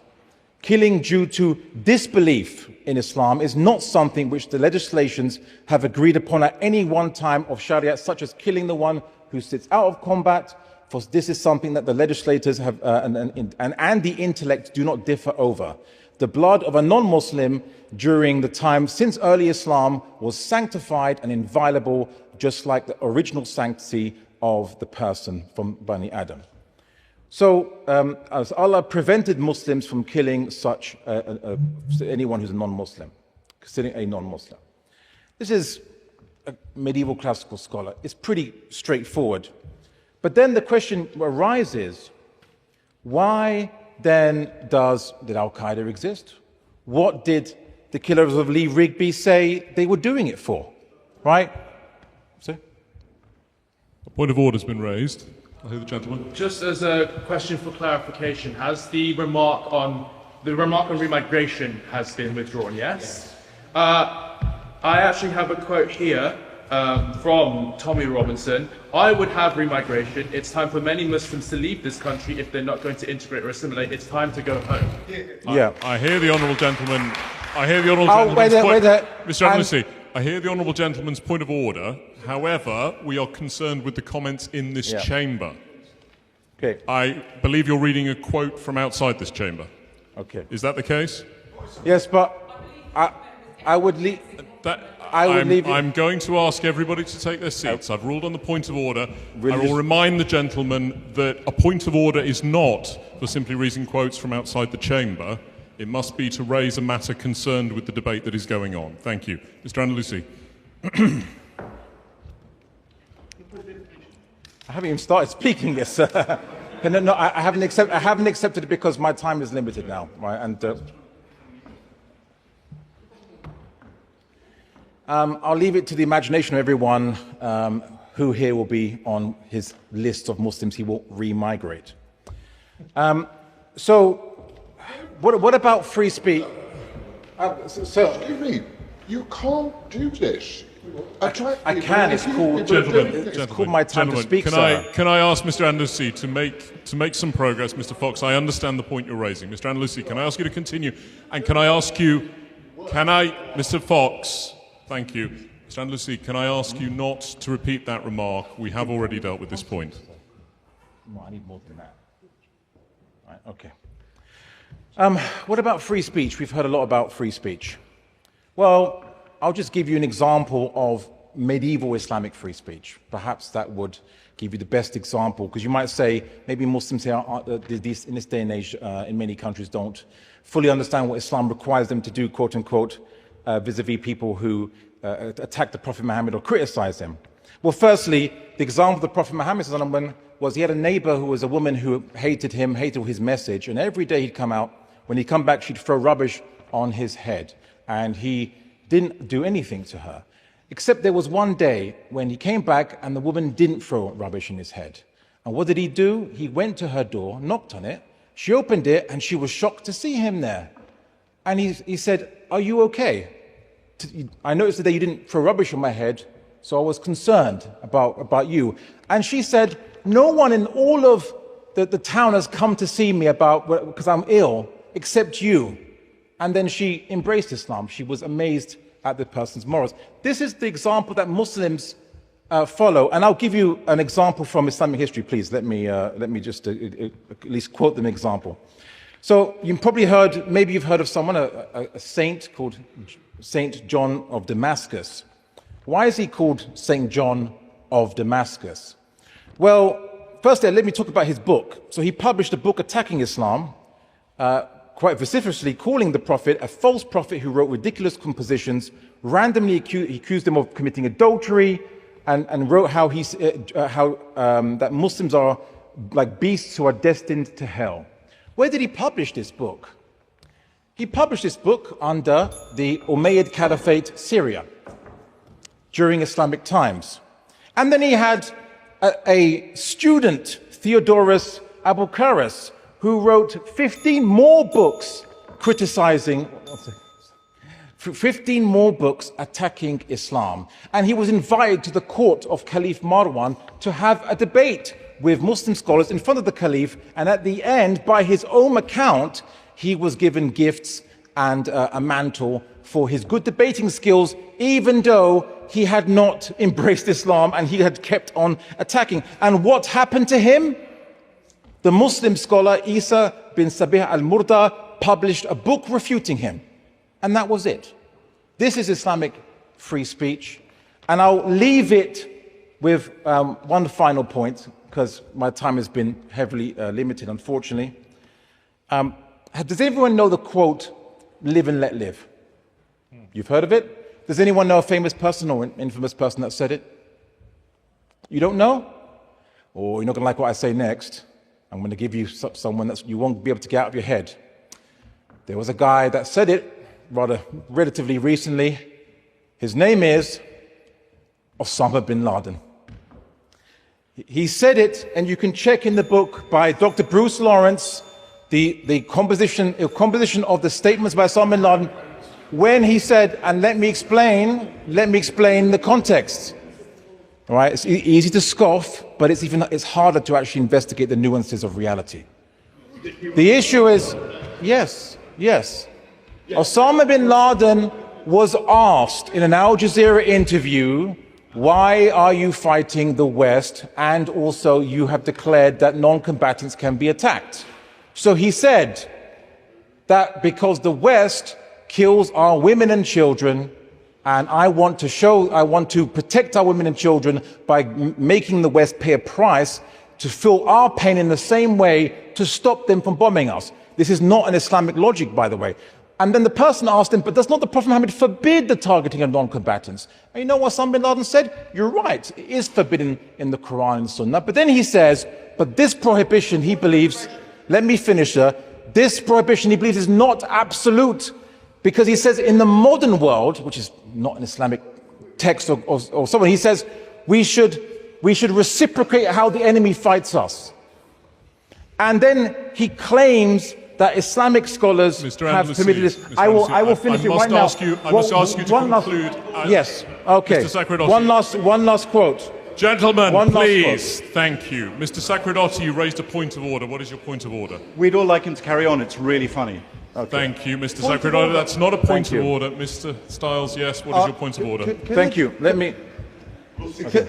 Killing due to disbelief in Islam is not something which the legislations have agreed upon at any one time of Sharia, such as killing the one who sits out of combat, for this is something that the legislators have and the intellect do not differ over. The blood of a non-Muslim during the time since early Islam was sanctified and inviolable, just like the original sanctity of the person from Bani Adam. So, as Allah prevented Muslims from killing such anyone who's a non-Muslim, considering a non-Muslim. This is a medieval classical scholar. It's pretty straightforward. But then the question arises, why then did Al-Qaeda exist? What did the killers of Lee Rigby say they were doing it for? Right? So? A point of order has been raised. I hear the gentleman. Just as a question for clarification, has the remark on remigration has been withdrawn? Yes. I actually have a quote here from Tommy Robinson. I would have remigration. It's time for many Muslims to leave this country if they're not going to integrate or assimilate. It's time to go home. Yeah. I hear the honourable gentleman. I hear the honourable gentleman's point. Mr. Annesley, I hear the honourable gentleman's point of order. However, we are concerned with the comments in this chamber. Okay. I believe you're reading a quote from outside this chamber. Okay. Is that the case? Yes, but I would leave. I'm going to ask everybody to take their seats. I've ruled on the point of order. I will remind the gentleman that a point of order is not for simply reading quotes from outside the chamber. It must be to raise a matter concerned with the debate that is going on. Thank you. Mr. Andalusi. I haven't even started speaking yet, sir. No, I haven't accepted it because my time is limited now, right? And I'll leave it to the imagination of everyone who here will be on his list of Muslims he will remigrate. So, what about free speech? Excuse me, you can't do this. I can. It's called my time to speak, sir. Can I ask Mr. Andalusi to make some progress, Mr. Fox? I understand the point you're raising, Mr. Andalusi. Can I ask you to continue? And can I ask you, Mr. Fox? Thank you, Mr. Andalusi. Can I ask you not to repeat that remark? We have already dealt with this point. No, I need more than that. Right, okay. What about free speech? We've heard a lot about free speech. Well, I'll just give you an example of medieval Islamic free speech. Perhaps that would give you the best example, because you might say maybe Muslims here in this day and age in many countries don't fully understand what Islam requires them to do, quote unquote, vis-a-vis people who attack the Prophet Muhammad or criticize him. Well, firstly, the example of the Prophet Muhammad, was he had a neighbor who was a woman who hated him, hated his message, and every day he'd come out, when he'd come back, she'd throw rubbish on his head, and he didn't do anything to her. Except there was one day when he came back and the woman didn't throw rubbish in his head. And what did he do? He went to her door, knocked on it, she opened it, and she was shocked to see him there. And he said, "Are you okay? I noticed that you didn't throw rubbish on my head, so I was concerned about you." And she said, "No one in all of the town has come to see me because I'm ill, except you." And then she embraced Islam. She was amazed at the person's morals. This is the example that Muslims follow. And I'll give you an example from Islamic history, please. Let me just at least quote them example. So you've probably heard, maybe you've heard of someone, a saint called Saint John of Damascus. Why is he called Saint John of Damascus? Well, firstly, let me talk about his book. So he published a book attacking Islam, quite vociferously calling the prophet a false prophet who wrote ridiculous compositions, randomly accused him of committing adultery, and wrote how that Muslims are like beasts who are destined to hell. Where did he publish this book? He published this book under the Umayyad Caliphate, Syria, during Islamic times. And then he had a student, Theodorus Abukaris, who wrote 15 more books criticizing, 15 more books attacking Islam. And he was invited to the court of Caliph Marwan to have a debate with Muslim scholars in front of the Caliph. And at the end, by his own account, he was given gifts and a mantle for his good debating skills, even though he had not embraced Islam and he had kept on attacking. And what happened to him? The Muslim scholar Isa bin Sabih al-Murda published a book refuting him. And that was it. This is Islamic free speech. And I'll leave it with one final point, because my time has been heavily limited, unfortunately. Does everyone know the quote, "Live and let live"? You've heard of it? Does anyone know a famous person or an infamous person that said it? You don't know? Or you're not going to like what I say next. I'm going to give you someone that you won't be able to get out of your head. There was a guy that said it relatively recently. His name is Osama bin Laden. He said it, and you can check in the book by Dr. Bruce Lawrence, the composition of the statements by Osama bin Laden, when he said, and let me explain the context. All right, it's easy to scoff, but it's harder to actually investigate the nuances of reality. The issue is, yes. Osama bin Laden was asked in an Al Jazeera interview, why are you fighting the West? And also you have declared that non-combatants can be attacked. So he said that because the West kills our women and children, and I want to protect our women and children by making the West pay a price to feel our pain in the same way to stop them from bombing us. This is not an Islamic logic, by the way. And then the person asked him, but does not the Prophet Muhammad forbid the targeting of non-combatants? And you know what Osama bin Laden said? You're right, it is forbidden in the Quran and Sunnah. But then he says, but this prohibition, he believes, let me finish there, this prohibition, he believes, is not absolute. Because he says in the modern world, which is not an Islamic text or someone, he says we should reciprocate how the enemy fights us. And then he claims that Islamic scholars have permitted this. I will finish it right now. I must ask you to conclude. Yes, okay. Mr. Sacredotti. One last quote. Gentlemen, please. Thank you. Mr. Sacredotti, you raised a point of order. What is your point of order? We'd all like him to carry on. It's really funny. Okay. Thank you, Mr. Sacredotti. That's not a point of order. Mr. Stiles, yes. What is your point of order? Thank you. Let me...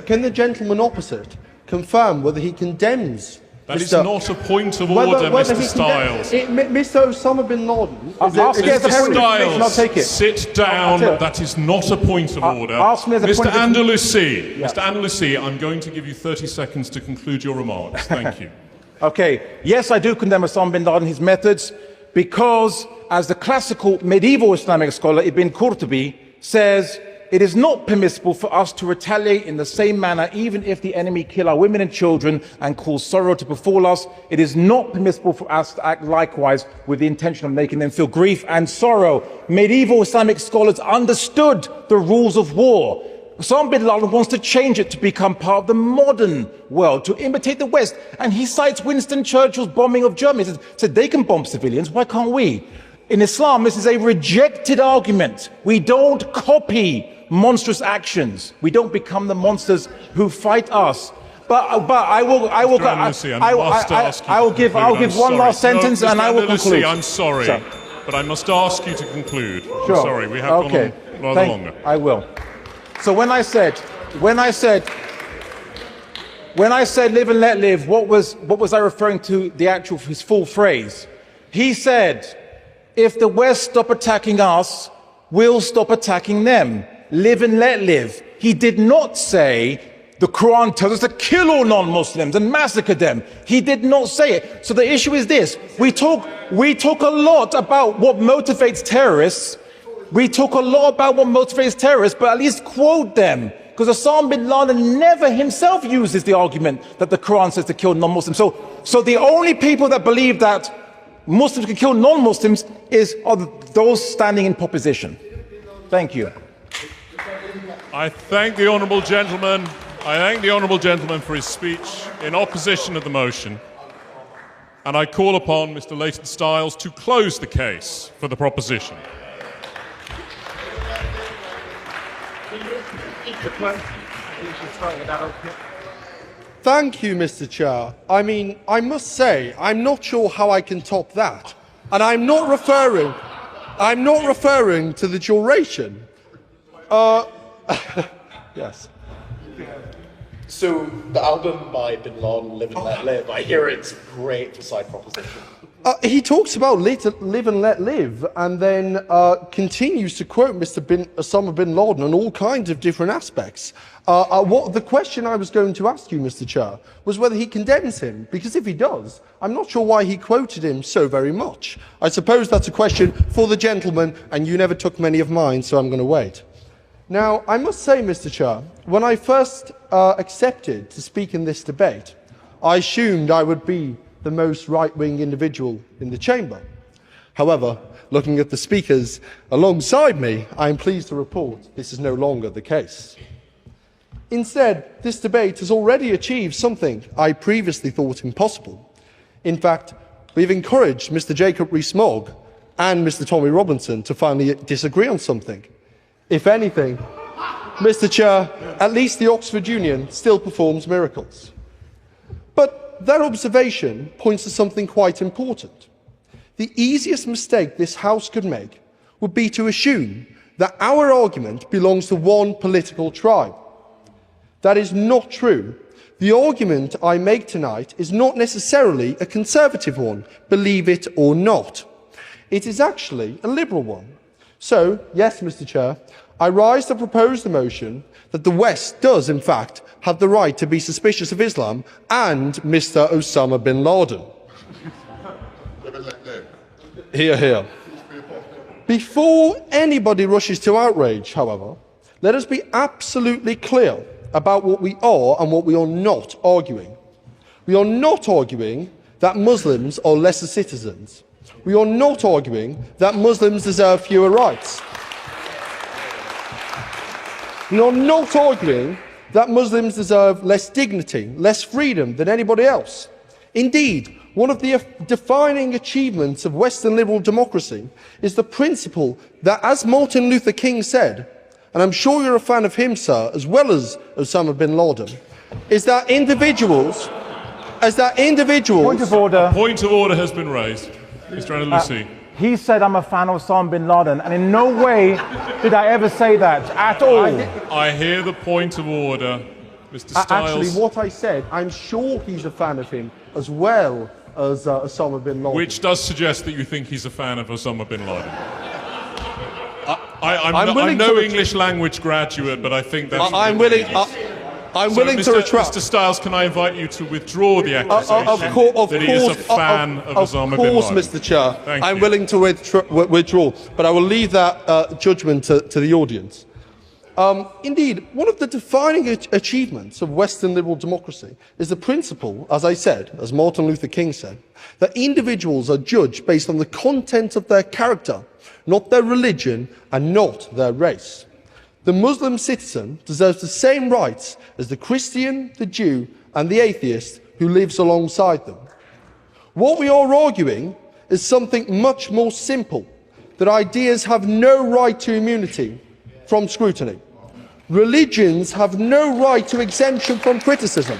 Can the gentleman opposite confirm whether he condemns... That is not a point of order, Mr. Stiles. Mr. Osama bin Laden... Mr. Stiles, sit down. That is not a point of order. Mr. Andalusi, Mr. Andalusi, I'm going to give you 30 seconds to conclude your remarks. Thank you. Okay. Yes, I do condemn Osama bin Laden, his methods, because, as the classical medieval Islamic scholar Ibn Qurtubi says, it is not permissible for us to retaliate in the same manner, even if the enemy kill our women and children and cause sorrow to befall us. It is not permissible for us to act likewise with the intention of making them feel grief and sorrow. Medieval Islamic scholars understood the rules of war. Osama bin Laden wants to change it to become part of the modern world, to imitate the West. And he cites Winston Churchill's bombing of Germany. He said they can bomb civilians, why can't we? In Islam, this is a rejected argument. We don't copy monstrous actions. We don't become the monsters who fight us. But I will give one last sentence and I will conclude. I'm sorry, but I must ask you to conclude. Sure. I'm sorry, we have gone on rather longer. I will. So when I said live and let live, what was I referring to his full phrase? He said, if the West stop attacking us, we'll stop attacking them. Live and let live. He did not say the Quran tells us to kill all non-Muslims and massacre them. He did not say it. So the issue is this. We talk a lot about what motivates terrorists. But at least quote them. Because Osama bin Laden never himself uses the argument that the Quran says to kill non-Muslims. So the only people that believe that Muslims can kill non-Muslims are those standing in proposition. Thank you. I thank the honourable gentleman. For his speech in opposition of the motion. And I call upon Mr. Leighton Stiles to close the case for the proposition. Thank you, Mr. Chair. I mean, I must say, I'm not sure how I can top that. And I'm not referring to the duration. Yes. So the album by Bin Laden, Live and Let Live, I hear it's great for side proposition. He talks about live and let live, and then continues to quote Osama bin Laden on all kinds of different aspects. The question I was going to ask you, Mr. Chair, was whether he condemns him, because if he does, I'm not sure why he quoted him so very much. I suppose that's a question for the gentleman, and you never took many of mine, so I'm going to wait. Now, I must say, Mr. Chair, when I first accepted to speak in this debate, I assumed I would be the most right-wing individual in the chamber. However, looking at the speakers alongside me, I am pleased to report this is no longer the case. Instead, this debate has already achieved something I previously thought impossible. In fact, we've encouraged Mr. Jacob Rees-Mogg and Mr. Tommy Robinson to finally disagree on something. If anything, Mr. Chair, at least the Oxford Union still performs miracles. But that observation points to something quite important. The easiest mistake this House could make would be to assume that our argument belongs to one political tribe. That is not true. The argument I make tonight is not necessarily a conservative one, believe it or not. It is actually a liberal one. So, yes, Mr. Chair, I rise to propose the motion that the West does, in fact, have the right to be suspicious of Islam and Mr. Osama bin Laden. Hear, hear. Before anybody rushes to outrage, however, let us be absolutely clear about what we are and what we are not arguing. We are not arguing that Muslims are lesser citizens. We are not arguing that Muslims deserve fewer rights. We are not arguing that Muslims deserve less dignity, less freedom than anybody else. Indeed, one of the defining achievements of Western liberal democracy is the principle that, as Martin Luther King said, and I'm sure you're a fan of him, sir, as well as Osama bin Laden, is that individuals... Point of order. Point of order has been raised. Mr. Andalusi. He said I'm a fan of Osama bin Laden, and in no way did I ever say that at all. I hear the point of order. Mr. Stiles. Actually, what I said, I'm sure he's a fan of him as well as Osama bin Laden. Which does suggest that you think he's a fan of Osama bin Laden. I'm no English language graduate, but I think that's... I'm willing to retract. Mr. Stiles, can I invite you to withdraw the accusation that he is a fan of Osama bin Laden? Of course, Mr. Chair. Thank I'm you. willing to withdraw, but I will leave that judgment to the audience. Indeed, one of the defining achievements of Western liberal democracy is the principle, as I said, as Martin Luther King said, that individuals are judged based on the content of their character, not their religion and not their race. The Muslim citizen deserves the same rights as the Christian, the Jew and the atheist who lives alongside them. What we are arguing is something much more simple, that ideas have no right to immunity from scrutiny. Religions have no right to exemption from criticism.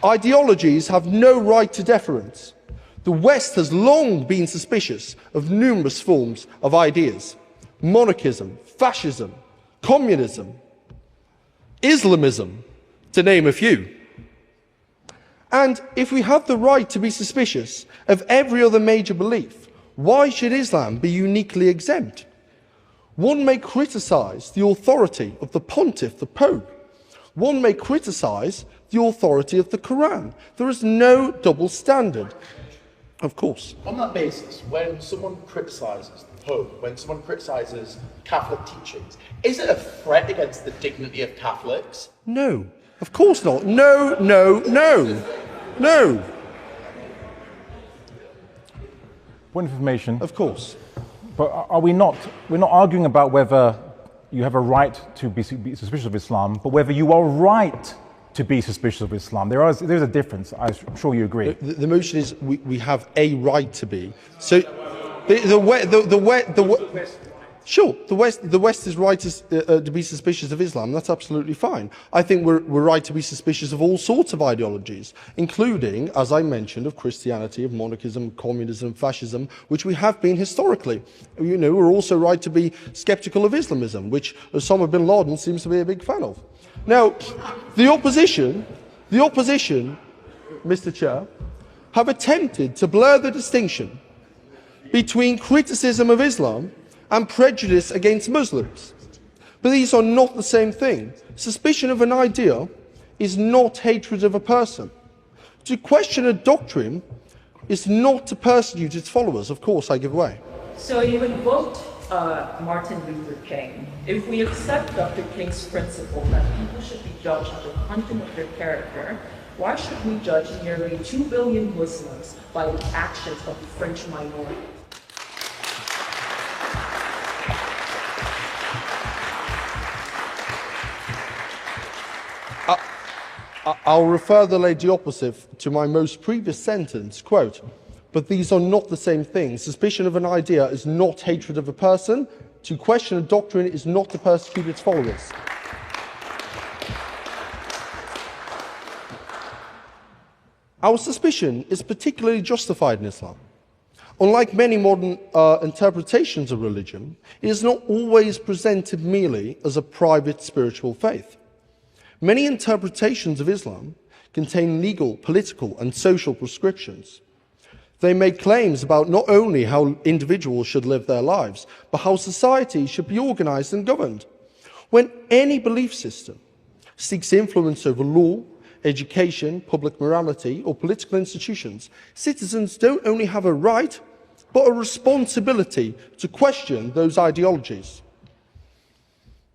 Ideologies have no right to deference. The West has long been suspicious of numerous forms of ideas: monarchism, fascism, communism, Islamism, to name a few. And if we have the right to be suspicious of every other major belief, why should Islam be uniquely exempt? One may criticise the authority of the pontiff, the Pope. One may criticise the authority of the Quran. There is no double standard. Of course. On that basis, when someone criticises the Pope, when someone criticises Catholic teachings, is it a threat against the dignity of Catholics? No, of course not. No, no, no, no. Point of information. Of course. But are we're not arguing about whether you have a right to be suspicious of Islam, but whether you are right to be suspicious of Islam. There's a difference. I'm sure you agree. The motion is we have a right to be. So sure, the West is right to be suspicious of Islam. That's absolutely fine. I think we're right to be suspicious of all sorts of ideologies, including, as I mentioned, of Christianity, of monarchism, communism, fascism, which we have been historically. You know, we're also right to be sceptical of Islamism, which Osama bin Laden seems to be a big fan of. Now, the opposition, Mr. Chair, have attempted to blur the distinction between criticism of Islam and prejudice against Muslims. But these are not the same thing. Suspicion of an idea is not hatred of a person. To question a doctrine is not to persecute its followers. Of course, I give way. So you invoked Martin Luther King. If we accept Dr. King's principle that people should be judged on the content of their character, why should we judge nearly 2 billion Muslims by the actions of the French minority? I'll refer the lady opposite to my most previous sentence, quote, "But these are not the same thing. Suspicion of an idea is not hatred of a person. To question a doctrine is not to persecute its followers." Our suspicion is particularly justified in Islam. Unlike many modern interpretations of religion, it is not always presented merely as a private spiritual faith. Many interpretations of Islam contain legal, political, and social prescriptions. They make claims about not only how individuals should live their lives, but how society should be organized and governed. When any belief system seeks influence over law, education, public morality, or political institutions, citizens don't only have a right, but a responsibility to question those ideologies.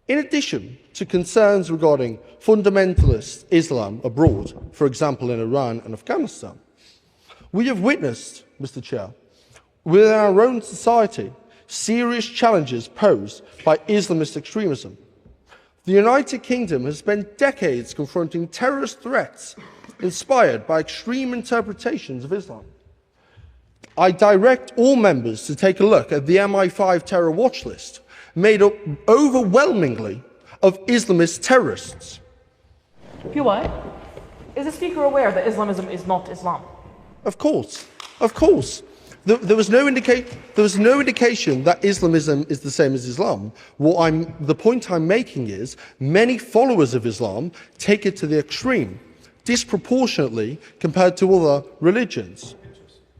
In addition to concerns regarding fundamentalist Islam abroad, for example in Iran and Afghanistan, we have witnessed, Mr. Chair, within our own society, serious challenges posed by Islamist extremism. The United Kingdom has spent decades confronting terrorist threats inspired by extreme interpretations of Islam. I direct all members to take a look at the MI5 terror watch list, made up overwhelmingly of Islamist terrorists. PY, is the speaker aware that Islamism is not Islam? Of course, of course. There was no indication that Islamism is the same as Islam. The point I'm making is many followers of Islam take it to the extreme, disproportionately compared to other religions.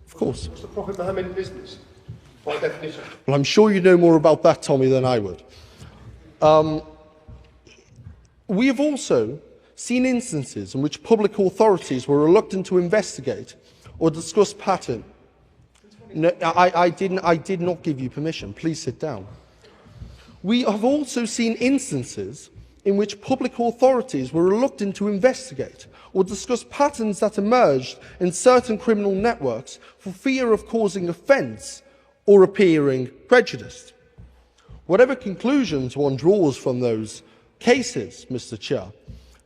Of course. Was the Prophet Muhammad in business, by definition? Well, I'm sure you know more about that, Tommy, than I would. We have also seen instances in which public authorities were reluctant to investigate or discuss pattern. No, I did not give you permission. Please sit down. We have also seen instances in which public authorities were reluctant to investigate or discuss patterns that emerged in certain criminal networks for fear of causing offence or appearing prejudiced. Whatever conclusions one draws from those cases, Mr. Chair,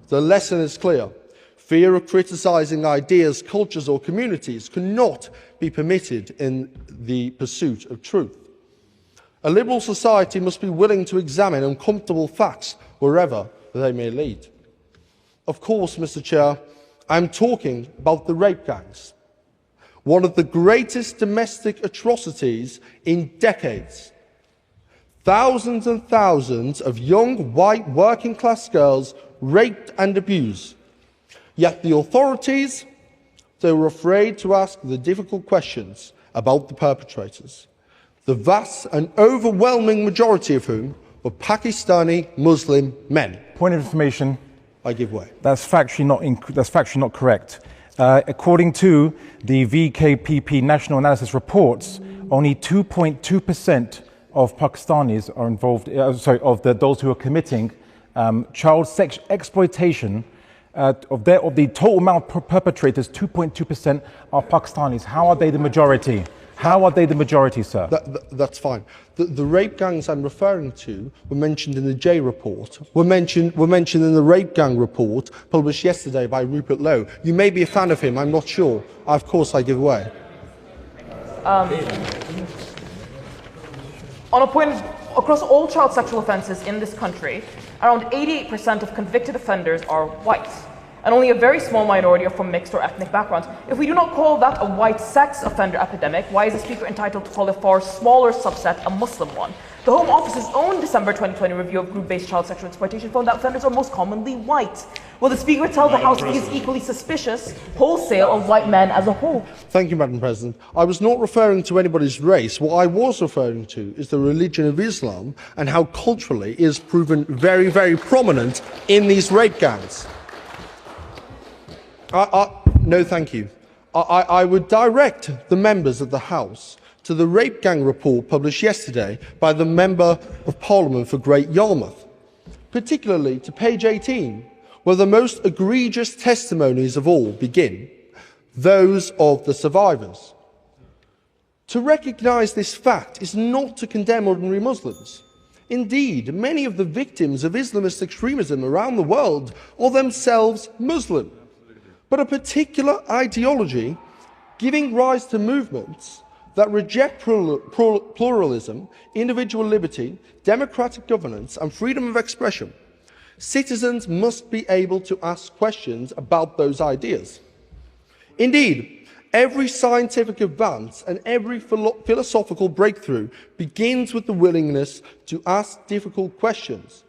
the lesson is clear. Fear of criticising ideas, cultures or communities cannot be permitted in the pursuit of truth. A liberal society must be willing to examine uncomfortable facts wherever they may lead. Of course, Mr. Chair, I'm talking about the rape gangs, one of the greatest domestic atrocities in decades. Thousands and thousands of young, white, working-class girls raped and abused. Yet the authorities, they were afraid to ask the difficult questions about the perpetrators, the vast and overwhelming majority of whom were Pakistani Muslim men. Point of information. I give way. That's factually not correct. According to the VKPP National Analysis reports, only 2.2% of Pakistanis are involved, those who are committing child sex exploitation. Of the total amount of perpetrators, 2.2% are Pakistanis. How are they the majority? How are they the majority, sir? That's fine. The rape gangs I'm referring to were mentioned in the J report, were mentioned in the rape gang report published yesterday by Rupert Lowe. You may be a fan of him, I'm not sure. Of course, I give way. On a point, across all child sexual offences in this country, around 88% of convicted offenders are white, and only a very small minority are from mixed or ethnic backgrounds. If we do not call that a white sex offender epidemic, why is the Speaker entitled to call a far smaller subset a Muslim one? The Home Office's own December 2020 review of group-based child sexual exploitation found that offenders are most commonly white. Will the Speaker tell the House he is equally suspicious wholesale of white men as a whole? Thank you, Madam President. I was not referring to anybody's race. What I was referring to is the religion of Islam and how culturally it is proven very, very prominent in these rape gangs. No, thank you. I would direct the members of the House to the rape gang report published yesterday by the Member of Parliament for Great Yarmouth, particularly to page 18, where the most egregious testimonies of all begin, those of the survivors. To recognise this fact is not to condemn ordinary Muslims. Indeed, many of the victims of Islamist extremism around the world are themselves Muslim. But a particular ideology giving rise to movements that reject pluralism, individual liberty, democratic governance and freedom of expression. Citizens must be able to ask questions about those ideas. Indeed, every scientific advance and every philosophical breakthrough begins with the willingness to ask difficult questions.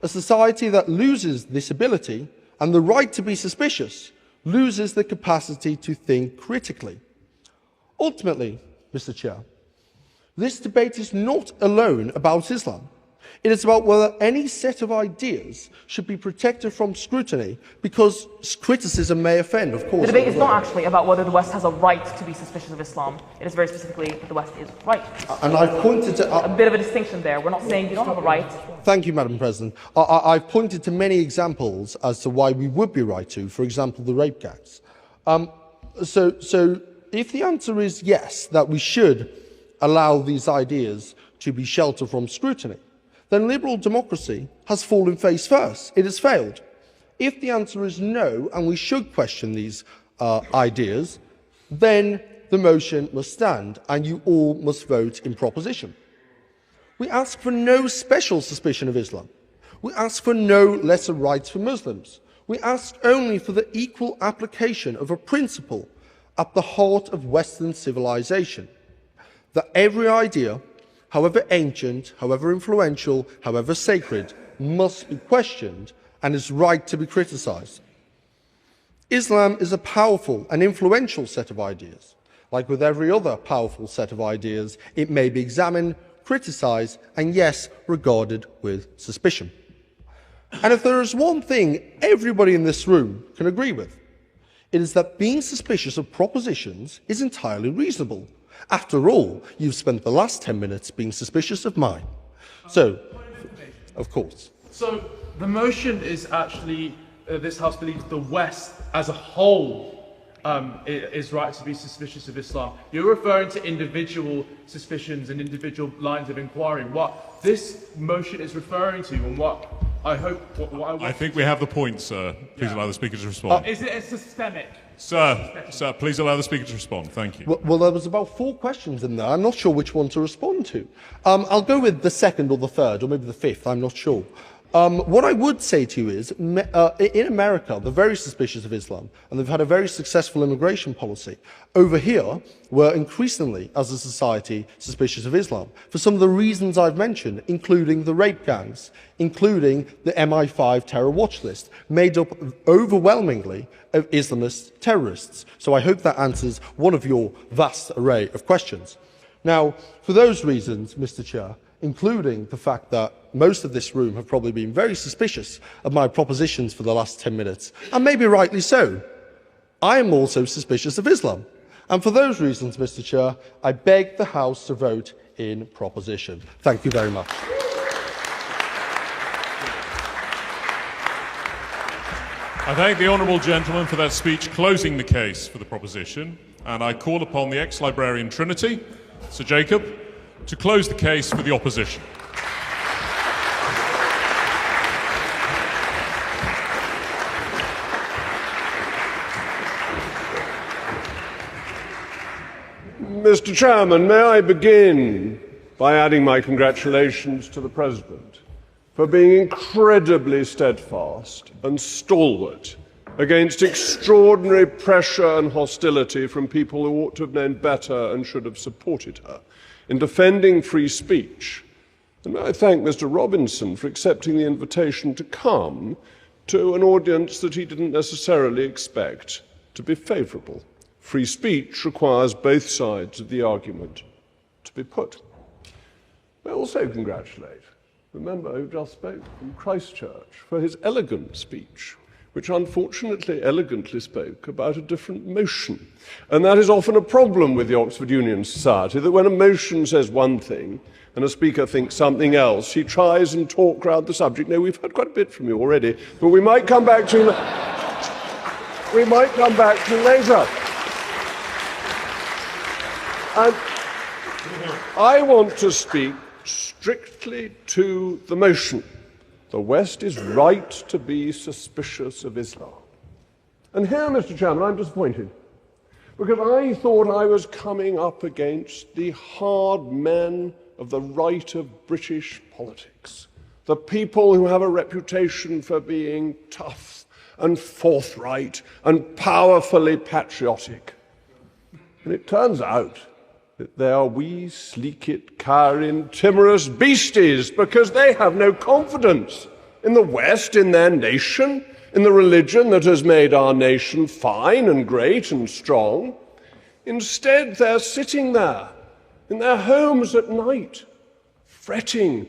A society that loses this ability and the right to be suspicious loses the capacity to think critically. Ultimately, Mr. Chair, this debate is not alone about Islam. It is about whether any set of ideas should be protected from scrutiny because criticism may offend, of course. The debate is not actually about whether the West has a right to be suspicious of Islam. It is very specifically that the West is right. And I've pointed to... a bit of a distinction there. We're not saying you don't have a right. Thank you, Madam President. I've pointed to many examples as to why we would be right to, for example, the rape gangs. So if the answer is yes, that we should allow these ideas to be sheltered from scrutiny, then liberal democracy has fallen face first. It has failed. If the answer is no, and we should question these ideas, then the motion must stand, and you all must vote in proposition. We ask for no special suspicion of Islam. We ask for no lesser rights for Muslims. We ask only for the equal application of a principle at the heart of Western civilization, that every idea, however ancient, however influential, however sacred, must be questioned and is right to be criticised. Islam is a powerful and influential set of ideas. Like with every other powerful set of ideas, it may be examined, criticised, and yes, regarded with suspicion. And if there is one thing everybody in this room can agree with, it is that being suspicious of propositions is entirely reasonable. After all, you've spent the last 10 minutes being suspicious of mine. So, of course. So the motion is actually this House believes the West as a whole is right to be suspicious of Islam. You're referring to individual suspicions and individual lines of inquiry. What this motion is referring to, and what I hope... I think we have the point, sir. Please allow the speaker to respond. Is it a systemic? Sir, please allow the speaker to respond. Thank you. Well, there was about 4 questions in there. I'm not sure which one to respond to. I'll go with the second or the third, or maybe the fifth. I'm not sure. What I would say to you is, in America, they're very suspicious of Islam, and they've had a very successful immigration policy. Over here, we're increasingly, as a society, suspicious of Islam, for some of the reasons I've mentioned, including the rape gangs, including the MI5 terror watch list, made up overwhelmingly of Islamist terrorists. So I hope that answers one of your vast array of questions. Now, for those reasons, Mr. Chair, including the fact that most of this room have probably been very suspicious of my propositions for the last 10 minutes, and maybe rightly so, I am also suspicious of Islam. And for those reasons, Mr. Chair, I beg the House to vote in proposition. Thank you very much. I thank the honourable gentleman for that speech closing the case for the proposition, and I call upon the ex-librarian Trinity, Sir Jacob, to close the case for the opposition. Mr. Chairman, may I begin by adding my congratulations to the President for being incredibly steadfast and stalwart against extraordinary pressure and hostility from people who ought to have known better and should have supported her in defending free speech. And may I thank Mr. Robinson for accepting the invitation to come to an audience that he didn't necessarily expect to be favourable. Free speech requires both sides of the argument to be put. I also congratulate the member who just spoke from Christchurch for his elegant speech, which unfortunately elegantly spoke about a different motion. And that is often a problem with the Oxford Union Society, that when a motion says one thing and a speaker thinks something else, he tries and talk round the subject. No, we've heard quite a bit from you already, but we might come back to later. And I want to speak strictly to the motion. The West is right to be suspicious of Islam. And here, Mr. Chairman, I'm disappointed, because I thought I was coming up against the hard men of the right of British politics, the people who have a reputation for being tough and forthright and powerfully patriotic. And it turns out that they are wee, sleek-it, cowering, timorous beasties, because they have no confidence in the West, in their nation, in the religion that has made our nation fine and great and strong. Instead, they're sitting there in their homes at night, fretting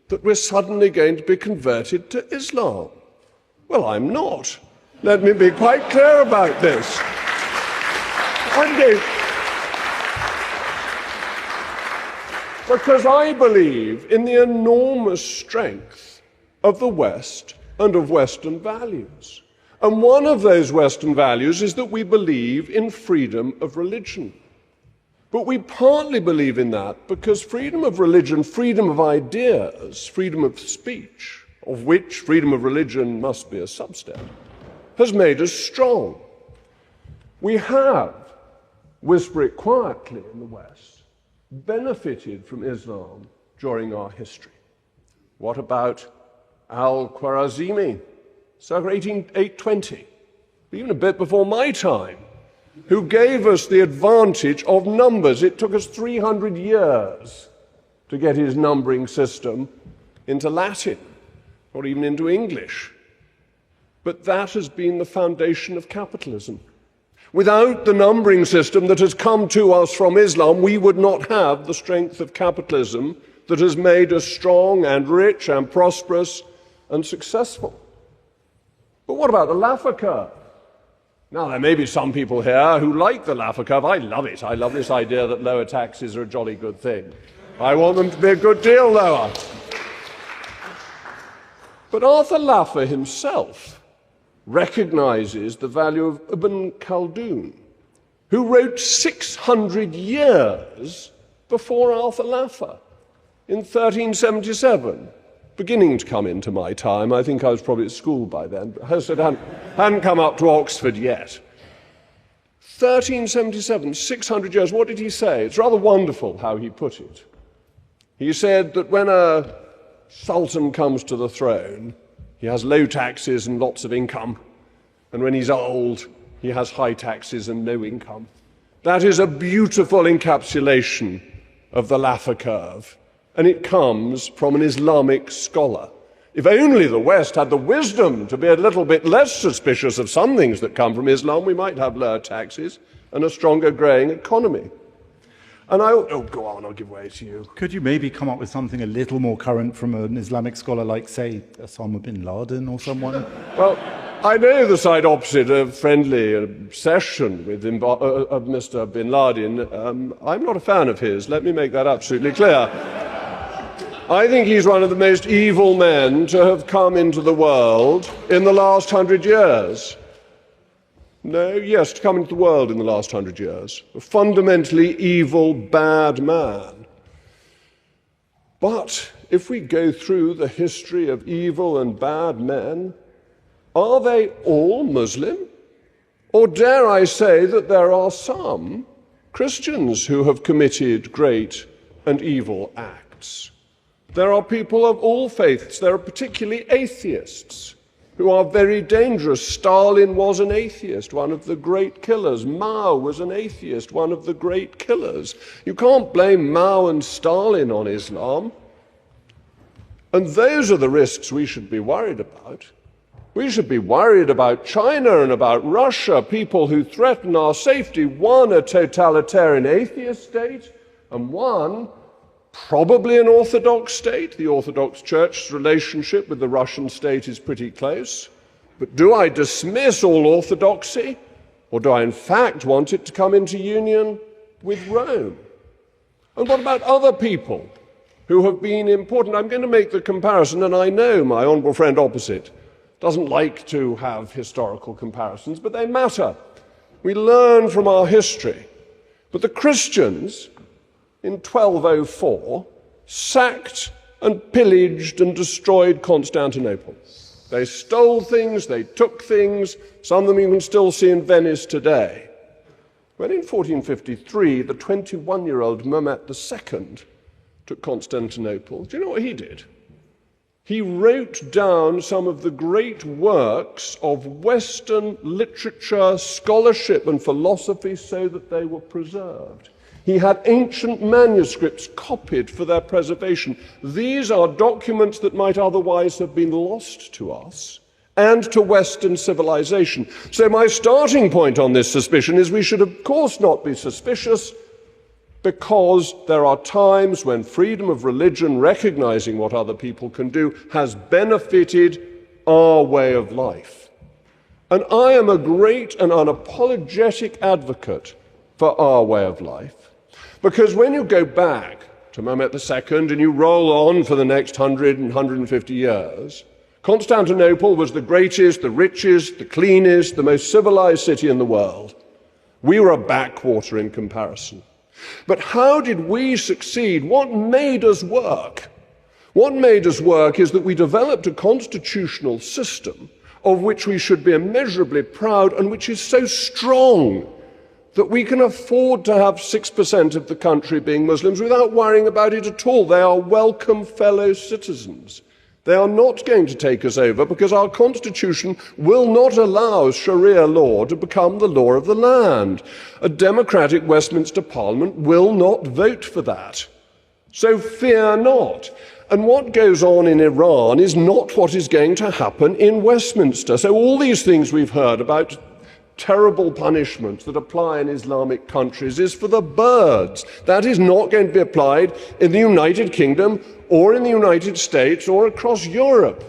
that we're suddenly going to be converted to Islam. Well, I'm not. Let me be quite clear about this. Because I believe in the enormous strength of the West and of Western values. And one of those Western values is that we believe in freedom of religion. But we partly believe in that because freedom of religion, freedom of ideas, freedom of speech, of which freedom of religion must be a subset, has made us strong. We have, whisper it quietly in the West, benefited from Islam during our history. What about Al-Khwarizmi, circa 820, even a bit before my time, who gave us the advantage of numbers? It took us 300 years to get his numbering system into Latin, or even into English. But that has been the foundation of capitalism. Without the numbering system that has come to us from Islam, we would not have the strength of capitalism that has made us strong and rich and prosperous and successful. But what about the Laffer curve? Now, there may be some people here who like the Laffer curve. I love it. I love this idea that lower taxes are a jolly good thing. I want them to be a good deal lower. But Arthur Laffer himself recognizes the value of Ibn Khaldun, who wrote 600 years before Arthur Laffer in 1377, beginning to come into my time. I think I was probably at school by then, but hadn't come up to Oxford yet. 1377, 600 years. What did he say? It's rather wonderful how he put it. He said that when a sultan comes to the throne, he has low taxes and lots of income, and when he's old, he has high taxes and no income. That is a beautiful encapsulation of the Laffer curve, and it comes from an Islamic scholar. If only the West had the wisdom to be a little bit less suspicious of some things that come from Islam, we might have lower taxes and a stronger growing economy. And go on, I'll give way to you. Could you maybe come up with something a little more current from an Islamic scholar like, say, Osama bin Laden or someone? Well, I know the side opposite, a friendly obsession with Mr. bin Laden. I'm not a fan of his, let me make that absolutely clear. I think he's one of the most evil men to have come into the world in the last 100 years. No, yes, to come into the world in the last 100 years. A fundamentally evil, bad man. But if we go through the history of evil and bad men, are they all Muslim? Or dare I say that there are some Christians who have committed great and evil acts? There are people of all faiths. There are particularly atheists who are very dangerous. Stalin was an atheist, one of the great killers. Mao was an atheist, one of the great killers. You can't blame Mao and Stalin on Islam. And those are the risks we should be worried about. We should be worried about China and about Russia, people who threaten our safety. One, a totalitarian atheist state, and one, probably an Orthodox state. The Orthodox Church's relationship with the Russian state is pretty close. But do I dismiss all orthodoxy? Or do I in fact want it to come into union with Rome? And what about other people who have been important? I'm going to make the comparison, and I know my honourable friend opposite doesn't like to have historical comparisons, but they matter. We learn from our history. But the Christians in 1204 sacked and pillaged and destroyed Constantinople. They stole things, they took things, some of them you can still see in Venice today. When in 1453 the 21-year-old Mehmed II took Constantinople, do you know what he did? He wrote down some of the great works of Western literature, scholarship and philosophy so that they were preserved. He had ancient manuscripts copied for their preservation. These are documents that might otherwise have been lost to us and to Western civilization. So my starting point on this suspicion is we should of course not be suspicious, because there are times when freedom of religion, recognizing what other people can do, has benefited our way of life. And I am a great and unapologetic advocate for our way of life. Because when you go back to Mehmed II and you roll on for the next 100 and 150 years, Constantinople was the greatest, the richest, the cleanest, the most civilized city in the world. We were a backwater in comparison. But how did we succeed? What made us work? What made us work is that we developed a constitutional system of which we should be immeasurably proud and which is so strong that we can afford to have 6% of the country being Muslims without worrying about it at all. They are welcome fellow citizens. They are not going to take us over because our constitution will not allow Sharia law to become the law of the land. A democratic Westminster Parliament will not vote for that. So fear not. And what goes on in Iran is not what is going to happen in Westminster. So all these things we've heard about terrible punishments that apply in Islamic countries is for the birds. That is not going to be applied in the United Kingdom or in the United States or across Europe.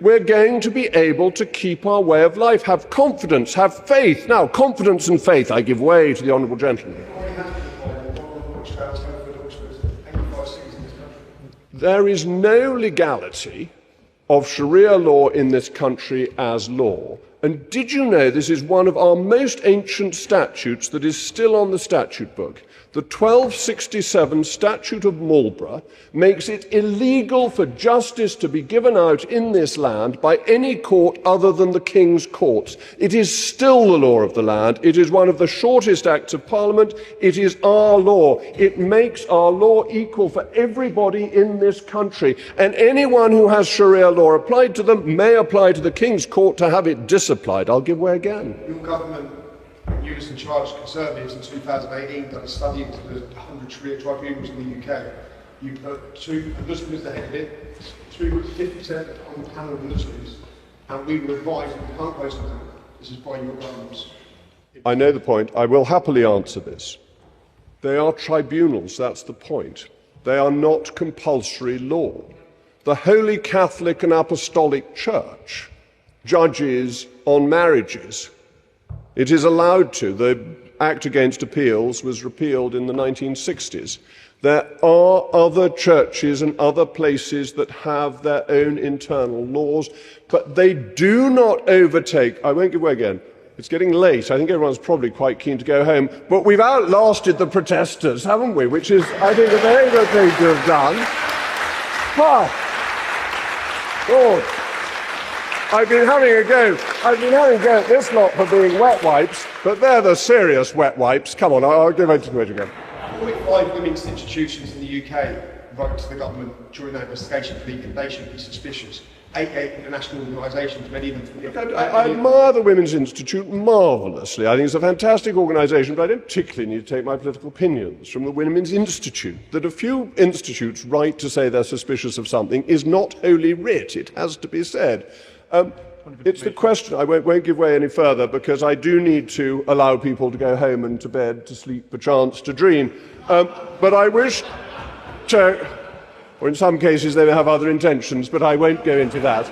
We're going to be able to keep our way of life, have confidence, have faith. Now, confidence and faith, I give way to the honourable gentleman. There is no legality of Sharia law in this country as law. And did you know this is one of our most ancient statutes that is still on the statute book? The 1267 Statute of Marlborough makes it illegal for justice to be given out in this land by any court other than the King's courts. It is still the law of the land. It is one of the shortest acts of Parliament. It is our law. It makes our law equal for everybody in this country. And anyone who has Sharia law applied to them may apply to the King's court to have it disapplied. I'll give way again. Your government, you was in charge of Conservatives in 2018, done a study into the 100 Sharia tribunals in the UK. You put two Muslims the head of it, 50% on the panel of Muslims, and we were advised that we can't post on that. This is by your governments. I know the point. I will happily answer this. They are tribunals, that's the point. They are not compulsory law. The Holy Catholic and Apostolic Church judges on marriages. It is allowed to. The Act Against Appeals was repealed in the 1960s. There are other churches and other places that have their own internal laws, but they do not overtake. I won't give way again. It's getting late. I think everyone's probably quite keen to go home. But we've outlasted the protesters, haven't we? Which is, I think, a very good thing to have done. Well, Lord, I've been having a go at this lot for being wet wipes, but they're the serious wet wipes. Come on, I'll give it to you again. 45 women's institutions in the UK wrote to the government during that investigation that they should be suspicious. 88 international organisations, many of them... I admire the Women's Institute marvellously. I think it's a fantastic organisation, but I don't particularly need to take my political opinions from the Women's Institute. That a few institutes write to say they're suspicious of something is not holy writ. It has to be said. It's the question. I won't give way any further because I do need to allow people to go home and to bed, to sleep, perchance to dream. But I wish to... Or in some cases they may have other intentions, but I won't go into that.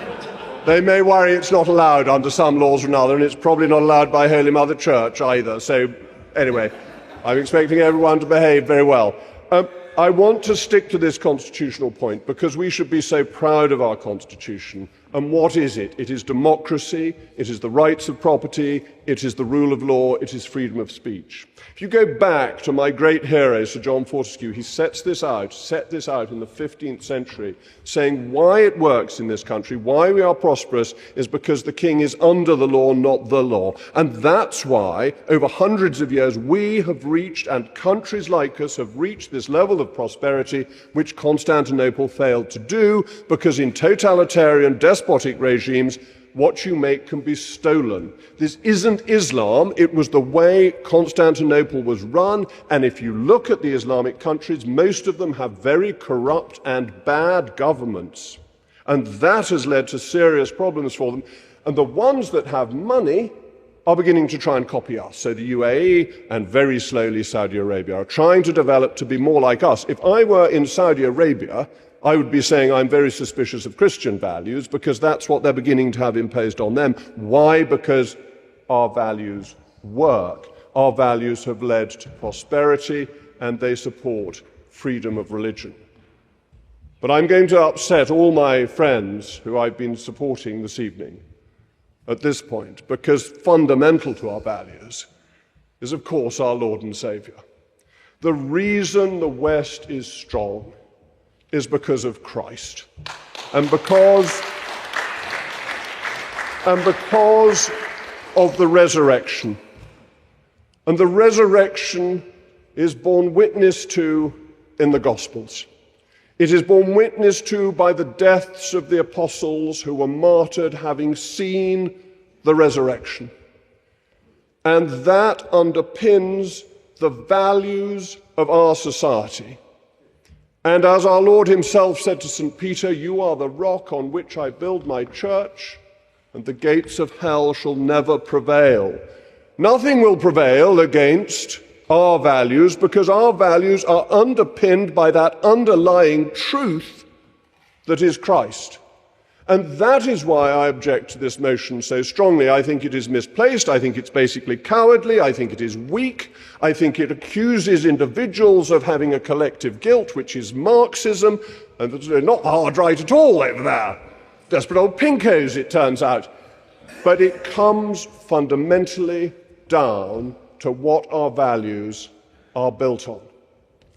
They may worry it's not allowed under some laws or another, and it's probably not allowed by Holy Mother Church either. So, anyway, I'm expecting everyone to behave very well. I want to stick to this constitutional point because we should be so proud of our Constitution. And what is it? It is democracy, it is the rights of property, it is the rule of law, it is freedom of speech. If you go back to my great hero, Sir John Fortescue, he set this out in the 15th century, saying why it works in this country, why we are prosperous, is because the king is under the law, not the law. And that's why, over hundreds of years, we have reached, and countries like us have reached this level of prosperity, which Constantinople failed to do, because in totalitarian, despotic regimes, what you make can be stolen. This isn't Islam. It was the way Constantinople was run. And if you look at the Islamic countries, most of them have very corrupt and bad governments. And that has led to serious problems for them. And the ones that have money are beginning to try and copy us. So the UAE and very slowly Saudi Arabia are trying to develop to be more like us. If I were in Saudi Arabia, I would be saying I'm very suspicious of Christian values because that's what they're beginning to have imposed on them. Why? Because our values work. Our values have led to prosperity and they support freedom of religion. But I'm going to upset all my friends who I've been supporting this evening at this point because fundamental to our values is, of course, our Lord and Saviour. The reason the West is strong is because of Christ. And because of the resurrection. And the resurrection is borne witness to in the Gospels. It is borne witness to by the deaths of the apostles who were martyred having seen the resurrection. And that underpins the values of our society. And as our Lord himself said to St. Peter, "You are the rock on which I build my church, and the gates of hell shall never prevail." Nothing will prevail against our values because our values are underpinned by that underlying truth that is Christ. And that is why I object to this motion so strongly. I think it is misplaced. I think it's basically cowardly. I think it is weak. I think it accuses individuals of having a collective guilt, which is Marxism, and it's not hard right at all over there. desperate old pinkos, it turns out. But it comes fundamentally down to what our values are built on.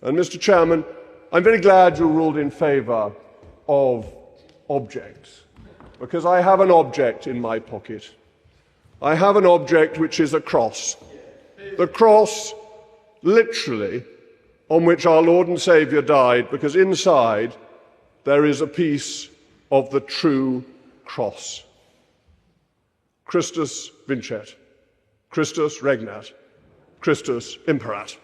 And Mr. Chairman, I'm very glad you ruled in favour of objects, because I have an object in my pocket. I have an object which is a cross. The cross, literally, on which our Lord and Saviour died, because inside there is a piece of the true cross. Christus vincet, Christus regnat, Christus imperat.